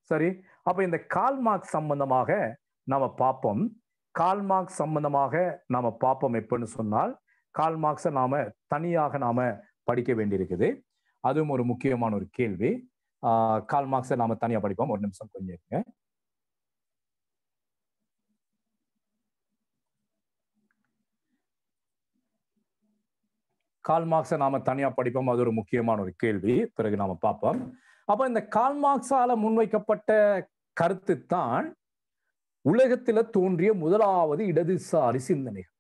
சரி, அப்ப இந்த கார்ல் மார்க்ஸ் சம்பந்தமாக நாம பார்ப்போம். கார்ல் மார்க்ஸ் சம்பந்தமாக நாம பார்ப்போம். எப்பன்னு சொன்னால், கார்ல் மார்க்ஸை நாம தனியாக நாம படிக்க வேண்டியிருக்குது. அதுவும் ஒரு முக்கியமான ஒரு கேள்வி. கார்ல் மார்க்ஸை நாம தனியா படிப்போம். ஒரு நிமிஷம் கொஞ்சம் இருங்க. கார்ல் மார்க்ஸை நாம தனியா படிப்போம். அது ஒரு முக்கியமான ஒரு கேள்வி, பிறகு நாம பார்ப்போம். அப்ப இந்த கார்ல் மார்க்ஸால முன்வைக்கப்பட்ட கருத்து தான் உலகத்துல தோன்றிய முதலாவது இடதுசாரி சிந்தனைகள்.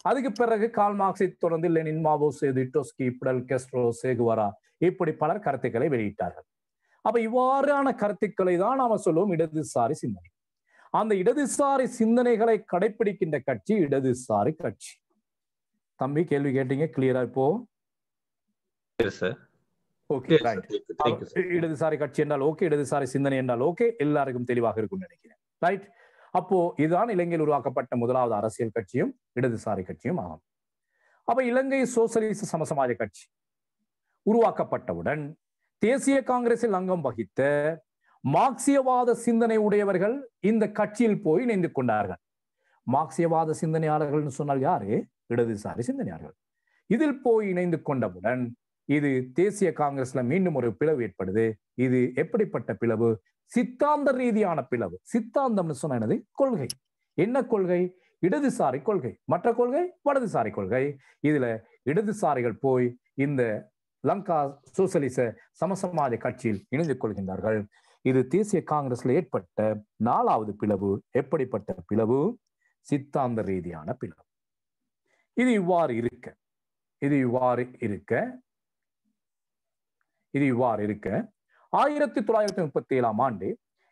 அதுக்கு பிறகு கார்ல் மார்க்ஸை தொடர்ந்து லெனின், மாவோ சேது, ட்ரொட்ஸ்கி, பிடல் காஸ்ட்ரோ, சே குவேரா இப்படி பலர் கருத்துக்களை வெளியிட்டார்கள். அப்ப இவ்வாறான கருத்துக்களை தான் நாம சொல்லுவோம் இடதுசாரி சிந்தனை. அந்த இடதுசாரி சிந்தனைகளை கடைபிடிக்கின்ற கட்சி இடதுசாரி கட்சி. தம்பி கேள்வி கேட்டீங்க, கிளியரா இப்போ? Okay, right. இடதுசாரி கட்சி என்றால் ஓகே, இடதுசாரி சிந்தனை என்றால் ஓகே, எல்லாருக்கும் தெளிவாக இருக்கும் நினைக்கிறேன். ரைட். அப்போ இதுதான் இலங்கையில் உருவாக்கப்பட்ட முதலாவது அரசியல் கட்சியும் இடதுசாரி கட்சியும் ஆகும். அப்ப இலங்கை சோசலிச சமசமாஜ கட்சி உருவாக்கப்பட்டவுடன் தேசிய காங்கிரஸில் அங்கம் வகித்த மார்க்சியவாத சிந்தனை உடையவர்கள் இந்த கட்சியில் போய் இணைந்து கொண்டார்கள். மார்க்சியவாத சிந்தனையாளர்கள் சொன்னால் யாரு? இடதுசாரி சிந்தனையாளர்கள். இதில் போய் இணைந்து கொண்டவுடன் இது தேசிய காங்கிரஸ்ல மீண்டும் ஒரு பிளவு ஏற்படுது. இது எப்படிப்பட்ட பிளவு? சித்தாந்த ரீதியான பிளவு. சித்தாந்தம்னு சொன்னது கொள்கை. என்ன கொள்கை? இடதுசாரி கொள்கை. மற்ற கொள்கை வலதுசாரி கொள்கை. இதுல இடதுசாரிகள் போய் இந்த லங்கா சோசலிச சமசமாஜ கட்சியில் இணைந்து கொள்கின்றார்கள். இது தேசிய காங்கிரஸ்ல ஏற்பட்ட 4வது பிளவு. எப்படிப்பட்ட பிளவு? சித்தாந்த ரீதியான பிளவு. இது இவ்வாறு இருக்க 1937ஆம் ஆண்டு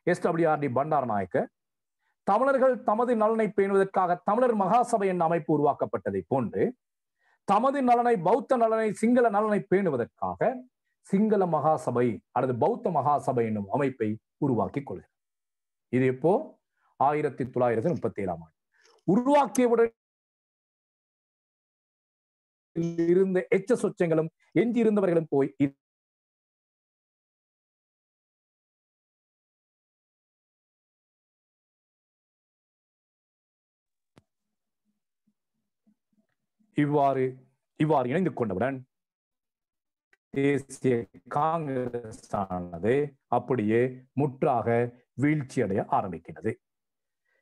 SWRD பண்டாரநாயக்க தமிழர்கள் தமது நலனை பேணுவதற்காக தமிழர் மகாசபை என்ற அமைப்பு உருவாக்கப்பட்டதை போன்று தமது நலனை, பௌத்த நலனை, சிங்கள நலனை பேணுவதற்காக சிங்கள மகாசபை அல்லது பௌத்த மகாசபை என்னும் அமைப்பை உருவாக்கி கொள்கிறார். இது எப்போ? 1937ஆம் ஆண்டு. உருவாக்கியவுடன் இருந்த எச்ச சொச்சங்களும் எஞ்சி இருந்தவர்களும் போய் இவ்வாறு இணைந்து கொண்டவுடன் தேசிய காங்கிரஸ் ஆனது அப்படியே முற்றாக வீழ்ச்சி அடைய ஆரம்பிக்கிறது.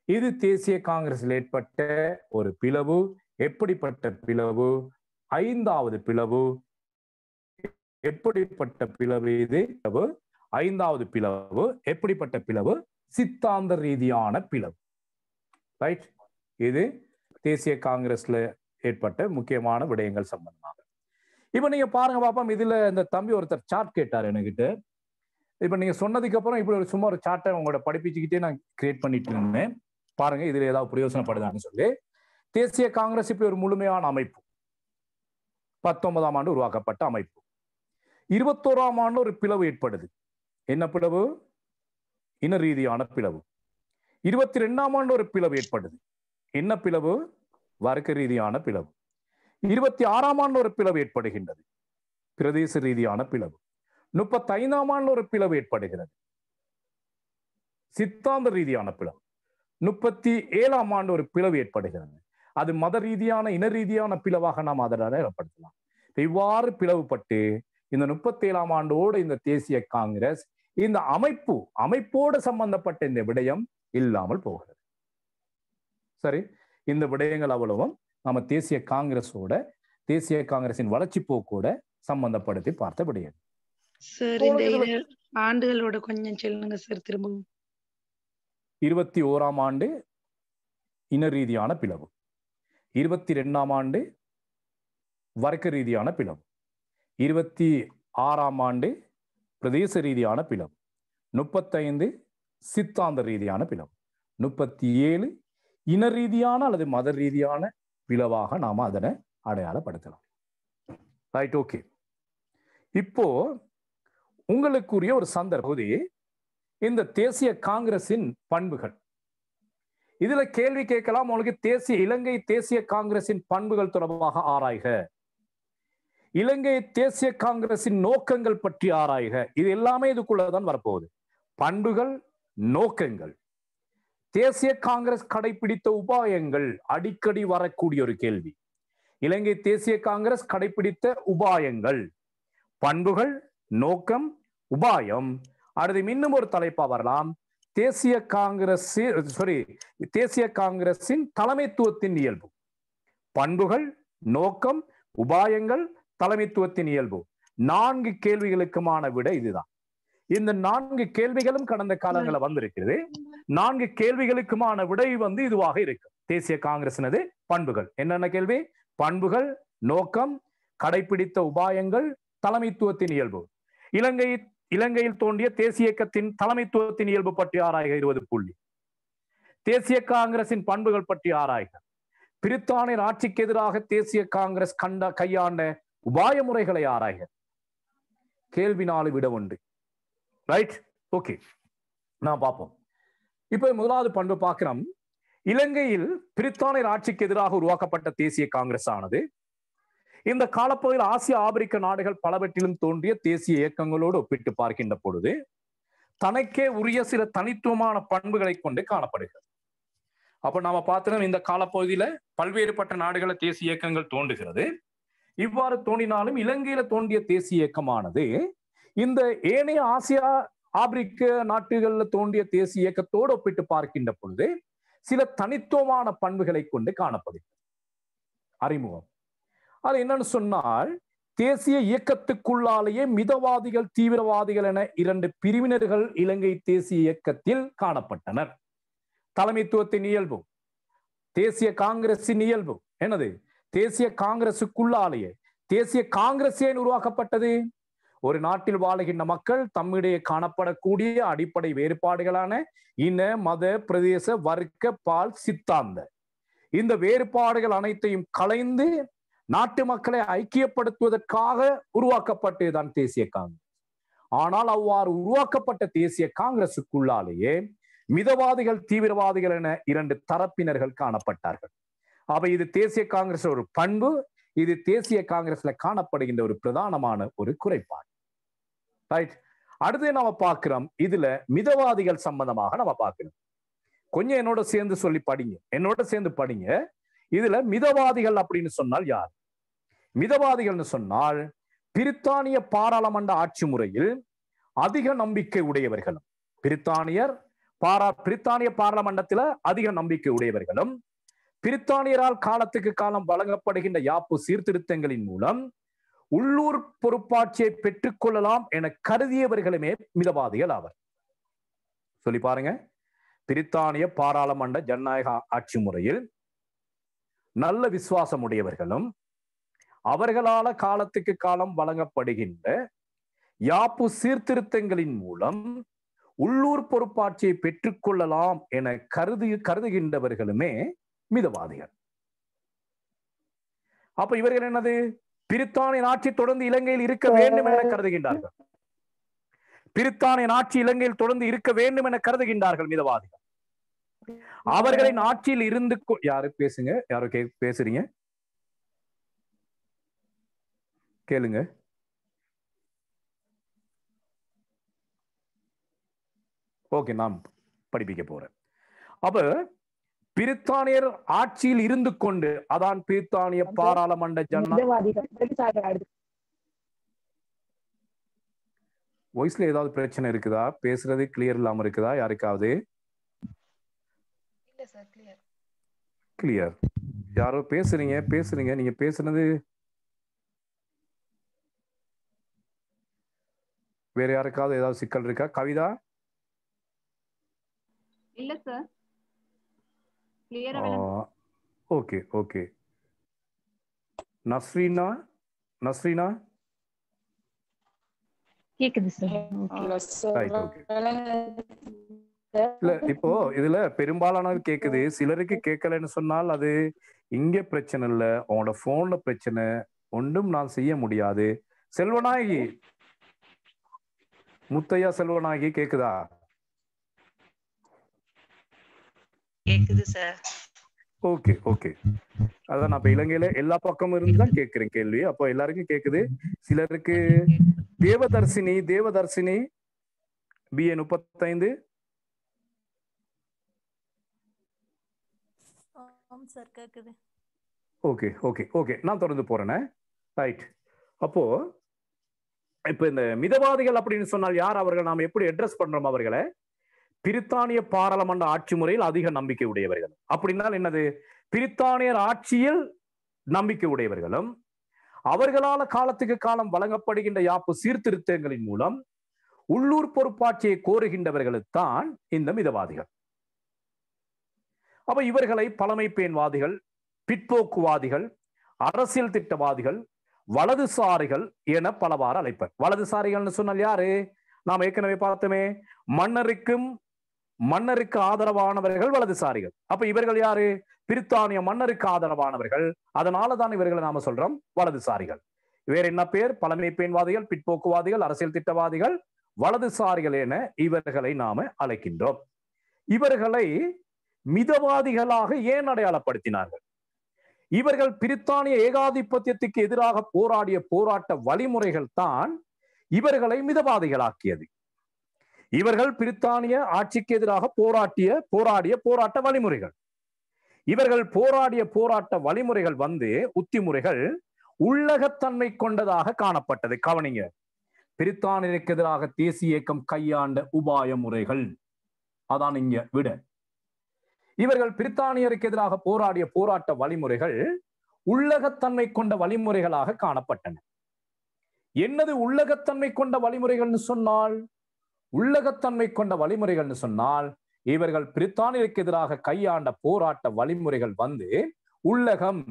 இது தேசிய காங்கிரஸில் ஏற்பட்ட ஒரு பிளவு. எப்படிப்பட்ட பிளவு? 5வது பிளவு. எப்படிப்பட்ட பிளவு இது? 5வது பிளவு. எப்படிப்பட்ட பிளவு? சித்தாந்த ரீதியான பிளவு. ரைட். இது தேசிய காங்கிரஸ்ல ஏற்பட்ட முக்கியமான விடயங்கள் சம்பந்தமாக. இப்ப நீங்க பாருங்க பாப்போம். இதுல இந்த தம்பி ஒருத்தர் சார்ட் கேட்டார் என்கிட்ட. இப்ப நீங்க சொன்னதுக்கு அப்புறம் இப்படி ஒரு சும்மா ஒரு சார்ட்டை உங்களோட படிப்பிச்சுக்கிட்டே நான் கிரியேட் பண்ணிட்டு இருந்தேன். பாருங்க இதுல ஏதாவது பிரயோசனப்படுதான்னு சொல்லி. தேசிய காங்கிரஸ் இப்படி ஒரு முழுமையான அமைப்பு. 19ஆம் ஆண்டு உருவாக்கப்பட்ட அமைப்பு. 21ஆம் ஆண்டு ஒரு பிளவு ஏற்படுது. என்ன பிளவு? இன ரீதியான பிளவு. 22ஆம் ஆண்டு ஒரு பிளவு ஏற்படுது. என்ன பிளவு? வர்க்க ரீதியான பிளவு. 26ஆம் ஆண்டு ஒரு பிளவு ஏற்படுகின்றது. பிரதேச ரீதியான பிளவு. 35ஆம் ஆண்டு ஒரு பிளவு ஏற்படுகிறது. சித்தாந்த ரீதியான பிளவு. 37ஆம் ஆண்டு ஒரு பிளவு ஏற்படுகிறது. அது மத ரீதியான இன ரீதியான பிளவாக நாம் அதனால் ஏற்படுத்தலாம். இவ்வாறு பிளவுபட்டு இந்த 37ஆம் ஆண்டோடு இந்த தேசிய காங்கிரஸ் இந்த அமைப்போடு சம்பந்தப்பட்ட இந்த விடயம் இல்லாமல் போகிறது. சரி, இந்த விடயங்கள் அவ்வளவும் நம்ம தேசிய காங்கிரஸோட தேசிய காங்கிரசின் வளர்ச்சி போக்கோட சம்பந்தப்படுத்தி பார்த்த விடயம். சார் இந்த ஆண்டுகளோட கொஞ்சம் சொல்லுங்க சார் திரும்பவும். 21ஆம் ஆண்டு இன ரீதியான பிளவு. 22ஆம் ஆண்டு வர்க்க ரீதியான பிளவு. 26ஆம் ஆண்டு பிரதேச ரீதியான பிளவு. 35 சித்தாந்த ரீதியான பிளவு. 37 இன ரீதியான அல்லது மத ரீதியான பிளவாக நாம அதனை அடையாளப்படுத்தலாம். Right, okay. இப்போ உங்களுக்குரிய ஒரு சந்தர்ப்பம் இந்த தேசிய காங்கிரசின் பண்புகள். இதுல கேள்வி கேட்கலாம் உங்களுக்கு. இலங்கை தேசிய காங்கிரசின் பண்புகள் தொடர்பாக ஆராய்க. இலங்கை தேசிய காங்கிரசின் நோக்கங்கள் பற்றி ஆராய்க. இது எல்லாமே இதுக்குள்ளதான் வரப்போகுது. பண்புகள், நோக்கங்கள், தேசிய காங்கிரஸ் கடைபிடித்த உபாயங்கள் அடிக்கடி வரக்கூடிய ஒரு கேள்வி. இலங்கை தேசிய காங்கிரஸ் கடைபிடித்த உபாயங்கள், பண்புகள், நோக்கம், உபாயம். அடுத்து இன்னும் ஒரு தலைப்பா வரலாம். தேசிய காங்கிரசின் தலைமைத்துவத்தின் இயல்பு. பண்புகள், நோக்கம், உபாயங்கள், தலைமைத்துவத்தின் இயல்பு. 4 கேள்விகளுக்குமான விட இதுதான். இந்த 4 கேள்விகளும் கடந்த காலங்களில் வந்திருக்கிறது. 4 கேள்விகளுக்குமான விடை இதுவாக இருக்கு. தேசிய காங்கிரசினது பண்புகள் என்னென்ன கேள்வி? பண்புகள், நோக்கம், கடைபிடித்த உபாயங்கள், தலைமைத்துவத்தின் இயல்பு. இலங்கையில் தோன்றிய தேசிய இயக்கத்தின் தலைமைத்துவத்தின் இயல்பு பற்றி ஆராய்க 20 புள்ளி. தேசிய காங்கிரசின் பண்புகள் பற்றி ஆராய்க. பிரித்தானியர் ஆட்சிக்கு எதிராக தேசிய காங்கிரஸ் கையாண்ட உபாய முறைகளை ஆராய்க. கேள்வி 4 விட 1. Right, okay. நான் பார்ப்போம். இப்ப முதலாவது பண்பு பார்க்கிறோம். இலங்கையில் பிரித்தானியர் ஆட்சிக்கு எதிராக உருவாக்கப்பட்ட தேசிய காங்கிரஸ் ஆனது இந்த காலப்பகுதியில் ஆசிய ஆப்பிரிக்க நாடுகள் பலவற்றிலும் தோன்றிய தேசிய இயக்கங்களோடு ஒப்பிட்டு பார்க்கின்ற பொழுது தனக்கே உரிய சில தனித்துவமான பண்புகளை கொண்டு காணப்படுகிறது. அப்ப நாம பார்த்தோம் இந்த காலப்பகுதியில பல்வேறுபட்ட நாடுகள தேசிய இயக்கங்கள் தோன்றுகிறது. இவ்வாறு தோன்றினாலும் இலங்கையில தோன்றிய தேசிய இயக்கமானது இந்த ஏனைய ஆசியா ஆப்பிரிக்க நாட்டுகள்ல தோன்றிய தேசிய இயக்கத்தோடு ஒப்பிட்டு பார்க்கின்ற பொழுது சில தனித்துவமான பண்புகளை கொண்டு காணப்படுகிறது. அறிமுகம். அது என்னன்னு சொன்னால், தேசிய இயக்கத்துக்குள்ளாலேயே மிதவாதிகள், தீவிரவாதிகள் என 2 பிரிவினர்கள் இலங்கை தேசிய இயக்கத்தில் காணப்பட்டனர். தலைமைத்துவத்தின் இயல்பு, தேசிய காங்கிரசின் இயல்பு என்னது? தேசிய காங்கிரசுக்குள்ளாலேயே தேசிய காங்கிரஸ் ஏன் உருவாக்கப்பட்டது? ஒரு நாட்டில் வாழுகின்ற மக்கள் தம்மிடையே காணப்படக்கூடிய அடிப்படை வேறுபாடுகளான இன, மத, பிரதேச, வர்க்க, பால், சித்தாந்த இந்த வேறுபாடுகள் அனைத்தையும் களைந்து நாட்டு மக்களை ஐக்கியப்படுத்துவதற்காக உருவாக்கப்பட்டதுதான் தேசிய காங்கிரஸ். ஆனால் அவ்வாறு உருவாக்கப்பட்ட தேசிய காங்கிரசுக்குள்ளாலேயே மிதவாதிகள், தீவிரவாதிகள் என 2 தரப்பினர்கள் காணப்பட்டார்கள். அப்ப இது தேசிய காங்கிரஸ் ஒரு பண்பு, இது தேசிய காங்கிரஸ்ல காணப்படுகின்ற ஒரு பிரதானமான ஒரு குறைபாடு. ரைட். அடுத்து நாம பார்க்கிறோம், இதுல மிதவாதிகள் சம்பந்தமாக நம்ம பார்க்கிறோம். கொஞ்சம் என்னோட சேர்ந்து சொல்லி படிங்க, என்னோட சேர்ந்து படிங்க. இதுல மிதவாதிகள் அப்படின்னு சொன்னால் யார்? மிதவாதிகள்னு சொன்னால் பிரித்தானிய பாராளுமன்ற ஆட்சி முறையில் அதிக நம்பிக்கை உடையவர்களும், பிரித்தானிய பாராளுமன்றத்துல அதிக நம்பிக்கை உடையவர்களும், பிரித்தானியரால் காலத்துக்கு காலம் வழங்கப்படுகின்ற யாப்பு சீர்திருத்தங்களின் மூலம் உள்ளூர் பொறுப்பாட்சியை பெற்றுக் கொள்ளலாம் என கருதியவர்களுமே மிதவாதிகள் ஆவர். சொல்லி பாருங்க, பிரித்தானிய பாராளுமன்ற ஜனநாயக ஆட்சி முறையில் நல்ல விசுவாசம் உடையவர்களும், அவர்களால காலத்துக்கு காலம் வழங்கப்படுகின்ற யாப்பு சீர்திருத்தங்களின் மூலம் உள்ளூர் பொறுப்பாட்சியை பெற்றுக்கொள்ளலாம் என கருதுகின்றவர்களுமே மிதவாதிகள். அப்ப இவர்கள் என்னது? பிரித்தானிய ஆட்சி தொடர்ந்து இலங்கையில் இருக்க வேண்டும் என கருதுகின்றார்கள். பிரித்தானிய ஆட்சி இலங்கையில் தொடர்ந்து இருக்க வேண்டும் என கருதுகின்றார்கள் மிதவாதிகள். அவர்களின் ஆட்சியில் இருந்து யாரு பேசுங்க, யாரோ பேசுறீங்க, கேளுங்க. ஓகே, நான் படிப்பிக்க போறேன். அப்ப பிரித்தானியர் ஆட்சியில் இருந்து கொண்டு, அதான் பிரித்தானிய பாராளுமன்ற வாய்ஸ்ல ஏதாவது பிரச்சனை இருக்குதா? பேசுறது கிளியர் இல்லாம இருக்குதா யாருக்காவது? கிளியர். யாரோ பேசுறீங்க, நீங்க பேசுனது வேற யாருக்காவது ஏதாவது சிக்கல் இருக்கா? கவிதா? இல்ல சார். Okay okay. நஸ்ரீனா கேக்குது சார். இல்ல, இப்போ இதுல பெரும்பாலானது கேக்குது, சிலருக்கு கேட்கலன்னு சொன்னால் அது இங்க பிரச்சனை இல்ல, உங்களோட போன்ல பிரச்சனை, ஒன்றும் நான் செய்ய முடியாது. செல்வநாயகி, முத்தையா செல்வநாயகி கேக்குதா? கேக்குது சார். Okay okay. அதான் நான் இப்ப இலங்கையில எல்லா பக்கமும் இருந்து தான் கேட்கிறேன் கேள்வி. அப்போ எல்லாருக்கும் கேக்குது. சிலருக்கு Devadarshini BA 35. Okay okay okay, நான் தொடர்ந்து போறேனே. ரைட். அப்போ இப்ப இந்த மிதவாதிகள் அப்படின்னு சொன்னால் யார் அவர்கள்? நாம் எப்படி அட்ரஸ் பண்றோம் அவர்களை? பிரித்தானிய பாராளுமன்ற ஆட்சி முறையில் அதிக நம்பிக்கை உடையவர்கள். அப்படின்னால் என்னது? பிரித்தானியர் ஆட்சியில் நம்பிக்கை உடையவர்களும், அவர்களால காலத்துக்கு காலம் வழங்கப்படுகின்ற யாப்பு சீர்திருத்தங்களின் மூலம் உள்ளூர் பொறுப்பாட்சியை கோருகின்றவர்களுக்குத்தான் இந்த மிதவாதிகள். அப்ப இவர்களை பழமை பேண்வாதிகள், பிற்போக்குவாதிகள், அரசியல் திட்டவாதிகள், வலதுசாரிகள் என பலவாறு அழைப்பர். வலதுசாரிகள்னு சொன்னால் யாரு? நாம் ஏற்கனவே பார்த்தோமே, மன்னருக்கு ஆதரவானவர்கள் வலதுசாரிகள். அப்ப இவர்கள் யாரு? பிரித்தானிய மன்னருக்கு ஆதரவானவர்கள். அதனாலதான் இவர்களை நாம சொல்றோம் வலதுசாரிகள். வேற என்ன பேர்? பழமை பேண்வாதிகள், பிற்போக்குவாதிகள், அரசியல் திட்டவாதிகள், வலதுசாரிகள் என இவர்களை நாம அழைக்கின்றோம். இவர்களை மிதவாதிகளாக ஏன் அடையாளப்படுத்தினார்கள்? இவர்கள் பிரித்தானிய ஏகாதிபத்தியத்துக்கு எதிராக போராடிய போராட்ட வழிமுறைகள் தான் இவர்களை மிதவாதிகளாக்கியது. இவர்கள் பிரித்தானிய ஆட்சிக்கு எதிராக போராடிய போராட்ட வழிமுறைகள், இவர்கள் போராடிய போராட்ட வழிமுறைகள் உத்திமுறைகள் உள்ளகத்தன்மை கொண்டதாக காணப்பட்டது. கவனிங்க, பிரித்தானியருக்கு எதிராக தேசிய இயக்கம் கையாண்ட உபாய முறைகள், அதான் இங்க விட. இவர்கள் பிரித்தானியருக்கு எதிராக போராடிய போராட்ட வழிமுறைகள் உள்ளகத்தன்மை கொண்ட வழிமுறைகளாக காணப்பட்டன. என்னது உள்ளகத்தன்மை கொண்ட வழிமுறைகள்னு சொன்னால்? உள்ளகத்தன்மை கொண்ட வழிமுறைகள்னு சொன்னால் இவர்கள் பிரித்தானியருக்கு எதிராக கையாண்ட போராட்ட வழிமுறைகள் உள்ளகம்,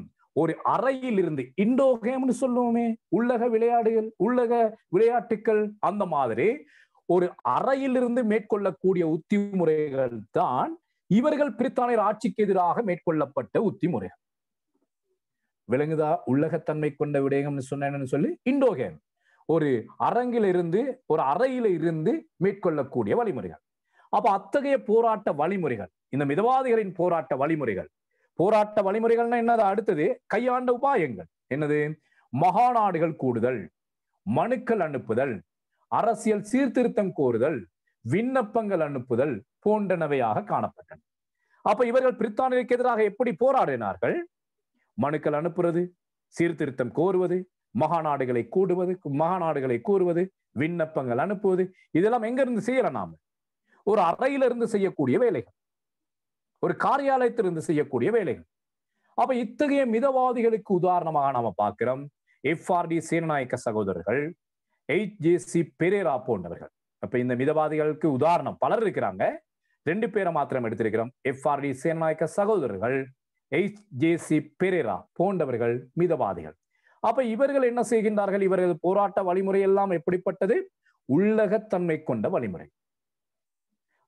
ஒரு அறையில் இருந்து, இண்டோகேம்னு சொல்லுவோமே, உள்ளக விளையாட்டுகள், அந்த மாதிரி ஒரு அறையிலிருந்து மேற்கொள்ளக்கூடிய உத்திமுறைகள் தான் இவர்கள் பிரித்தானியர் ஆட்சிக்கு எதிராக மேற்கொள்ளப்பட்ட உத்திமுறைகள். விளங்குதா? உள்ளகத்தன்மை கொண்ட விடயம்னு சொன்னேன்னு சொல்லி இண்டோகேம், ஒரு அரங்கில இருந்து, ஒரு அறையில இருந்து மேற்கொள்ளக்கூடிய வழிமுறைகள். அப்ப அத்தகைய போராட்ட வழிமுறைகள், இந்த மிதவாதிகளின் போராட்ட வழிமுறைகள்னா என்னது? அடுத்தது கையாண்ட உபாயங்கள் என்னது? மகாநாடுகள் கூடுதல், மனுக்கள் அனுப்புதல், அரசியல் சீர்திருத்தம் கோருதல், விண்ணப்பங்கள் அனுப்புதல் போன்றனவையாக காணப்பட்டன. அப்ப இவர்கள் பிரித்தானியருக்கு எதிராக எப்படி போராடினார்கள்? மனுக்கள் அனுப்புறது, சீர்திருத்தம் கோருவது, மகாநாடுகளை கூறுவது, விண்ணப்பங்கள் அனுப்புவது, இதெல்லாம் எங்க இருந்து செய்யலாம்? நாம ஒரு அறையிலிருந்து செய்யக்கூடிய வேலைகள், ஒரு காரியாலயத்திலிருந்து செய்யக்கூடிய வேலைகள். அப்ப இத்தகைய மிதவாதிகளுக்கு உதாரணமாக நாம பார்க்கிறோம் FRD சேனநாயக்க சகோதரர்கள், HJC பெரேரா போன்றவர்கள். அப்ப இந்த மிதவாதிகளுக்கு உதாரணம் பலர் இருக்கிறாங்க, 2 பேரை மாத்திரம் எடுத்திருக்கிறோம். FRD சேனநாயக்க சகோதரர்கள், HJC பெரேரா போன்றவர்கள் மிதவாதிகள். அப்ப இவர்கள் என்ன செய்கின்றார்கள்? இவர்கள் போராட்ட வழிமுறை எல்லாம் எப்படிப்பட்டது? உள்ளகத்தன்மை கொண்ட வழிமுறை.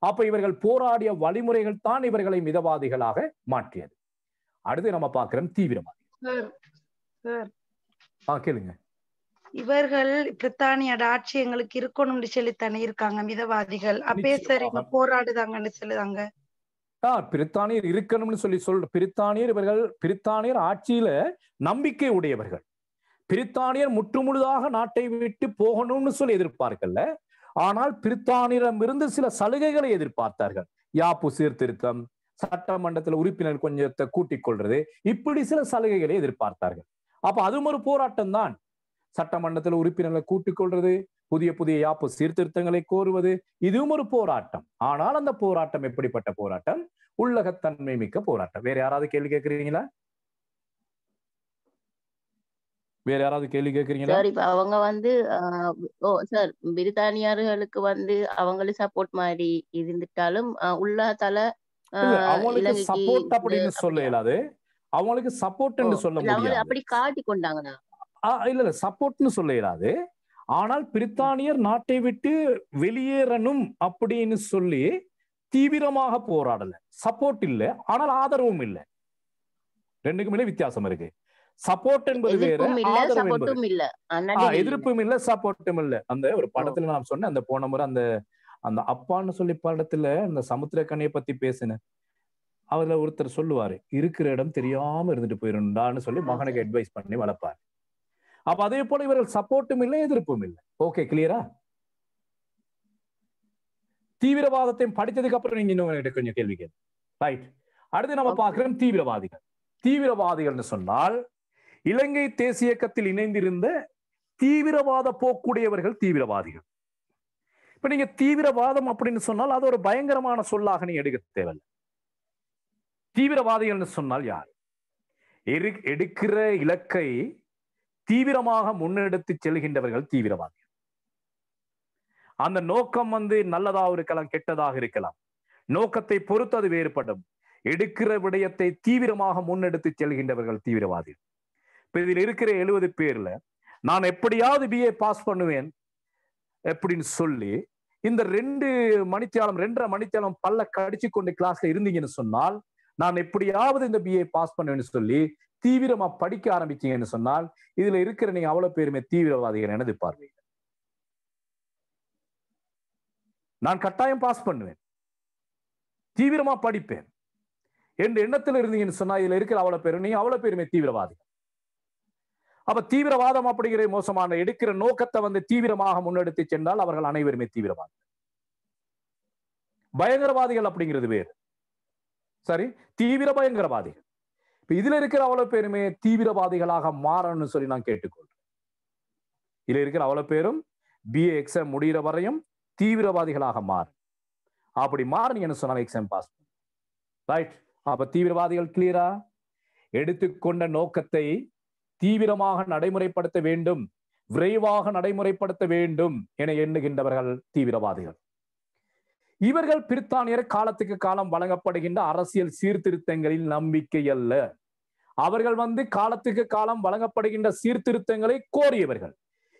அப்ப இவர்கள் போராடிய வழிமுறைகள் தான் இவர்களை மிதவாதிகளாக மாற்றியது. அடுத்து நம்ம பார்க்கிறோம் தீவிரவாதி. கேளுங்க. இவர்கள் பிரித்தானியோட ஆட்சி எங்களுக்கு இருக்கணும்னு சொல்லி தானே இருக்காங்க மிதவாதிகள். அப்பே சார் இவங்க போராடுதாங்கன்னு சொல்லுதாங்க. பிரித்தானியர் இருக்கணும்னு சொல்லி பிரித்தானியர் ஆட்சியில நம்பிக்கை உடையவர்கள். பிரித்தானியர் முற்றுமுழுதாக நாட்டை விட்டு போகணும்னு சொல்லி எதிர்ப்பார்கள்ல. ஆனால் பிரித்தானியரிடமிருந்து சில சலுகைகளை எதிர்பார்த்தார்கள். யாப்பு சீர்திருத்தம், சட்டமன்றத்தில் உறுப்பினர் கொஞ்சத்தை கூட்டிக் கொள்றது, இப்படி சில சலுகைகளை எதிர்பார்த்தார்கள். அப்ப அதுவும் ஒரு போராட்டம் தான். சட்டமன்றத்தில் உறுப்பினர்களை கூட்டிக் கொள்றது, புதிய புதிய யாப்பு சீர்திருத்தங்களை கோருவது, இதுவும் ஒரு போராட்டம். ஆனால் அந்த போராட்டம் எப்படிப்பட்ட போராட்டம்? உள்ளகத்தன்மை மிக்க போராட்டம். வேற யாராவது கேள்வி கேட்கிறீங்களா? வேற யாராவது கேள்வி கேட்கிறீங்களா? சார், இப்ப அவங்க சார் பிரித்தானியர்களுக்கு அவங்களுக்கு சப்போர்ட் மாதிரி இருந்துட்டாலும் உள்ளாதால அவங்களுக்கு சப்போர்ட் அப்படின்னு சொல்ல இயலாது. அவங்களுக்கு சப்போர்ட் என்று சொல்ல முடியாது. அப்படி காட்டி கொண்டாங்கண்ணா. இல்ல சப்போர்ட்னு சொல்ல இயலாது. ஆனால் பிரித்தானியர் நாட்டை விட்டு வெளியேறணும் அப்படின்னு சொல்லி தீவிரமாக போராடல. சப்போர்ட் இல்ல, ஆனால் ஆதரவும் இல்லை. ரெண்டுக்கும் மேலே வித்தியாசம் இருக்கு. சப்போர்ட் என்பது வேற, ஆதரவு என்பது எதிர்ப்பும் இல்ல, சப்போர்ட்டும் இல்ல. அந்த ஒரு படத்துல நான் சொன்னேன், அந்த போன முறை அந்த அந்த அப்பான்னு சொல்லி படத்துல அந்த சமுத்திரக்கனியை பத்தி பேசினேன். அதுல ஒருத்தர் சொல்லுவாரு, இருக்கிற இடம் தெரியாம இருந்துட்டு போயிருந்தான்னு சொல்லி மகனுக்கு அட்வைஸ் பண்ணி வளர்ப்பாரு. அப்ப அதே போல இவர்கள் சப்போர்ட்டும் இல்லை, எதிர்ப்பும் இல்லை. ஓகே, கிளியரா? தீவிரவாதத்தையும் படித்ததுக்கு அப்புறம் நீங்க இன்னும் கொஞ்சம் கேள்வி கேள்வி. ரைட். அடுத்து நம்ம பார்க்கிறோம் தீவிரவாதிகள். தீவிரவாதிகள்னு சொன்னால் இலங்கை தேசிய இயக்கத்தில் இணைந்திருந்த தீவிரவாத போக்குடையவர்கள் தீவிரவாதிகள். இப்ப நீங்க தீவிரவாதம் அப்படின்னு சொன்னால் அது ஒரு பயங்கரமான சொல்லாக நீ எடுக்க தேவையில்லை. தீவிரவாதிகள்னு சொன்னால் யார்? எடுக்கிற இலக்கை தீவிரமாக முன்னெடுத்து செல்கின்றவர்கள் தீவிரவாதிகள். அந்த நோக்கம் நல்லதாக இருக்கலாம், கெட்டதாக இருக்கலாம். நோக்கத்தை பொறுத்து அது வேறுபடும். எடுக்கிற விடயத்தை தீவிரமாக முன்னெடுத்து செல்கின்றவர்கள் தீவிரவாதிகள். இப்ப இதில் இருக்கிற 70 பேர்ல நான் எப்படியாவது BA பாஸ் பண்ணுவேன் எப்படின்னு சொல்லி இந்த 2.5 மணித்தியாலம் பல்ல கடிச்சு கொண்டு கிளாஸ்ல இருந்தீங்கன்னு சொன்னால், நான் எப்படியாவது இந்த BA பாஸ் பண்ணுவேன்னு சொல்லி தீவிரமா படிக்க ஆரம்பிச்சீங்கன்னு சொன்னால், இதுல இருக்கிற நீங்க அவ்வளவு பேருமே தீவிரவாதிகள் எனது பார்வையில். நான் கட்டாயம் பாஸ் பண்ணுவேன், தீவிரமா படிப்பேன் என்ற எண்ணத்துல இருந்தீங்கன்னு சொன்னா, இதுல இருக்கிற அவ்வளவு பேரும் நீங்க அவ்வளவு பேருமே தீவிரவாதிகள். அப்ப தீவிரவாதம் அப்படிங்கிற மோசமான எடுக்கிற நோக்கத்தை தீவிரமாக முன்னெடுத்து சென்றால் அவர்கள் அனைவருமே தீவிரவாதிகள். பயங்கரவாதிகள் அப்படிங்கிறது வேறு. சரி, தீவிர பயங்கரவாதிகள். இப்ப இதுல இருக்கிற அவ்வளவு பேருமே தீவிரவாதிகளாக மாறணும்னு சொல்லி நான் கேட்டுக்கொள்றேன். இதுல இருக்கிற அவ்வளவு பேரும் BA எக்ஸாம் முடிகிற வரையும் தீவிரவாதிகளாக மாறும். அப்படி மாறினீங்கன்னு சொன்னால் எக்ஸாம் பாஸ். ரைட். அப்ப தீவிரவாதிகள் கிளியரா? எடுத்துக்கொண்ட நோக்கத்தை தீவிரமாக நடைமுறைப்படுத்த வேண்டும், விரைவாக நடைமுறைப்படுத்த வேண்டும் என எண்ணுகின்றவர்கள் தீவிரவாதிகள். இவர்கள் பிரித்தானியர் காலத்துக்கு காலம் வழங்கப்படுகின்ற அரசியல் சீர்திருத்தங்களில் நம்பிக்கை அல்ல. அவர்கள் காலத்துக்கு காலம் வழங்கப்படுகின்ற சீர்திருத்தங்களை கோரியவர்கள்.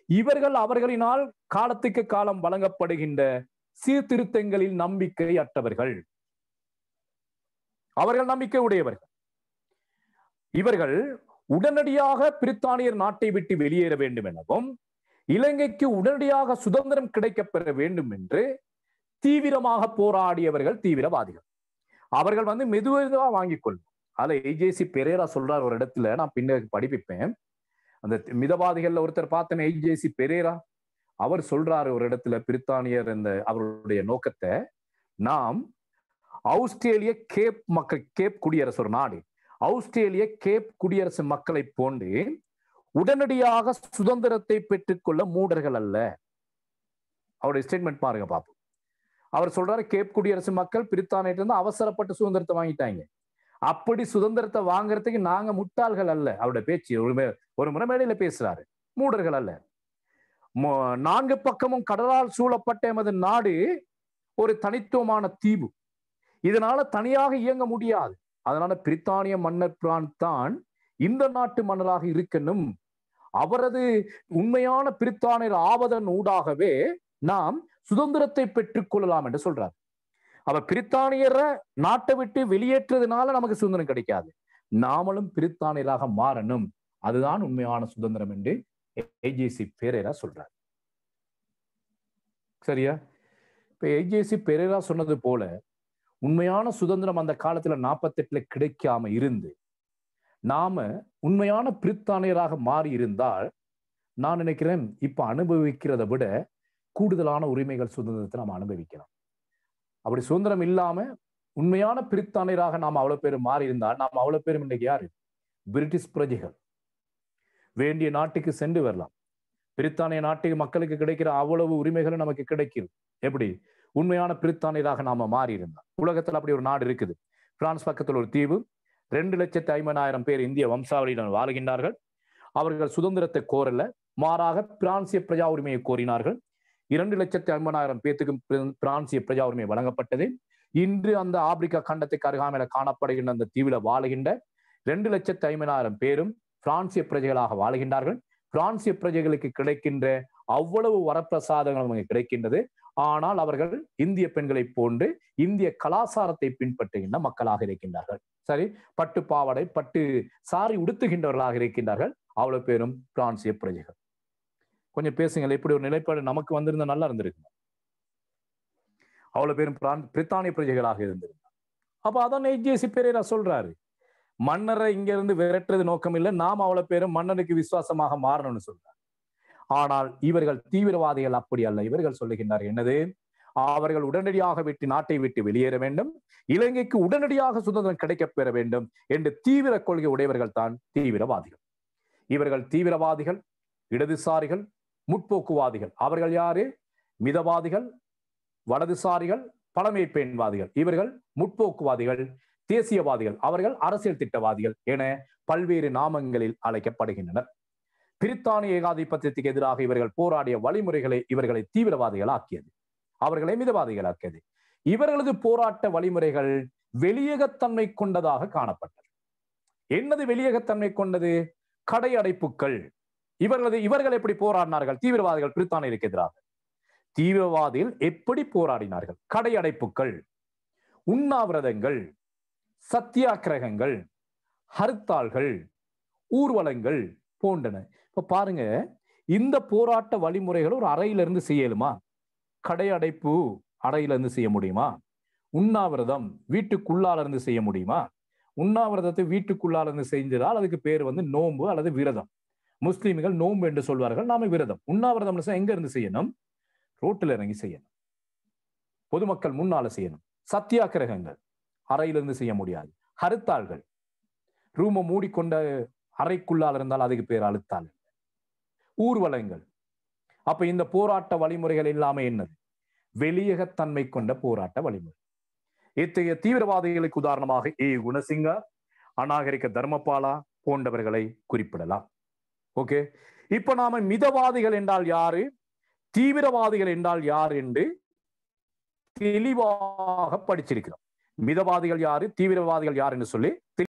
இவர்கள் அவர்களினால் காலத்துக்கு காலம் வழங்கப்படுகின்ற சீர்திருத்தங்களில் நம்பிக்கை அற்றவர்கள். அவர்கள் நம்பிக்கை உடையவர்கள். இவர்கள் உடனடியாக பிரித்தானியர் நாட்டை விட்டு வெளியேற வேண்டும் எனவும் இலங்கைக்கு உடனடியாக சுதந்திரம் கிடைக்கப்பெற வேண்டும் என்று தீவிரமாக போராடியவர்கள் தீவிரவாதிகள். அவர்கள் மெதுவாக வாங்கிக் கொள்ளும். அதுல HJC பெரேரா சொல்றார் ஒரு இடத்துல, நான் பின்னர் படிப்பிப்பேன். அந்த மிதவாதிகள்ல ஒருத்தர் பார்த்தேன், HJC பெரேரா. அவர் சொல்றாரு ஒரு இடத்துல, பிரித்தானியர் அவருடைய நோக்கத்தை, நாம் ஆஸ்திரேலிய கேப் குடியரசு ஒரு நாடு, ஆஸ்திரேலிய கேப் குடியரசு மக்களை போன்று உடனடியாக சுதந்திரத்தை பெற்றுக்கொள்ள மூடர்கள் அல்ல. அவருடைய ஸ்டேட்மெண்ட் பாருங்க பாப்போம். அவர் சொல்றாரு, கேப் குடியரசு மக்கள் பிரித்தானியில இருந்து அவசரப்பட்டு சுதந்திரத்தை வாங்கிட்டாங்க. அப்படி சுதந்திரத்தை வாங்குறதுக்கு நாங்க முட்டாள்கள் அல்ல. அவருடைய பேச்சு ஒரு முறை மேடையில பேசுறாரு. மூடர்கள் அல்ல. 4 பக்கமும் கடலால் சூழப்பட்ட எமது நாடு ஒரு தனித்துவமான தீவு. இதனால தனியாக இயங்க முடியாது. அதனால பிரித்தானிய மன்னர் பிரான் தான் இந்த நாட்டு மன்னராக இருக்கணும். அவரது உண்மையான பிரித்தானியர் ஆவதன் ஊடாகவே நாம் சுதந்திரத்தை பெற்றுக் கொள்ளலாம் என்று சொல்றார். அவ பிரித்தானியரை நாட்டை விட்டு வெளியேற்றதுனால நமக்கு சுதந்திரம் கிடைக்காது. நாமளும் பிரித்தானியராக மாறணும். அதுதான் உண்மையான சுதந்திரம் என்று ஏஜேசி பெரேரா சொல்றார். சரியா? இப்ப ஏஜேசி பெரேரா சொன்னது போல உண்மையான சுதந்திரம் அந்த காலத்துல 48ல கிடைக்காம இருந்து நாம உண்மையான பிரித்தானியராக மாறி இருந்தால் நான் நினைக்கிறேன் இப்ப அனுபவிக்கிறத விட கூடுதலான உரிமைகள் சுதந்திரத்தை நாம் அனுபவிக்கலாம். அப்படி சுதந்திரம் இல்லாம உண்மையான பிரித்தானியராக நாம் அவ்வளவு பேர் மாறி இருந்தால் நாம் அவ்வளவு பேரும் இன்னைக்கு யாரு? பிரிட்டிஷ் பிரஜைகள். வேண்டிய நாட்டுக்கு சென்று வரலாம். பிரித்தானிய நாட்டுக்கு மக்களுக்கு கிடைக்கிற அவ்வளவு உரிமைகளும் நமக்கு கிடைக்குது. எப்படி? உண்மையான பிரித்தானியராக நாம மாறி இருந்தால். உலகத்துல அப்படி ஒரு நாடு இருக்குது. பிரான்ஸ் பக்கத்தில் ஒரு தீவு. 2,50,000 பேர் இந்திய வம்சாவளியுடன் வாழ்கின்றார்கள். அவர்கள் சுதந்திரத்தை கோரல, மாறாக பிரான்சிய பிரஜா உரிமையை கோரினார்கள். 2,50,000 பேத்துக்கு பிரான்சிய பிரஜா உரிமை வழங்கப்பட்டது. இன்று அந்த ஆப்பிரிக்கா கண்டத்துக்கு அருகாமையில காணப்படுகின்ற அந்த தீவில வாழுகின்ற 2,50,000 பேரும் பிரான்சிய பிரஜைகளாக வாழ்கின்றார்கள். பிரான்சிய பிரஜைகளுக்கு கிடைக்கின்ற அவ்வளவு வரப்பிரசாதங்கள் நமக்கு கிடைக்கின்றது. ஆனால் அவர்கள் இந்திய பெண்களை போன்று இந்திய கலாச்சாரத்தை பின்பற்றுகின்ற மக்களாக இருக்கின்றார்கள். சரி, பட்டு பாவாடை பட்டு சாரி உடுத்துகின்றவர்களாக இருக்கின்றார்கள். அவ்வளவு பேரும் பிரான்சிய பிரஜைகள். கொஞ்சம் பேசுங்கள். இப்படி ஒரு நிலைப்பாடு நமக்கு வந்திருந்தா நல்லா இருந்திருக்கு. அவ்வளவு பேரும் பிரித்தானிய பிரஜைகளாக இருந்திருந்தார். அப்ப அதான் ஏஜேசி பெரேரா சொல்றாரு, மன்னரை இங்க இருந்து விரட்டுறது நோக்கம் இல்லை, நாம் அவ்வளவு பேரும் மன்னனுக்கு விசுவாசமாக மாறணும்னு சொல்றாரு. ஆனால் இவர்கள் தீவிரவாதிகள் அப்படி அல்ல. இவர்கள் சொல்லுகின்றார் என்னது? அவர்கள் உடனடியாக நாட்டை விட்டு வெளியேற வேண்டும், இலங்கைக்கு உடனடியாக சுதந்திரம் கிடைக்கப் பெற வேண்டும் என்று தீவிர கொள்கை உடையவர்கள் தான் தீவிரவாதிகள். இவர்கள் தீவிரவாதிகள், இடதுசாரிகள், முற்போக்குவாதிகள். அவர்கள் யாரு? மிதவாதிகள், வலதுசாரிகள், பழமை பெண்வாதிகள். இவர்கள் முற்போக்குவாதிகள், தேசியவாதிகள், அவர்கள் அரசியல் திட்டவாதிகள் என பல்வேறு நாமங்களில் அழைக்கப்படுகின்றனர். பிரித்தானிய ஏகாதிபத்தியத்துக்கு எதிராக இவர்கள் போராடிய வழிமுறைகளை இவர்களை தீவிரவாதிகள் ஆக்கியது, அவர்களை மிதவாதிகள் ஆக்கியது. இவர்களது போராட்ட வழிமுறைகள் வெளியகத்தன்மை கொண்டதாக காணப்பட்டது. என்னது வெளியகத்தன்மை கொண்டது? கடை அடைப்புகள். இவர்கள் எப்படி போராடினார்கள்? தீவிரவாதிகள் பிரித்தானியருக்கு எதிராக தீவிரவாதிகள் எப்படி போராடினார்கள்? கடை அடைப்புகள், உண்ணாவிரதங்கள், சத்தியாகிரகங்கள், ஹர்த்தால்கள், ஊர்வலங்கள் போன்றன. இப்ப பாருங்க, இந்த போராட்ட வழிமுறைகள் ஒரு அறையிலிருந்து செய்யலுமா? கடை அடைப்பு அறையிலிருந்து செய்ய முடியுமா? உண்ணாவிரதம் வீட்டுக்குள்ளால இருந்து செய்ய முடியுமா? உண்ணாவிரதத்தை வீட்டுக்குள்ளால இருந்து செஞ்சால் அதுக்கு பேர் நோன்பு அல்லது விரதம். முஸ்லிம்கள் நோன்பு என்று சொல்வார்கள், நாம விரதம். உண்ணாவிரதம் எங்க இருந்து செய்யணும்? ரோட்டில் இறங்கி செய்யணும், பொதுமக்கள் முன்னால செய்யணும். சத்தியாகிரகங்கள் அறையிலிருந்து செய்ய முடியாது. ஹர்த்தால்கள் ரூம மூடிக்கொண்ட அறைக்குள்ளால் இருந்தால் அதுக்கு பேர் அழுத்தால். ஊர்வலங்கள். அப்ப இந்த போராட்ட வழிமுறைகள் இல்லாம என்னது? வெளியகத்தன்மை கொண்ட போராட்ட வழிமுறை. இத்தகைய தீவிரவாதிகளுக்கு உதாரணமாக குணசிங்க, அநாகரிக தர்மபாலா போன்றவர்களை குறிப்பிடலாம். ஓகே, இப்ப நாம மிதவாதிகள் என்றால் யாரு, தீவிரவாதிகள் என்றால் யார் என்று தெளிவாக படிச்சிருக்கிறோம். மிதவாதிகள் யாரு, தீவிரவாதிகள் யார் என்று சொல்லி